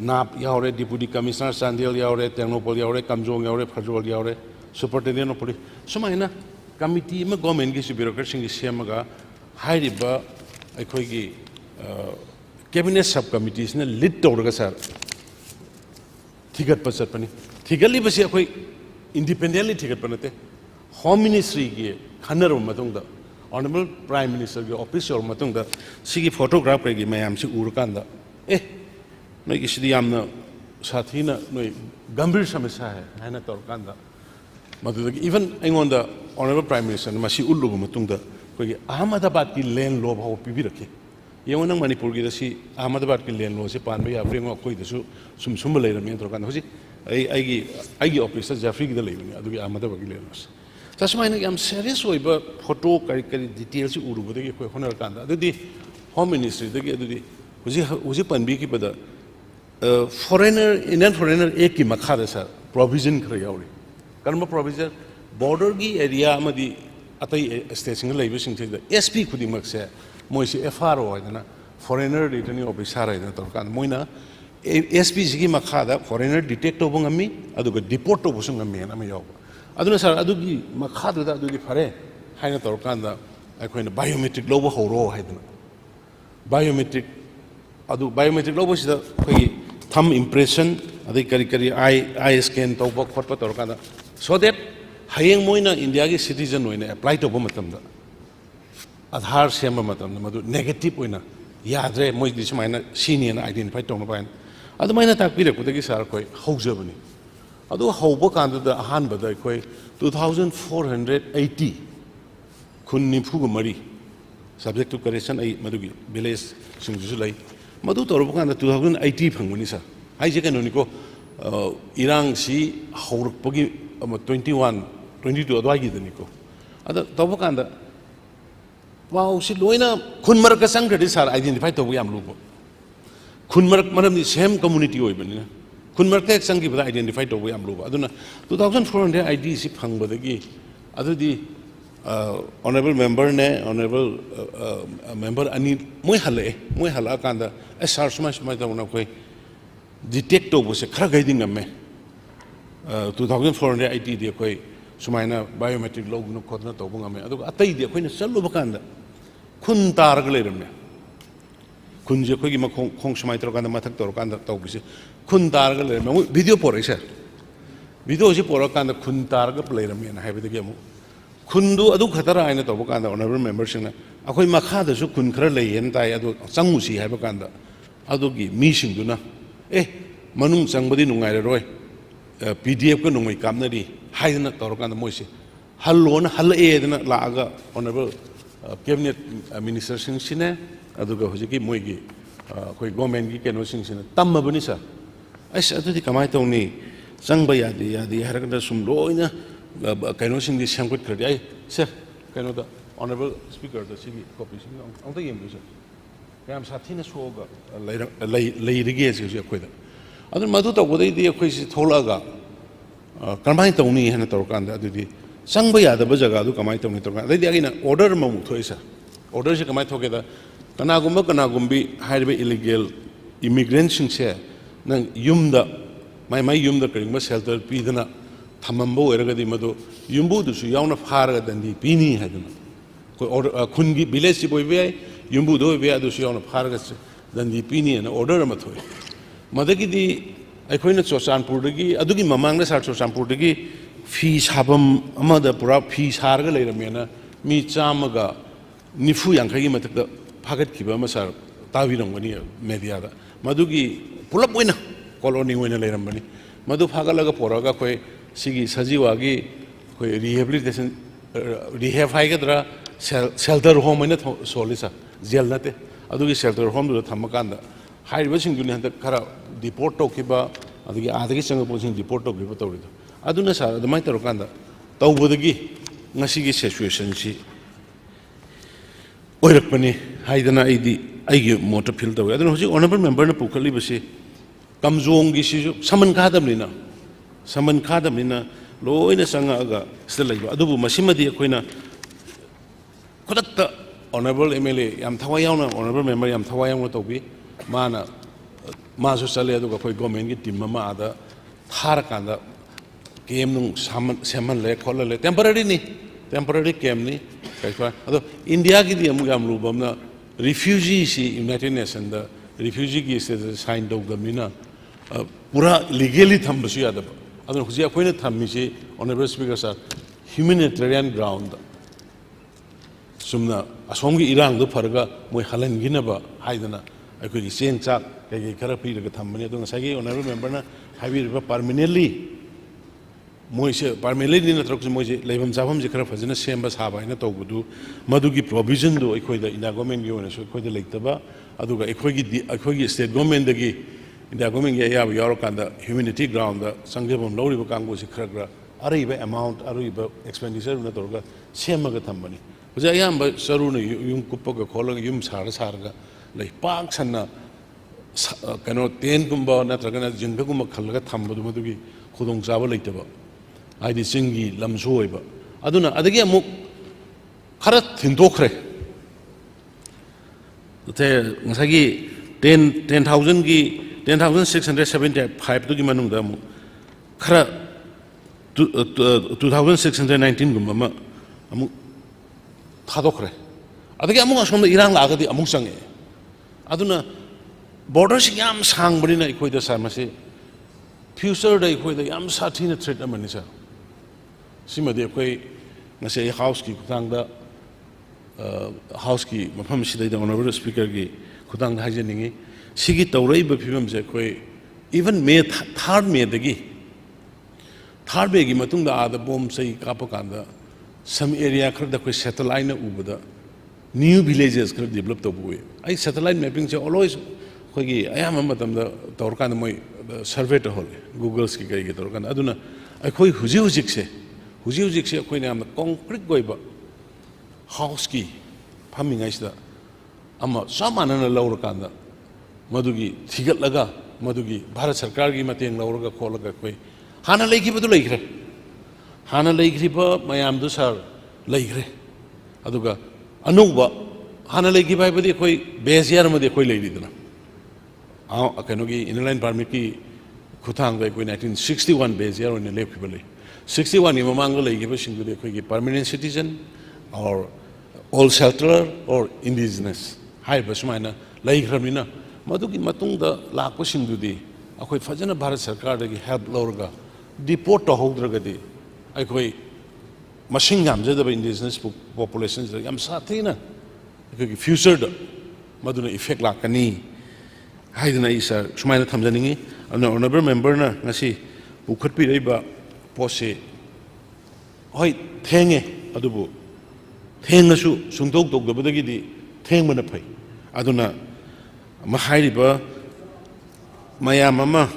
नाप यावरे deputy commissioner Chandel यावरे टेक्नोपोल यावरे कमजोंग यावरे फरजोल यावरे सुपरिटेंडेंट ऑफ पुलिस सुमाइना कमिटी में गवर्नमेंट की ब्यूरोक्रेट सिंह सेमगा हाइरिबा अखोगी कैबिनेट सब कमिटीज ने लीड तौरगा सर थिगत चटपनी थिगली बसे अखोई इंडिपेंडेंटली थिगत पनते होम मिनिस्ट्री की खनर मतुंगदा ऑनरेबल प्राइम मिनिस्टर की ऑफिस और मतुंगदा सिगी फोटोग्राफ रेगी मैम से उरकांदा ए नई किसी यामना साथी ना नई गंभीर समस्या है ना तौरकांदा मतलब इवन अँगोंद ऑनरेबल प्राइम मिनिस्टर ने मसी उल्लुगु मतुंगदा कोई अहमदाबाद की लैंड लॉ भाव पीबी रखे ये नंग मणिपुर की दसी अहमदाबाद की लैंड लॉ से पानबे याफ्रेंगो कोई दसु सुम सुम लेरमे तौरकांदा होजी आई ऑफिस जाफरी की लेबनी अदुगी अहमदाबाद की लैंड लॉ तस्माइन याम सीरियस होइबा फोटो करी करी डिटेल्स उरुबदगी कोई होनरकांदा अदुदी होम मिनिस्ट्री दगी अदुदी होजी होजी पनबी की बदा फॉरेनर इंडियन फॉरेनर एक की मखादा सर प्रोविजन खरे यावरी कर्म प्रोविजन बॉर्डर की एरिया अमदी अतई स्टेशन लेबे सिंगथे एसपी खुदिमक से मोइसे एफआरओ हैदना फॉरेनर रिटर्निंग ऑफिसर हैदना तौरकान मोइना एसपी की मखादा फॉरेनर डिटेक्ट तौबो ngami aduga deport tौबो sung ngami na ma yaw aduna sir adugi makhadu da adudi fare haina tawrkanda akoina biometric lobo horo haidana biometric adu biometric lobo sida khoi thumb impression adai kari kari eye scan tawba khotpa tawrkanda so that hayeng moina india gi citizen oina apply tawba matamda aadhar sema matamda madu negative oina yadre moi di sumaina senior identify tawna bain adu maina takpire kudagi sar koi haujabani adu hauba kanda da ahan bada koi 2480 kunni phugu mari subject to correction ai madugi village singju lai madu torbu kanda 2080 phangmani sa ai je kanoni ko irang si hauruk pagi 21 22 adwai gi dani ko ada torbu kanda wow si loina khun mar ka sang khadi sar identify to yam lu khun mar maram ni same community oi bani khun mar ka sang gi bada identify to yam lu aduna 2400 id si phang badagi adudi honorable member ne honorable member ani moi hala kanda sr sma da una koi detect to se khara gai ding me 2400 id de koi sumaina biometric log no khodna to bunga me adu atai de koi na chalu bakanda khun tar ga leramne khun je koi gi ma khong sumai tor kanda mathak tor kanda to bise khun tar ga leramne video por isa video je por kanda khun tar ga leramne na haibe de ge mu khundu adu khatara aina to bakanda honorable members na akoi makha da su khun khara lei yen tai adu changu si haibe kanda adu gi mi sing du na manung changbadi nungai roi pdf ko nungai kamnari haidna torkan moise hallon hal edna laaga honorable cabinet minister sing sine aduga hojiki moigi koi government gi keno sing sine tamma bani sa ais adudi kamai tawni changba yadi harakda sum loina keno sing di sangkut khadi ai sir keno da honorable speaker da sigi copy sing ang ta yem sir yam sathina soga lei rige se koi da adu madu ta godai di koi si tholaga kamai tawni hena torkanda adudi sangba yadaba jaga adu kamai tawni torkanda dai agina order ma mu thoisa order se kamai thoke da kana gumbi haibe illegal immigrant sing se nang yumda mai yumda kring shelter pi dana thamambo eraga di madu yumbu du su yauna pharaga dandi pini hadana ko khungi village si boibe yumbu do be adu su yauna pharaga dandi pini na order ma thoi madagi di अखोइना चोचानपुरदगी अदुगी ममांगना सार चोचानपुरदगी फी साबम अमदा पुरा फी सारगा लेरमेना मी चामगा निफु यांखगी मथकदा फागत खिबा म सार ताविरंगनी मेडियादा मदुगी pull-up ओइना colony ओइना लेरमबनी मदु फागलगा पोरागा कोइ सिगी सजीवागी कोइ rehabilitation rehab हाइगद्रा shelter home ओइना सोलिसा जेल नते अदुगी शेल्टर होम दु थमकांदा हाइबसिंगुनि हंत खरा डिपोर्ट तौखिबा अदगी आदगी चंगपोसिंग डिपोर्ट तौखिबा तौरिदो अदुना सा अदमाय तौरकांदा तौबदगी ngasiगी सिचुएशन सी ओइरकपनि हाइदना आइगी मोटर फिल तौवे अदुना होजि ऑनरेबल मेंबर न पुखलि बसे कमजोंगी सिजु समन खादमनिना लोइना संगागा सिदा लैबा अदुबु मसिमदि अखोइना खुदक्ता honorable MLA yam thawai yauna honorable member yam thawai yauna tobi mana masu chale adu ko government ki team ma ada thar kanda kem nung saman le khol le temporary kem ni kaisa ado India ki di amu yam lu bam na refugee si United Nations da refugee ki se sign dog da mina pura legally tham basu ya da ado huji akhoi na tham mi si honorable speaker sir humanitarian ground sumna asomgi irang do farga moi halan ginaba haidana akoi gi chen chak kai khara pi daga thambani do ngasagi honorable member na habi permanently moi se permanently na trok moi je leibam jabam je khara phajina semba saba ina tawbudu madugi provision do akoi da ina government gi ona so akoi da leitaba aduga akoi gi state government dagi ina government gi ya yaro kanda humanity ground da sangjabam lawri ba kango se khara ariba amount ariba expenditure na torga semaga thambani Uja ayamba saruna yung kupaga kholang yung sara lai pak sanna kano ten kumba natragana jingga kumba khallaga thambadu madugi khudong chaba leitaba aidi singi lamsu oiba aduna adagi amuk khara thindokre te ngasagi 10,000 gi 10,675 tu gi manungda mu khara 2619 gumba ma amuk थादोखरे अदगे अमुक असम इरांग लागदी अमुक संगे अदुना border से याम सांगबरिना इखोइदा Samtse future दे इखोइदा याम साथीना threat अमनि सा सिमदे इखोइ ngase house की खुतांगदा house की मफम सिदै the honourable speaker की खुतांग हाइजेनिंगी सिगी तौरई ब फिबम जे कोइ इवन मे थर्ड मे दगी थर्ड मे की मतुंग दा आदा बॉम्ब सही काप कांदा some area khar da koi satellite na ubada new villages khar develop to buwe ai satellite mapping che always khoi gi ayam matam da torkan moi survey to hol google ki kai gi torkan aduna ai khoi huji hujik se khoi na concrete goi ba house ki farming ai da ama samana na laur kan da madugi thigat laga madugi bharat sarkar gi mateng laur ga khol ga koi hana lei ki badu lei khre Hana Laigriba, Mayam Dusar, Laigre. Aduga, Anuba, Hana Laigiba, the Koi, Beziarma de Koi Lady. A Kanogi, Inland Parmiki, Kutang, like 1961 Beziar in the Lake 61 Imamango Laigiba, with a Koi permanent citizen, or all shelterer, or indigenous. High Basmana, Laigramina, Maduki Matunda, La Kushindudi, a Koi Fajana Bharat Sarkar, help Lorga, deport to Hodragadi. Aikoi machine gam je the indigenous populations am sathina aikoi future da maduna effect la kani haidna isa sumaina thamjaningi ana honorable member na ngasi ukhat pi reiba pose hoi thenge adubu thengasu sungtok tok dabadagi di thengmana phai aduna ma hairiba mayam ama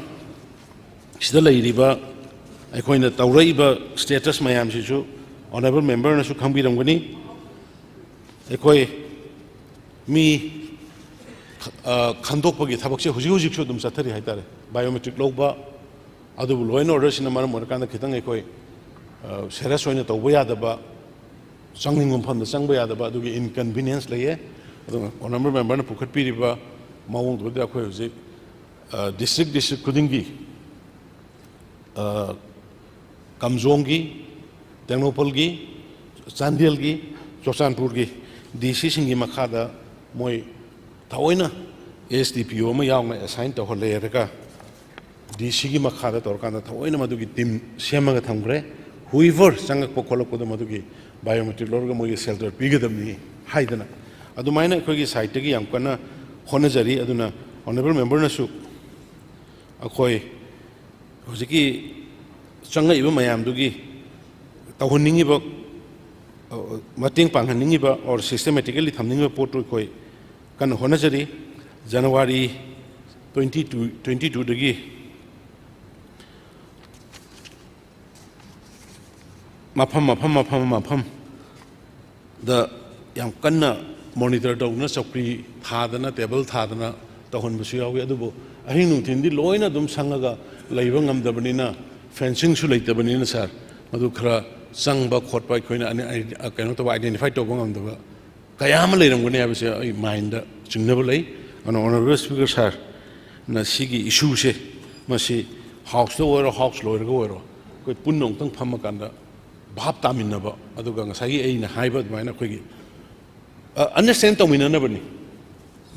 sida leiriba aikoina tauraiba status mayam sisu honorable member na su khangbiramgani aikoi mi khandokpagi thabakse huji su dum sathari haitare biometric logba adubu law and order sina maram orkanda khitang aikoi serious oina tawba yadaba changningum pham da changba yadaba adugi inconvenience laye adu honorable member na pukhat piriba mawong do da khoi huji district kudingi Kamzongi, Ternopolgi, Chandelgi, Chochanpurgi, DC Singi Makada, Moi Taoina, SDPO, Mayang, assigned to Holereka, DC Makada, Torkana, Taoina Madugi, Tim Siamaga Tangre, whoever Sanga Pokoloko the Madugi, biometric Lorga Moy shelter, bigger than me, Haidana. Adumina Kogi Saitegi, Amkana, Honazari, Aduna, honorable member Nasu, Akoi, Hosiki. Changa iba mayam dugi tawhuningi ba mating panghaningi ba or systematically thamningi ba potro koi kan honajari January 22 dagi mafam da yang kanna monitor dawna chokri thadana table thadana tahon busu yawi adubo ahi nungthindi loina dum sangaga leiba ngamdabanina fencing su leitabani sir madu khara changba khotpa koina kano to identify to gam da kaya ama leirangani habise ai mind da chingnaba lei ana honorable speaker sir na sigi issue se masi house da oiro house loiraga oiro koi punnong tang phamma kanda bhap taminaba aduga ngasai ai na haiba maina koi understand tawminanabani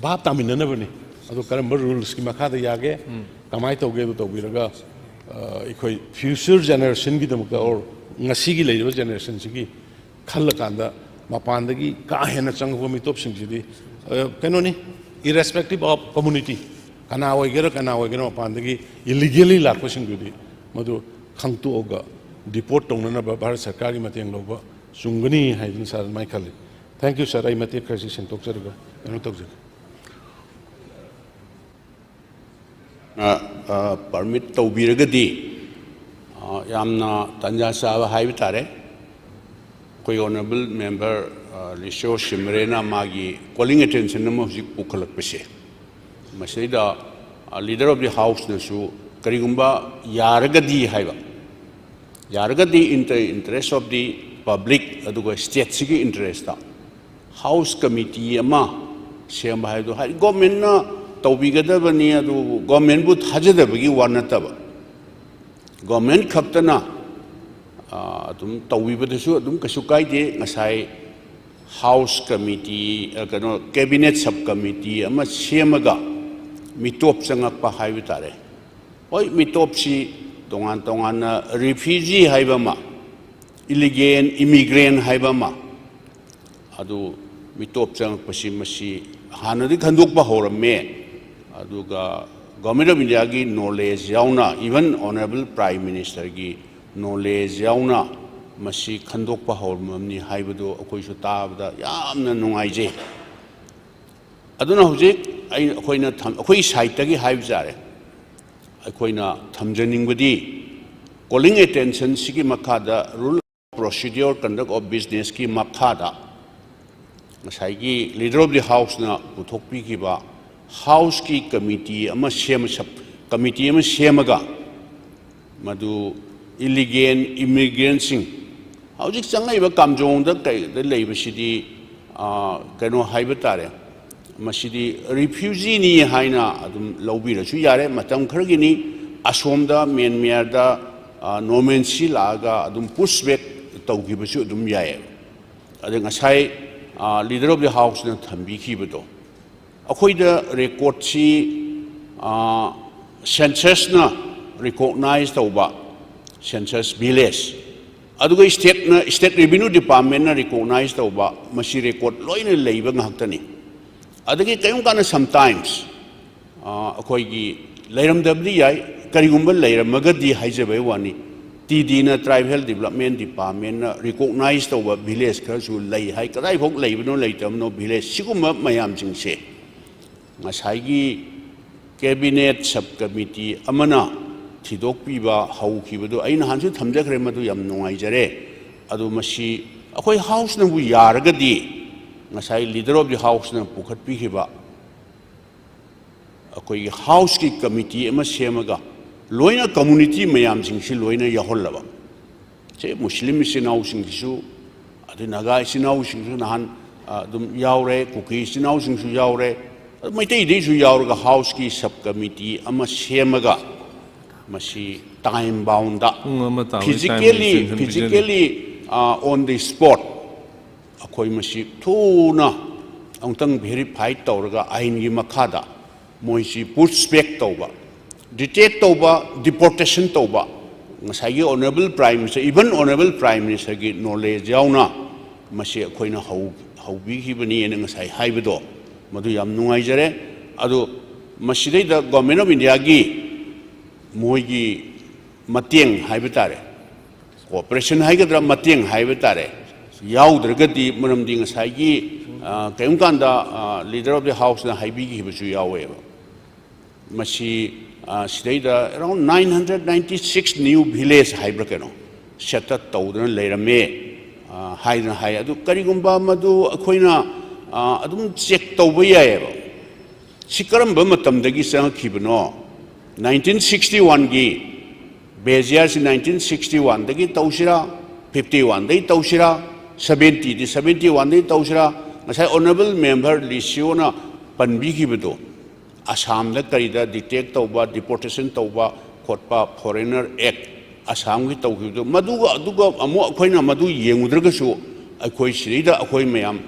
bhap taminanabani adu karambar rules ki makhada yage kamai tawge do tawbiraga ikoi future generation ki damukta or ngasi gi leiba generation sigi khalla kanda mapandagi ka hena changwa mitop singdi kanoni irrespective of community kana oigera mapandagi illegally lakwa singdi madu khangtu oga deport tongnana ba bharat sarkar gi mateng loba sungani haidin sar mai khali thank you sir ai mate krasi sentok jarga eno tokje permit tawbiragadi yamna tanja saba haibi tare koi honorable member Lisho Shimrena magi calling attention namo hujik pukhalak pese masida leader of the house na su karigumba yaragadi haiba yaragadi in the interest of the public aduga state sigi interest ta house committee ama sema haido hai government na tawbigadabani adu government bu thajadabagi wanataba government khaptana adum tawibadasu adum kasu kaide ngasai house committee kano cabinet sub committee ama semaga mitop sangakpa haibitare oi mitop si tongan refugee haibama illegal immigrant haibama adu mitop sangakpa si masi hanadi khandukpa horame aduga government of India ki knowledge yauna even honorable prime minister ki knowledge yauna masi khandokpa hormamni haibado akoi su tabda yamna nungaije aduna hujik akoina akoi site gi haib jare akoina thamjaningwadi calling attention sigi makhada rule procedure conduct of business ki makhada masai gi leader of the house na puthokpi ki ba house ki committee ama shem sab committee ama shemaga madu illegal immigrants sing howjik changai ba kamjong da kai da leiba sidi kano haiba tare masidi refugee ni haina adum lobi ra chu yare matam khargi ni asomda Myanmar da nomensi laga adum pushback tawgi ba chu adum yae adeng asai leader of the house na thambi ki bado akoi da record si census na recognize tawba census village aduga state revenue department na recognize tawba masi record loina leiba ngaktani adagi kayum kana sometimes akoi gi leiram dabdi yai karigumba leiramagadi haijabai wani TD na tribal development department na recognize tawba village khasu lei hai kadai phok leibno leitamno village siguma mayam jingse ngasai gi cabinet subcommittee amana thidok piba haukhibado aina hansu thamjakhre madu yam nungai jare adu masi akoi house na bu yaragadi ngasai leader of the house na pukhat pi khiba akoi house ki committee ama semaga loina community mayam jingsi loina yahollaba che muslim sinau singsu adu naga sinau singsu nahan dum yaure kuki sinau singsu yaure maitai de su yaurga house ki subcommittee ama semaga masi time bound da physically on the spot akoi masi thuna angtang verify tawraga ain gi makhada moisi pushback tawba detect tawba deportation tawba ngasai gi honorable prime minister even honorable prime minister gi knowledge yauna masi akoina haubi gi bani en ngasai haibado madu yam nungai jare adu masidai da government of India gi moigi mateng haibitare cooperation haigadra mateng haibitare yaudragadi manamdi ngasai gi kayum kanda leader of the house na haibi gi bisu yawe masi sidai da around 996 new village haibrakeno set up tawdana leirame haidna hai adu karigumba madu akoina adum check tawba yaeba sikaramba matamdagi sangkhibno 1961 gi bezia si 1961 dagi tawsira 51 dai tawsira 70 di 71 dai tawsira ngasai honorable member Lisiona panbi ki bedo Assam da karida detect tauba deportation tauba khotpa foreigner act Assam ki tauki do maduga amo akhoina madu yengudraga su akhoi sirida akhoi mayam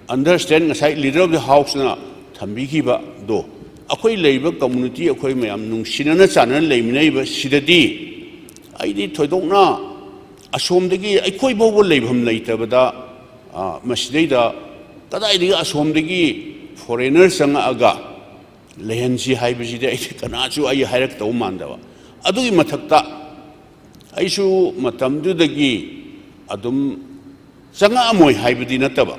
understand ngasai leader of the house na thambi ki ba do akhoi leiba community akhoi mayam nungsinana chana leiminai ba sidadi aidi thoidokna asom dagi akhoi bobo leibham leitabada masdeida kadai digi asom dagi foreigner sanga aga lehensi haibisi de kana chu ai hairak taw mandawa adugi mathakta aisu matamdu dagi adum sanga amoy haibidi nataba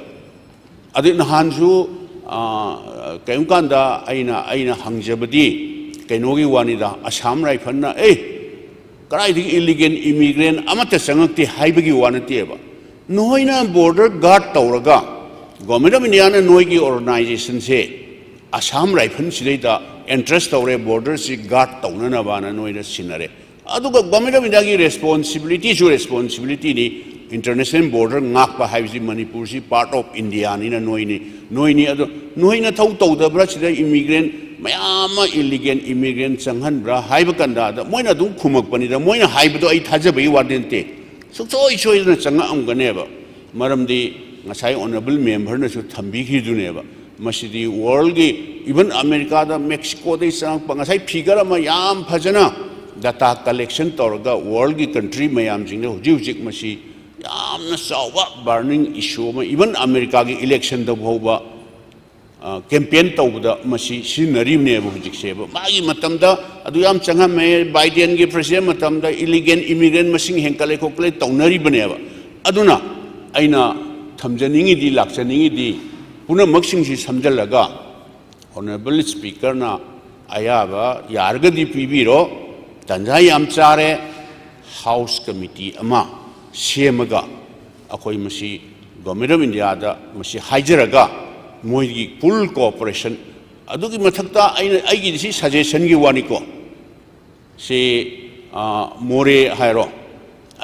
adi nahanju kayum kanda aina hangjabadi kainogi wanida Assam rifle karai di illegal immigrant amata sangakti haibigi wanatieba noina border guard tawraga government of India na noigi organization se Assam rifle sideda interest tawre border si guard tawna na bana noina sinare aduga government of India ki responsibility ni international border ngak pa haibisi Manipur si part of India ni na noini adu noina thau tawda bra sida immigrant mayama illegal immigrant sanghan bra haiba kanda da moina du khumak pani da moina haiba do ai thajabai wadente soi na changa amganeba maramdi ngasai honorable member na su thambi khi duneba masidi world gi even America da Mexico da sang pangasai figure ma yam phajana data collection torga world gi country mayam jing ne hujik masi yamna sawa burning issue ma even America gi election da bhoba campaign tawda masi sinari ne hujik seba magi matamda adu yam changa me Biden gi president matamda illegal immigrant masing henkale kokle tawnari baneba aduna aina thamjaningi di lakchaningi di puna maksing si samjalaga honorable speaker na ayaba yarga di pibiro tanjai amchare house committee ama semaga akoi masi government of India da masi haijaraga moigi full cooperation adugi mathakta aigi si suggestion gi wani ko se more hairo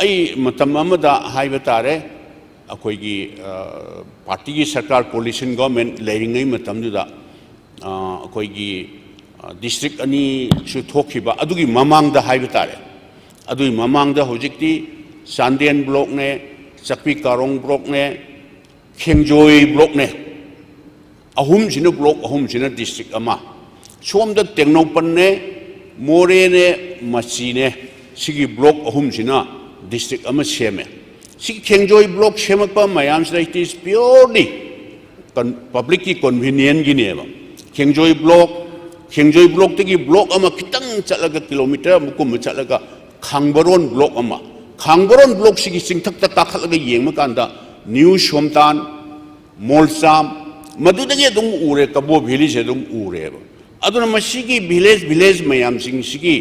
ai matam amada haiba tare akoi gi party gi sarkar coalition government leiringai matam du da akoi gi district ani su thokhiba adugi mamang da haiba tare adui mamang da hojikti Sandian block ne Chakpi Karong block ne Khengjoi block ne ahum jina block ahum jina district ama som da Tengnopan ne More ne Machi ne sigi block ahum jina district ama seme sigi Khengjoi block semakpa mayam it is purely public ki convenient gi ne ba Khengjoi block tagi block ama kitang chalaga kilometer mukum chalaga Khangbaron block ama Khangbaron block sigi singthak ta takhalaga yengma kanda New Somtan Molsam madudagi dung ure kabo village dung ure aduna masigi village mayam sing sigi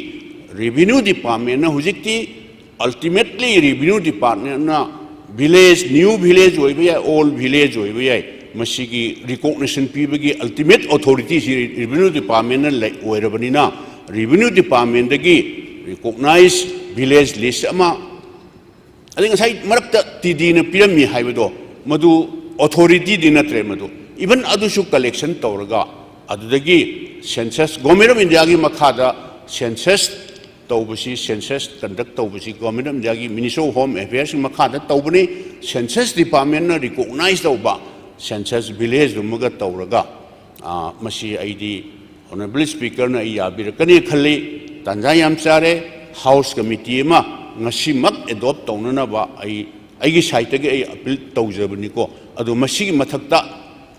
revenue department na hujikti ultimately revenue department na village new village oiba old village oiba masigi recognition pibagi ultimate authority si revenue department na oirabani na revenue department dagi recognize village list ama ading sai marakta tidi na pirami haibado madu authority dinatre madu even adushu collection tawraga adudagi census government of India gi makhada census tawbusi census conduct tawbusi government of India gi Ministry of Home Affairs makhada tawbani census department na recognize tawba census village rumaga tawraga masi aidi honorable speaker na yabir kani khali tanjayam chare house committee ma ngasi mak adopt tawnana ba aigi site gi appeal tawjabani ko adu masi mathakta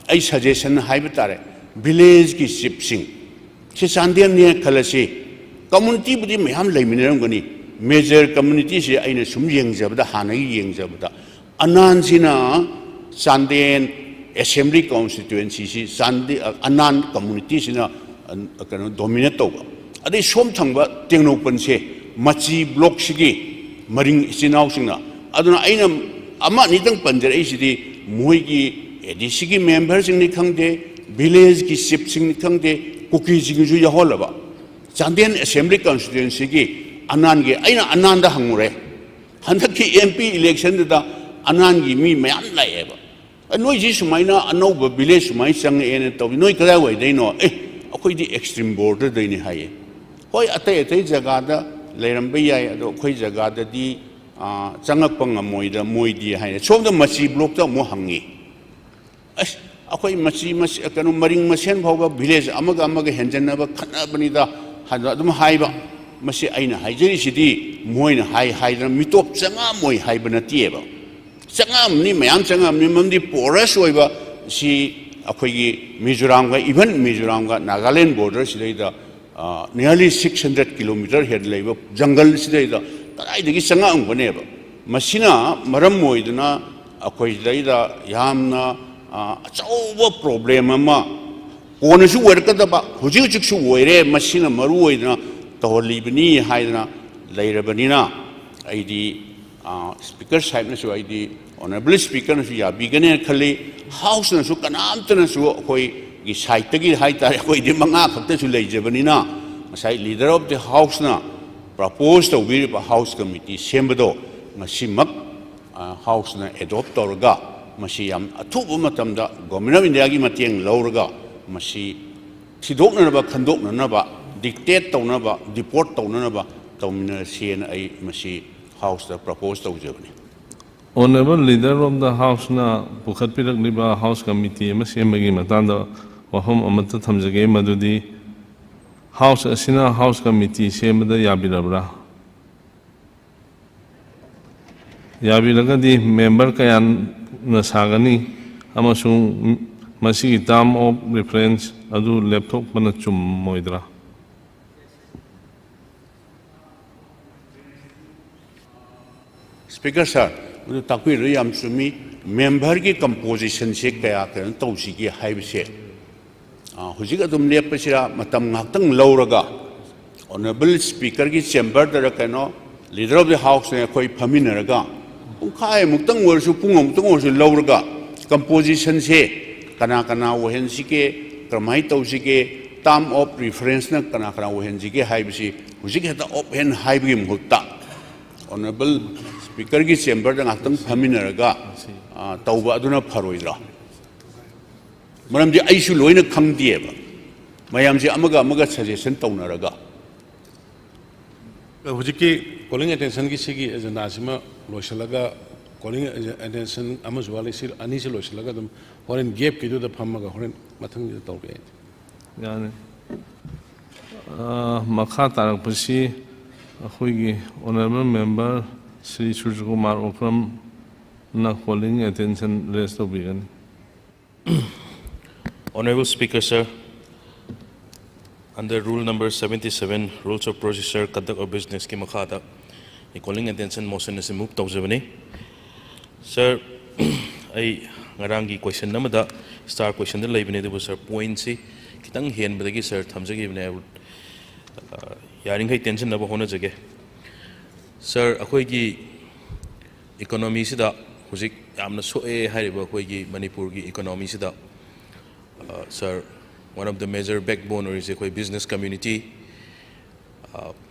ai suggestion haiba tare village ki sipsing se sandian ne khalasi community budi meham leiminaram gani major community se aina sum yengjabda hanai yengjabda anan sina sandian assembly constituency si sandi anan community sina kana dominate to adi som thangba Tengnopan se machi block sigi maring sinau singna aduna aina ama nitang panjare sidi moigi edisigi members ni khangde village ki sip sing khangde kuki jing ju ya holaba Chandian assembly constituency ki anan ge aina anan da hangure handak ki MP election da anan gi mi mayan laeba नोई सुमाइना अनौब village सुमाइ चंगे तब नोई कदा वैदनो अखोई extreme border दैनी हाइए होय अतै अतै जगह लेरंबे याय अदो अखोई जगह ददी चंगप ngमोइदा मोइदी हाइने सोमद मची ब्लॉक ता मो हंगी अस अखोई मची कनो मरिंग मसेन भावबा विलेज अमग हेंजनब खनबनिदा हादा अदुम हाइबा मसी आइना हाइजरी सिदी मोइना हाइदना मिटोप चंगा मोइ हाइबा नतिएबा चंगामनी मयाम चंगामनी ममदी पोरस होइबा सी अखोई मिजोराम का इवन मिजोराम का नागालैंड बॉर्डर सिदैदा नियरली 600 किलोमीटर हेड लेबा जंगल सिदैदा तराइदगी चंगामबनेबा मसिना मरम मोइदना अखोई दैदा यामना अचौबा प्रॉब्लम अमा कोनसु वर्कदबा हुजि हुजिसु ओइरे मसिना मरु ओइदना तोलिबनी हाइदना लेरबनिना आइदी स्पीकर साहब ने आई ऑनरेबल स्पीकर ने याबीगने खली हाउस ने कनामतन अखोई साइट की अखोई मंगा खत्तु लेजबनीना मसाई लीडर ऑफ द हाउस ना प्रपोज तौबीब हाउस कमिटी सेमबदो हाउस ने एडॉप्ट तौरगा मसी याम अथुब मतमदा गवर्नमेंट ऑफ इंडिया की मतेंग लौरगा मसी थिदोकनबा खंदोकनबा डिक्टेट तौनबा डिपोर्ट तौनबा तौमिना सेन आई मसी हाउस द प्रपोज तौजबनी Honorable Leader of the House na Pukhat Pirakliba House Committee ma sembagi matanda wahom amata thamjage madudi House asina House Committee sembada yabirabra yabiragadi member kayan na sagani amasung masigi term of reference adu laptop mana chum moidra Speaker sir ताकि realm Sumi member की composition से क्या करन तौसी की HYBE से हुजिक अदुम लेपसिरा मतम ngakhtang लौरगा honourable speaker की chamber दर कनो leader of the house ने कोई फमिनरगा पुंखाय मुक्तंग वर्षु पुंग मुक्तंग वर्षु लौरगा कंपोजिशन से कना कना वहन सिके क्रमाई तौसी के टर्म ऑफ रेफरेंस न कना कना वहन सिके हाइब से हुजिक हेता ओपन हाइब की मुक्ता ऑनरेबल स्पीकर की चेंबर ngakhtang फमिनरगा तौबा अदुना फरोइद्रा मरमदि आइसु लोइना खंगदिएबा मयामसे अमगा सजेशन तौनरगा हुजिकी कॉलिंग अटेंशन की सिगी एजेंडा सिमा लोइसलगा कॉलिंग अटेंशन अमजुवाले सिर अनि से लोइसलगा दम होरेन गैप किदु द फमगा होरेन मथंग तौबे यानी मखा तारक पसी अखोइगी honourable member Sri Suryakumar Okram na calling attention rest of vegan. Honorable Speaker, sir, under Rule number 77, Rules of Procedure, Conduct of Business, ki makhada, calling attention motion is moved to Sir, I ngarangi question namada star question the live ne sir point si kitang hen badagi sir thamjagi ne yaring hai tension na hona jage. Sir, अखोई economy सिदा हुजिक यामना सोए हाइबा अखोई मणिपुर की economy सिदा sir, one of the major backbone is अखोई business community,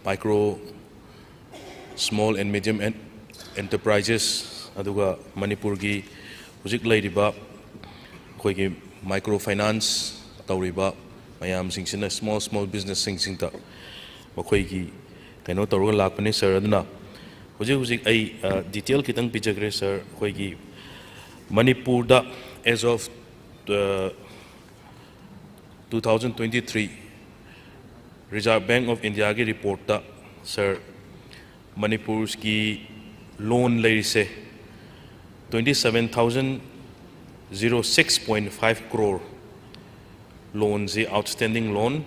micro, small and medium enterprises अदुगा Manipur की हुजिक लाइरिबा अखोई microfinance तौरिबा मयाम सिंगसिना small business सिंगसिंगता अखोई की कनो तौरगा लापने सर अदुना हुजिक आई डिटेल कितंग पिजग्रे सर अखोई मणिपुर दा as of 2023 Reserve Bank of India की रिपोर्ट दा सर मणिपुर की loan लेरिसे 27,006.5 crore loans outstanding loan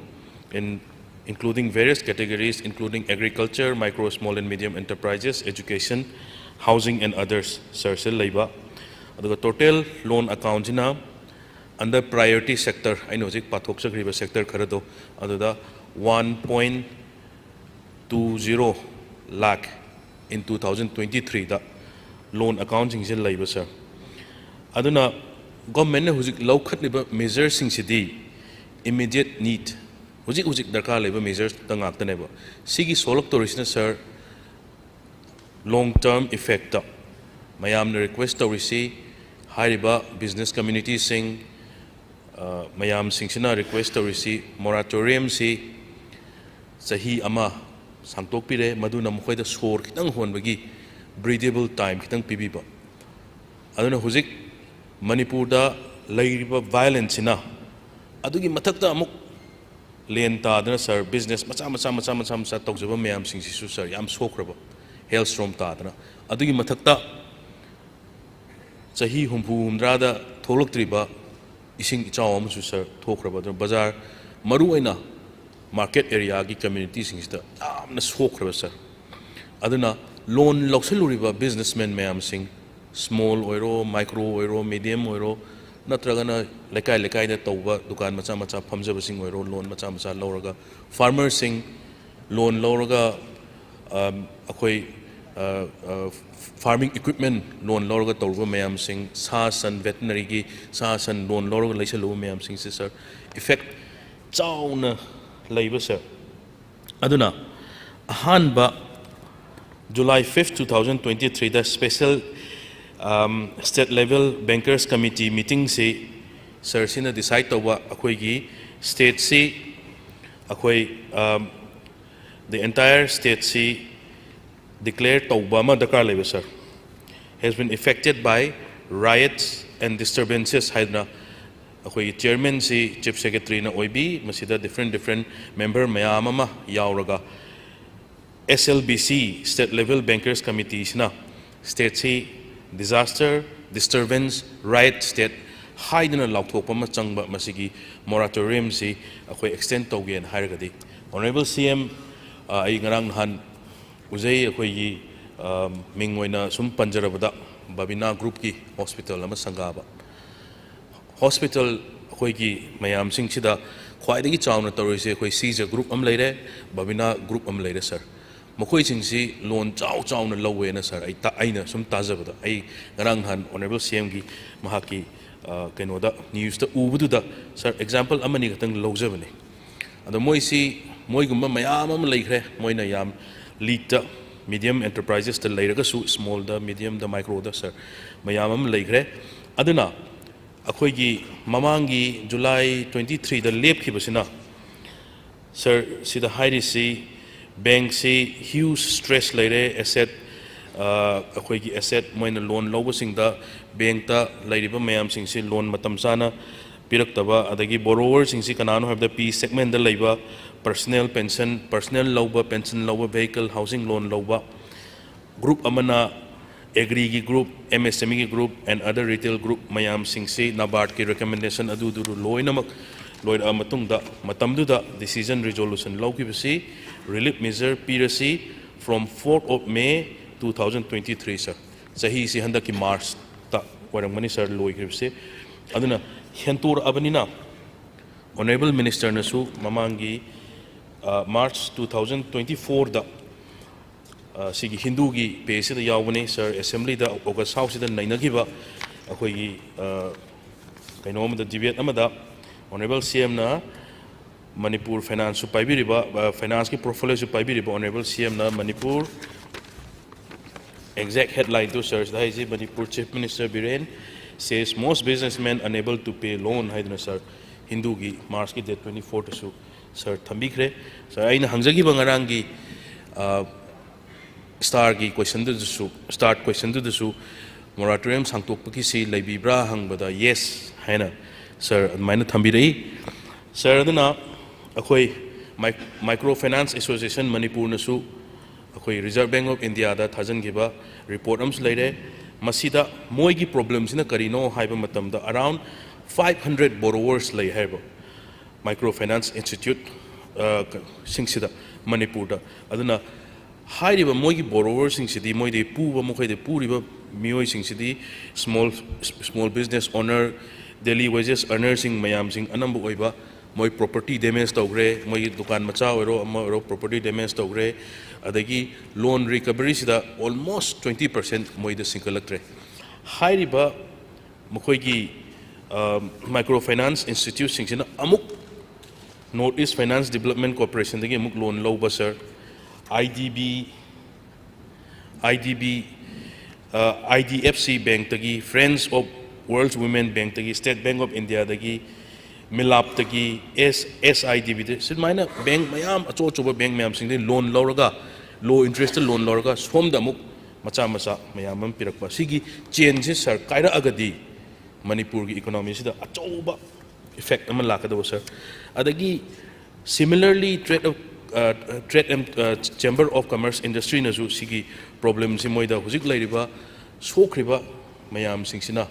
in including various categories, including agriculture, micro, small and medium enterprises, education, housing and others. Sir, the total loan account under priority sector, I know pathok sector kharado, the 1.20 lakh in 2023 the loan accounts in sir. Aduna government who's low cut measures in immediate need. Huzik darkar labor measures tangak taneba. Sigi solok to sir long term effect. Mayam request to receive hariba business community sing mayam singsina request torisi moratorium si sahi ama sangtok pire maduna mokhoi da sor kitang honbagi breathable time kitang pibiba aduna huzik manipur da lairiba violence na adugi mathakta amuk len ta dana sir business macha tawjaba mayam singsi su sir yam sokraba hailstorm ta dana adugi mathakta sahi humpu humdrada tholoktriba ising ichaw am su sir thokraba dana bazar maru aina market area gi community singsta amna sokraba sir aduna loan lokseluriba businessmen mayam sing small oiro micro oiro medium oiro natragana lekai da tawba dukan macha phamjaba sing oiro loan macha lauraga farmer sing loan lauraga akhoi farming equipment loan lauraga tawba mayam sing sa san veterinary gi sa san loan lauraga leisalu mayam sing sir effect chauna leiba sir aduna ahanba July 5th 2023 the special state level bankers committee meeting se sir sina decide to wa akhoi gi state se akhoi the entire state se declare tawba ma dakar leba sir has been affected by riots and disturbances haidna akhoi chairman se chief secretary na oibi masida different member mayam ma yauraga SLBC state level bankers committee sina state se disaster, disturbance, riot state, haidana lauthokpa ma changba masigi moratorium si akhoi extend tawgen hairagadi honorable CM ai ngarang han uzai akhoi gi mingoina sum panjarabada babina group ki hospital ama sangaba hospital akhoi gi mayam sing sida khwaidagi chawna tawrise akhoi Caesar group am leire babina group am leire sir Mokoi singsi loan chow na lowe na sir aina sum tajabada ai ngarang han honorable CM gi mahaki kenoda news ta ubudu da sir example amani gatang lojabani ado moi gumba mayam am leikre moina yam lead ta medium enterprises ta leiraga su small da medium da micro da sir mayam am leikre aduna akhoi gi mamangi July 23 da lep khibasina sir sida hairi si bank se huge stress laire asset akhoi gi asset moina loan lobo singda bank ta lairiba mayam sing se loan matam sana piraktaba adagi borrower sing se kanano have the P segment da laiba personal loba pension loba vehicle housing loan loba group amana agri gi group MSME gi group and other retail group mayam sing se NABARD ki recommendation adu loinamak loid amatungda matamduda decision resolution logibasi relief measure PRC from 4th of May 2023 sir sahi si handa ki March ta warangmani sir loigribse aduna hentur abanina honorable minister nasu mamangi March 2024 da sigi hindu gi pese da yawani sir assembly da August house da nainagiba akhoi gi kainom da debate amada honorable CM na Manipur finance su paibiriba finance ki portfolio su paibiriba honorable CM na Manipur exact headline to search that is Manipur Chief Minister Biren says most businessmen unable to pay loan haidna sir Hindu gi March ki date 24 to su sir thambikre sir aina hangjagi bangarangi star gi question to su start question to su moratorium sangtok paki si laibibra hangbada yes haina sir maina thambirei sir aduna akhoi microfinance association Manipur nasu akhoi Reserve Bank of India da thajan giba report ams leire masida moi gi problems na karino haiba matamda around 500 borrowers lay haiba microfinance institute singsida Manipur da aduna hairiba moi gi borrowers singsidi moi de puba mokhai de puriba mioi singsidi small business owner daily wages earners sing mayam sing anambu oiba moi property damage togre moi dukan macha oiro ama oiro property damage togre adagi loan recovery sida almost 20% moi de sinkalaktre hairiba mokoi gi microfinance institute sing sina amuk Northeast Finance Development Corporation dagi amuk loan low ba sir IDFC bank tagi friends of World Women Bank tagi, State Bank of India tagi, Milap tagi, SIDB sidmaina bank mayam acho bank mayam singde loan lauraga low interest loan lauraga som da muk macha mayam am pirakpa sigi change sir kaira agadi Manipur ki economy sida acho effect am lakada sir adagi similarly trade and chamber of commerce industry na ju sigi problem si moida hujik lairiba sokriba mayam singsina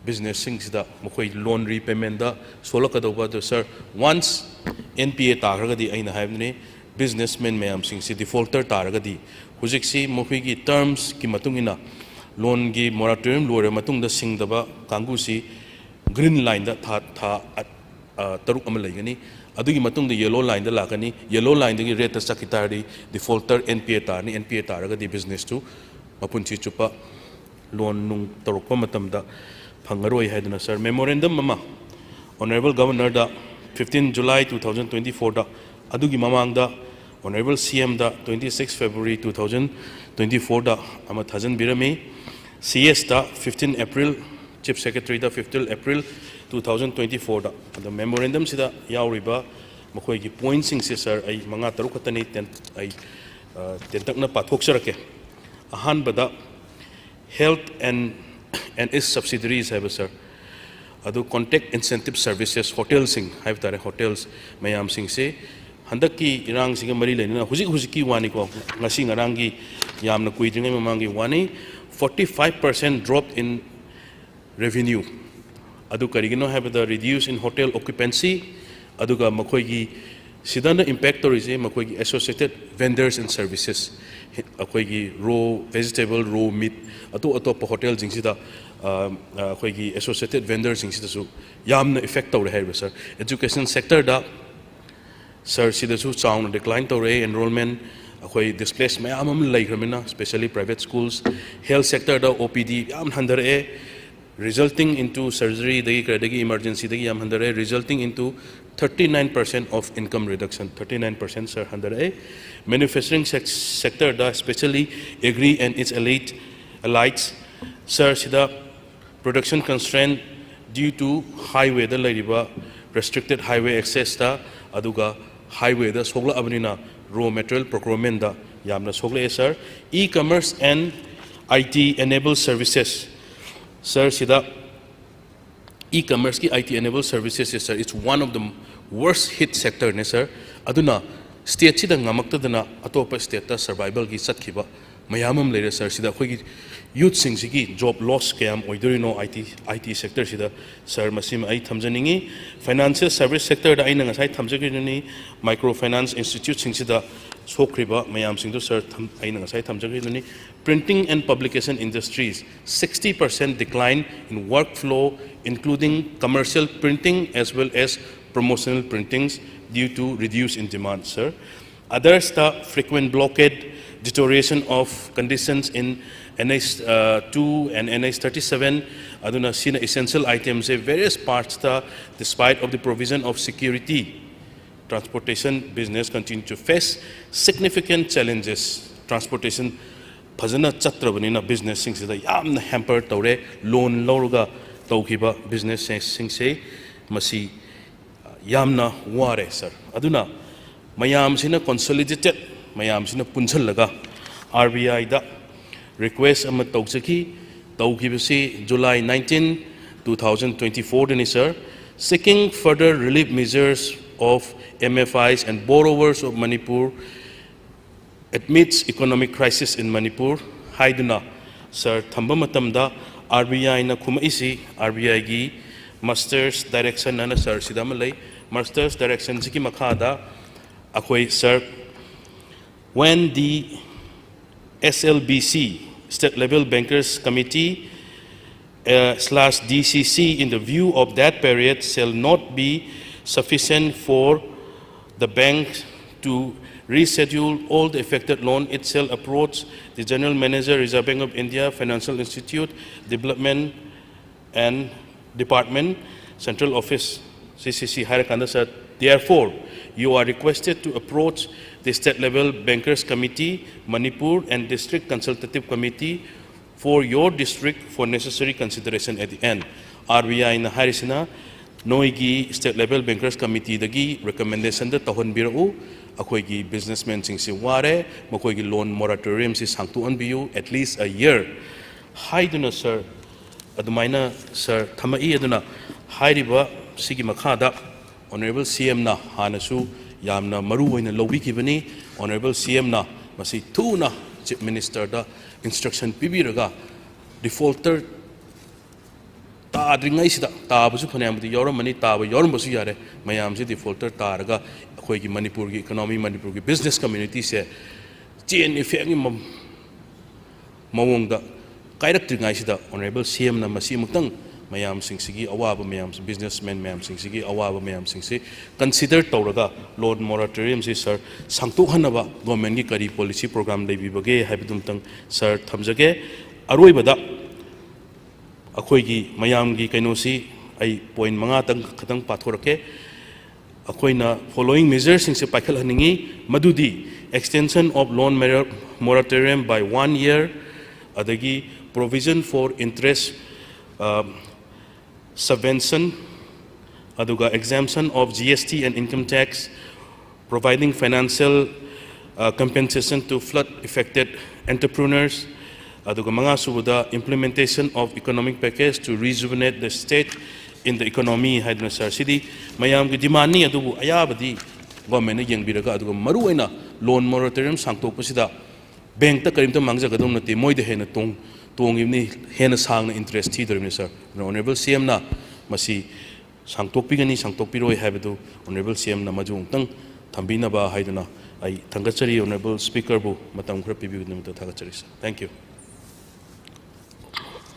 business sings da mokoi loan repayment da solakadova do sir once NPA taragadi aina haibne businessmen mayam sing si defaulter taragadi hujik si mokoi gi terms ki matungina loan gi moratorium lore matung da sing daba kangu si green line da tha taruk am laigani adugi matung da yellow line da lakani yellow line da gi rate sakitari defaulter NPA taragadi business tu mapunchi chupa loan nung tarukpa matam da Pangaroi Haidana sir memorandum mama Honorable Governor da 15 July 2024 da adugi mamang da Honorable CM da 26 February 2024 da ama thajan birami CS da 15 April Chief Secretary da 15 April 2024 da the memorandum sida yauriba makoi gi points sing sir ai manga taruk khatani ten ai tentak na pathok sarake ahan bada health and its subsidiaries have sir adu contact incentive services hotels sing have tare hotels mayam sing se handak ki irang sing mari leina hujik ki wani ko ngasi ngarang gi yamna kuidringai mamangi wani 45% drop in revenue adu karigino have the reduce in hotel occupancy aduga makoi gi sidana impact torise makoi gi associated vendors and services akoi gi raw vegetable raw meat ato hotel jingsida akoi gi associated vendors jingsida su yamna effect tawre hai sir education sector da sir sida su sound decline tawre enrollment akoi displaced mayam am laigramina especially private schools health sector da OPD yam handare resulting into surgery dagi emergency dagi yam handare resulting into 39% of income reduction 39% sir handare manufacturing sector da especially agri and its elites sir sida production constraint due to highway da lariba restricted highway access da aduga highway da sogla abnina raw material procurement da yamna sogla sir e-commerce and IT enabled services sir sida e-commerce ki IT enabled services sir it's one of the worst hit sector ne sir aduna state sida ngamakta dana atopa state ta survival gi satkhiba mayamam leire sir sida khoi youth sing sigi job loss kayam oidorino IT sector sida sir masim ai thamjaningi financial service sector da aina ngasai thamjagini microfinance institute sing sida sokriba mayam sing do sir aina ngasai thamjagini printing and publication industries 60% decline in workflow including commercial printing as well as promotional printings due to reduce in demand sir others the frequent blockade deterioration of conditions in NH2 and NH37 aduna sina essential items various parts despite of the provision of security transportation business continue to face significant challenges transportation phajana chatrabanina business sing sida yamna hamper tawre loan lawruga tawkiba business sing se masi yamna ware sir aduna mayam sina consolidated mayam sina punchalaga RBI da request ama tawsaki tawkibasi July 19 2024 dani sir seeking further relief measures of MFIs and borrowers of Manipur amidst economic crisis in Manipur haiduna sir thamba matamda RBI na khumaisi RBI gi master's direction na sir sidamalai master's direction siki makhada akhoi sir when the SLBC State Level Bankers Committee / DCC in the view of that period shall not be sufficient for the bank to reschedule all the affected loan, it shall approach the General Manager, Reserve Bank of India, Financial Institute, Development and Department, Central Office, CCC, Harakanda sir. Therefore, you are requested to approach the State Level Bankers Committee, Manipur and District Consultative Committee for your district for necessary consideration at the end. RBI na harisina noigi state level bankers committee dagi recommendation da tahon birau akoi gi businessmen sing si ware makoi gi loan moratorium si sangtu on biu at least a year. Haiduna sir adumaina sir thamai aduna hairiba sigi makhada honorable CM na hanasu yamna maru oina lobi kibani honorable CM na masi tuna chief minister da instruction pibiraga defaulter ताद्रिंगाई सिदा ताबसु फनामदि यौरमनि ताब यौरमबसु यारे मयाम से defaulter तारगा अखोई की मणिपुर की economy Manipur की business community से chain effect की मवोंगदा कायरक्त्रिंगाई सिदा ऑनरेबल सीएम ना मसी मुक्तंग मयाम सिंगसिगी अवाब मयाम बिजनेसमैन मयाम सिंगसिगी अवाब मयाम सिंगसे कंसीडर तौरगा लोन मोराटोरियम से सर सांगतोक हनबा गवर्नमेंट की करी पॉलिसी प्रोग्राम लेबिबगे हाइबदुमतंग सर थमजगे अरोइबदा अखोई मयामगी कइनोसी आई पॉइंट मंगा तंग खतंग पाथोरके अखोइना फॉलोइंग मेजर्स से पाइखल हनिंगी मदुदी extension of loan moratorium by 1 year अदगी provision for interest subvention aduga exemption of GST and income tax, providing financial compensation to flood affected entrepreneurs, aduga mga subuda implementation of economic package to rejuvenate the state in the economy haidna sar city mayam gi demand ni adubu ayabadi government na yengbiraga aduga maru aina loan moratorium sangtok pasida bank ta karimta mangjagadom nati moide hena tongimni hena sangna interest thi dorim sir honorable CM na masi sangtokpigani sangtokpiroi habadu honorable CM na majung tang thambina ba haiduna ai thangachari honorable speaker bu matam khra pibidum ta thagachari sir. Thank you.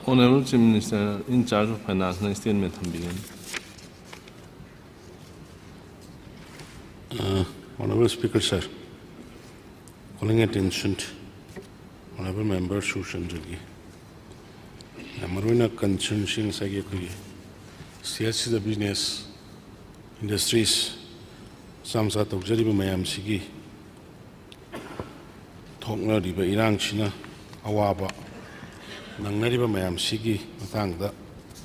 Honorable Chief Minister in charge of finance na statement thambigani. Honorable Speaker sir, calling attention to honorable member Shushan Jagi. Maruna concern sing sagi kuri. CS the business industries samsa tokjari ba mayam sigi thokna riba irang china awaba nangna riba mayam sigi matang da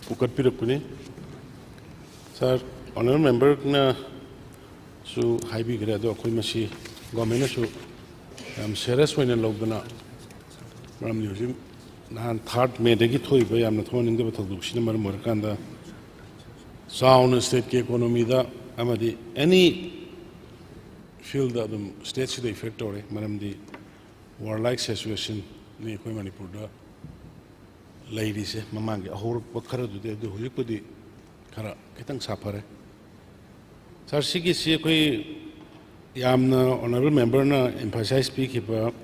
ukat pirapuni. Sir, honorable member na su haibi gira do koi masi government su serious wena logdana maram yujim nahan 3rd May degi thoi ba yamna thon inde ba thogdu sina mar morkanda sound state ke economy da amadi any field da dum state sida effect ore maram di war like situation ni koi manipur da lady se mamang ahor bakhara du de hoyi ko di khara kitang safare sir sigi se koi yamna honorable member na emphasize speak about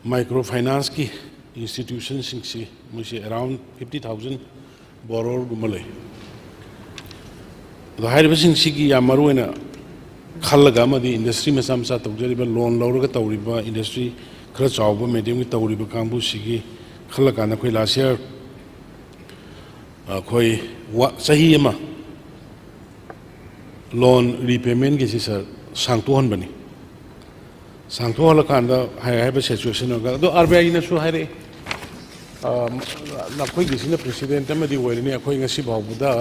microfinance ki institutions sing मुझे around 50,000 borrower गुमले तो higher busing सिगी या मरुए ना खालगा मदी industry में सामसा तौजरी बा loan लौर का तौरी बा industry खरा चाव बा मीडियम की तौरी बा कांबू सिगी खालगा ना कोई लास्ट ईयर कोई सही है मा लोन रीपेमेंट के सर सांगतोहन बनी सांगतोहल कांदा हाय बा सिचुएशन होगा तो आरबीआई ने सु हायरे नाखोई गिसिना प्रेसिडेंट में दी वैरनी अखोई ngasi बावुदा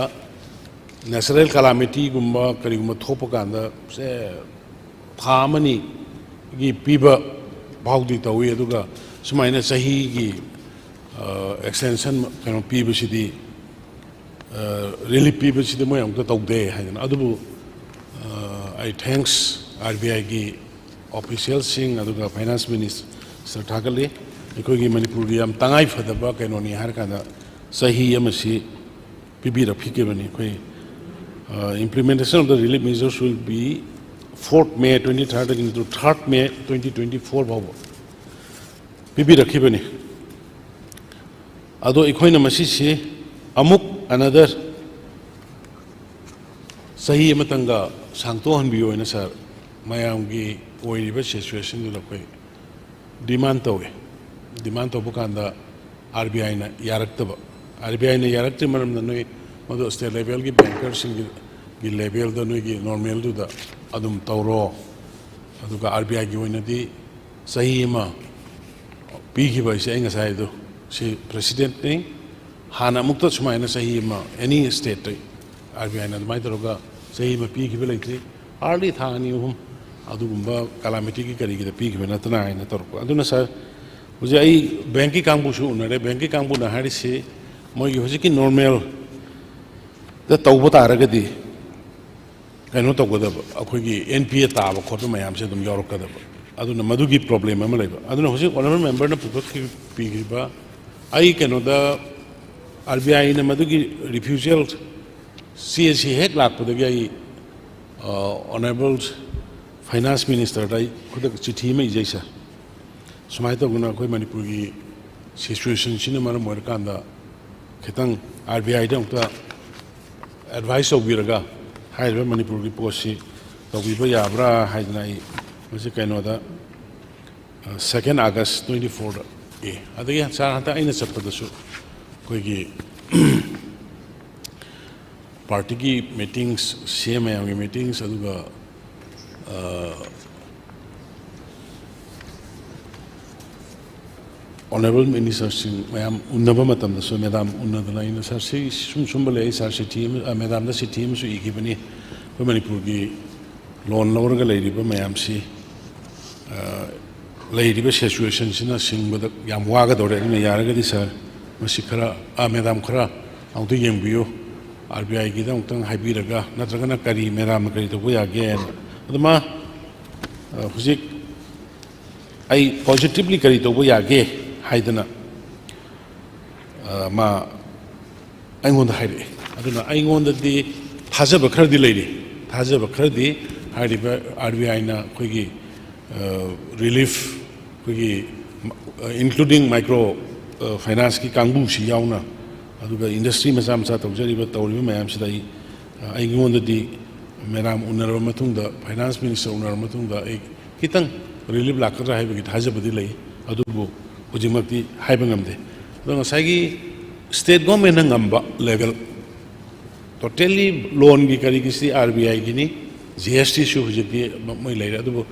नेशनल कैलामिटी गुम्बा करीगुम्बा थोप कांदा से थामनी गी पीबा बावदी तवी अदुगा सुमाइना सही गी एक्सटेंशन कनो पीबा सिदी रिलीफ पीबा सिदी मोय अंक तौदे हायना अदुबु आई थैंक्स आरबीआई गी ऑफिशियल सिंग अदुगा फाइनेंस मिनिस्टर थागले अखोई मणिपुर की तंगाई फदबा कहोनी सही पीबी रफीबनी अखोई implementation of the relief measures will be 4th May 23rd into 3rd May 2024 भाव पीबी रखीबनी अदो अखोई मसी से अमुक another सही मतंगा सांगतोहनबियो है सर मयाम की ओइरिबा सिचुएशन दुला कोई डिमांड तवे डिमांड तब कांदा आरबीआई ना यारक्तब आरबीआई ने यारक्ते मरम नय मदो स्टेट लेवल की बैंकर्स की लेवल द नय की नॉर्मल दुदा अदुम तौरो अदुगा आरबीआई की ओइनदी सही में पीखिब इसे आई ngसाइदो से प्रेसिडेंट ने हाना मुक्त सुमाइना सही में एनी स्टेट आरबीआई ना दुमाई तरोगा सही में पीखिब लेते आर्ली थानी हम अदुगुम्बा कलामिटी की करी की पीखिब नतना आइना तरोगा अदुना सर मुझे आई बैंक की कांगबु सु उनरे बैंक की कांगबु ना हारी से मोई होजे की नॉर्मल द तौबो तारगदी कनो तौगदब अखोगी एनपीए ताब खोट मयाम से दुम यौरकदब अदुना मधुगी प्रॉब्लम अमा लेबा अदुना होजे ऑनरेबल मेंबर ना पुपक की पीगिबा आई कनो द आरबीआई ना मधुगी रिफ्यूजल सीएसी हेक लाकपदगी आई ऑनरेबल फाइनेंस मिनिस्टर दाई खुद चिठी में इजैसा सुमाय तौगुना कोई मणिपुर की सिचुएशन सिने मरम ओरकांदा खितंग आरबीआई दा उक्ता एडवाइस तौबिरगा हाइबा मणिपुर की पोसी तौबिबा याब्रा हाइदना आई मुझे कहना था 2 अगस्त 24 ए अदगी सार हता आइना चप्पदसु कोई की पार्टी की मीटिंग्स सीएमआई की मीटिंग्स अदुगा ऑनरेबल मिनिस्टर सिंह मैम उन्नब मतम दसु मैडम उन्नदना इन सर से सुम बले सर से टीम मैडम द से टीम सु इगिबनी कोई मणिपुर की लोन लौरगा लेरिबा मैम सी लेरिबा सिचुएशन सिना सिंगबद याम वागदोरे ने यारगदी सर मसी खरा मैडम खरा आउतो यंबियो आरबीआई की दंतंग हाइबिरगा नत्रगना करी मैडम करी तो यागे अदमा हुजिक आई पॉजिटिवली करी तो यागे हाइदना मा अइंगोंद हाइरे अदुना अइंगोंददी थाजब खरदी लेरी थाजब खरदी हाइरिबा आरबीआई ना कोई रिलीफ कोई इंक्लूडिंग माइक्रो फाइनेंस की कांगबू सी याउना अदुगा इंडस्ट्री मचा मचा तौजरिबा तौरिबा मयाम सिदाई अइंगोंददी मैडम उनरबा मतुंगदा फाइनेंस मिनिस्टर उनरबा मतुंगदा एक कितंग रिलीफ लाकरा हाइबगी थाजबदी लई अदुबो हुजिमक्ति हाइबा ngamde अदो ngसाइगी state government ngamba level totally loan की करी किसी आरबीआई की नी जीएसटी सु हुजिकी मोय लेरे अदुबो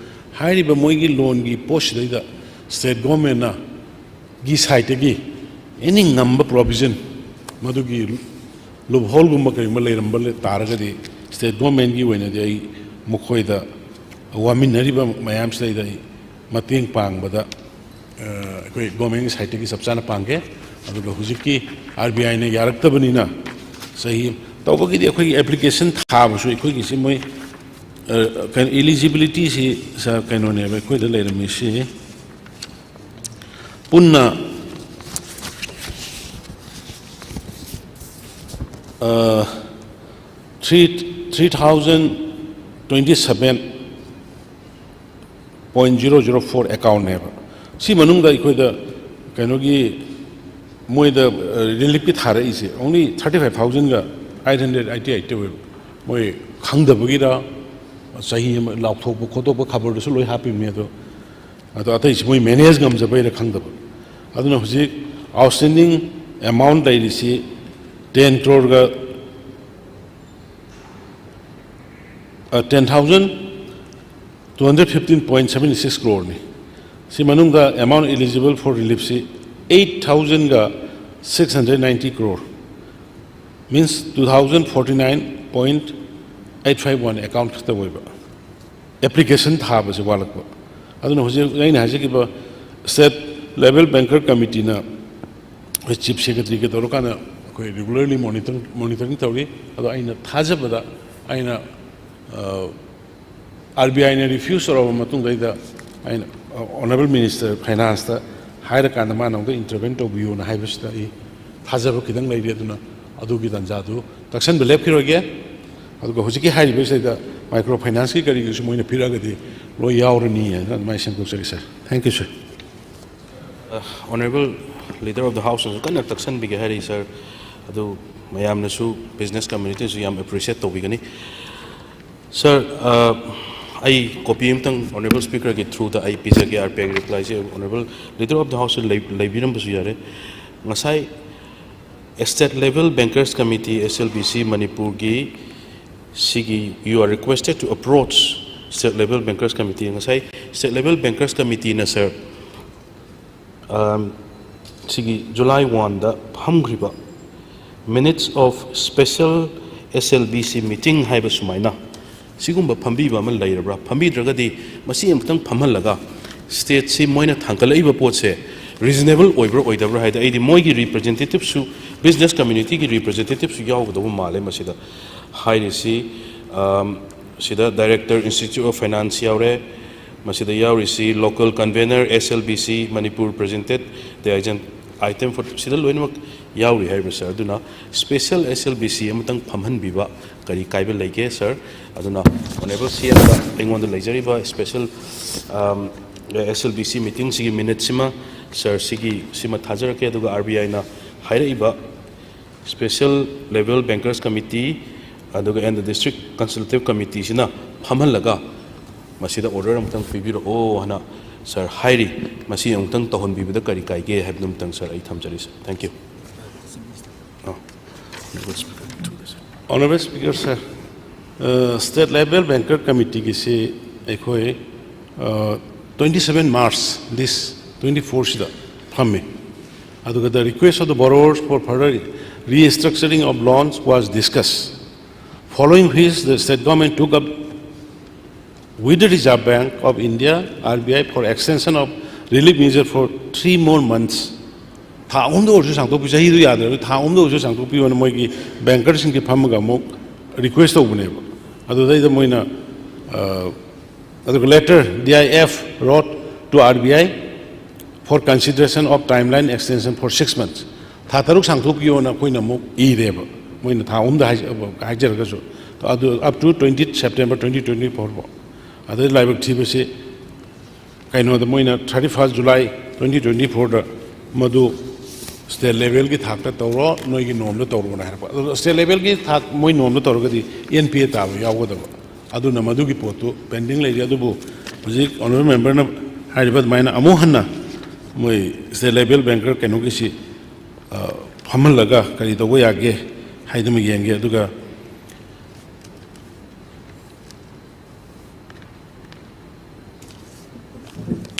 हाइरिबा मोयगी लोन की पोस्ट दैदा स्टेट गवर्नमेंट ना गी साइट की एनी ngamba प्रोविजन मधुगी लुब होल गुम करी म लेरंबले तारगदी स्टेट गवर्नमेंट की वइना दे आई मुखोयदा वामिनरिबा मयाम सैदा मतेंग पांगबदा कोई गवर्नमेंट साइट की सबचाना पांगे अदुगा हुजिकी आरबीआई ने यारक्तबनिना सही तौबगी दे कोई एप्लीकेशन थाबसु कोई से मोय कैन एलिजिबिलिटी से सा कैनो ने कोई द लेरमी से पुन्ना 3027.004 अकाउंट है सी मनुंगदा इकोदा कैनोगी मोयदा रिलीफ की थारे इसे ओनली 35,000 का 888 वे मोय खंगदबगिरा सही लाउथोप खोटोप खबर दसु लोय हापि मे तो अतो अतै मोय मैनेज गम जबैरा खंगदब अदुना हुजि आउटस्टैंडिंग अमाउंट दैरिसि 10 crore का 10,215.76 crore ने सी मनुंगदा अमाउंट एलिजिबल फॉर रिलीफ से 8,000 का 690 crore मीन्स 2,049.851 अकाउंट खत होइबा एप्लीकेशन थाबसे वालक अदुना होजे आइना हाजिकिबा स्टेट लेवल बैंकर कमिटी ना चीफ सेक्रेटरी के तौर का कोई रेगुलरली मॉनिटरिंग तौरी अदो आइना थाजबदा आइना आरबीआई ने रिफ्यूज और मतुंगदा आइना ऑनरेबल मिनिस्टर फाइनेंस दा हायर कांद मानोंग इंटरवेंट तौबियो ना हाइबसदा ई थाजब खिदंग लैरि अदुना अदुगी दंजादु तक्सन बलेप खिरोगे अदुगा हुजिकी हाइबसदा माइक्रो फाइनेंस की करी गुसु मोइना फिरागदि लो यावरनी है माय सेंकुक sir thank you sir Honorable Leader of the House kan taksan bi gahari sir adu mayam na su business community su yam appreciate to bigani sir ai copy tang Honorable Speaker ke through the IP ke RPA reply se Honorable Leader of the House libiram basu yare ngasai State Level Bankers Committee SLBC Manipur gi sigi you are requested to approach State Level Bankers Committee ngasai State Level Bankers Committee na sir sigi July 1 da phamgriba minutes of special SLBC meeting haiba sumaina sigumba phambiba man lairabra phambidragadi masi amtang phamhalaga state si moina thankalaiba potse reasonable oibra oidabra haida aidi moigi representative su business community ki representative su yawgadabu male masida hairisi sida director Institute of Finance yaure masida yaurisi local convener SLBC Manipur presented the agent item for sida loinmak yauri hai sir aduna special SLBC amatang phamhan biba kari kaiba lege sir aduna honorable CM da engonda lejariba special SLBC meeting sigi minutes sima sir sima thajarake aduga RBI na hairaiba special level bankers committee aduga and the district consultative committee sina phamhalaga masida order amtang pibiro o hana sir hairi masi amtang tahon bibida kari kaige habnum tang sir ai thamjari sir thank you. Honorable Speaker sir, State Level Banker Committee ki se ekhoe 27 March this 24 sida phamme aduga the request of the borrowers for further restructuring of loans was discussed, following which the state government took up with the Reserve Bank of India RBI for extension of relief measure for 3 more months. Tha umdo orju sangtopi sahi du yad rabe tha umdo orju sangtopi wana moi ki bankers ki phamaga mo request obune adu dai da moina adu letter DIF wrote to RBI for consideration of timeline extension for 6 months. Tha taruk sangtopi wana koina mo I deba moina tha umda hajar ga so to adu up to 20th September 2024 bo adu laibak thibe se kaino da moina 31st July 2024 da madu state level ki thak ta tawro noi ki nom da tawro na harpa state level ki thak moi nom da tawro gadi NPA ta yaw da adu na madu ki poto pending le adu bu music honorable member na haribad maina amu hanna moi state level banker kenu ki si phamal laga kari to go yage haidum yenge aduga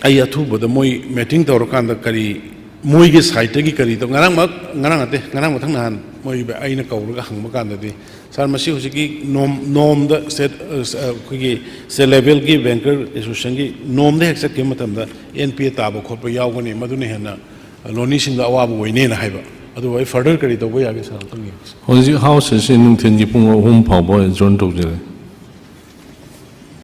ai athu boda moi meeting tawro kan da kari moi ge site gi kari to ngarang ate ngarang mathang nan moi ba aina kawra hang ma kan da di sar masi hosi ki nom da set gi se level gi banker association gi nom da heksa ke matam da NPA ta ba khop yaw gani madu ne hena loni sing da awa bo ne na haiba adu wai further kari to go ya ge sar to hoji house se nung ten ji pung hum phao bo jon tok jere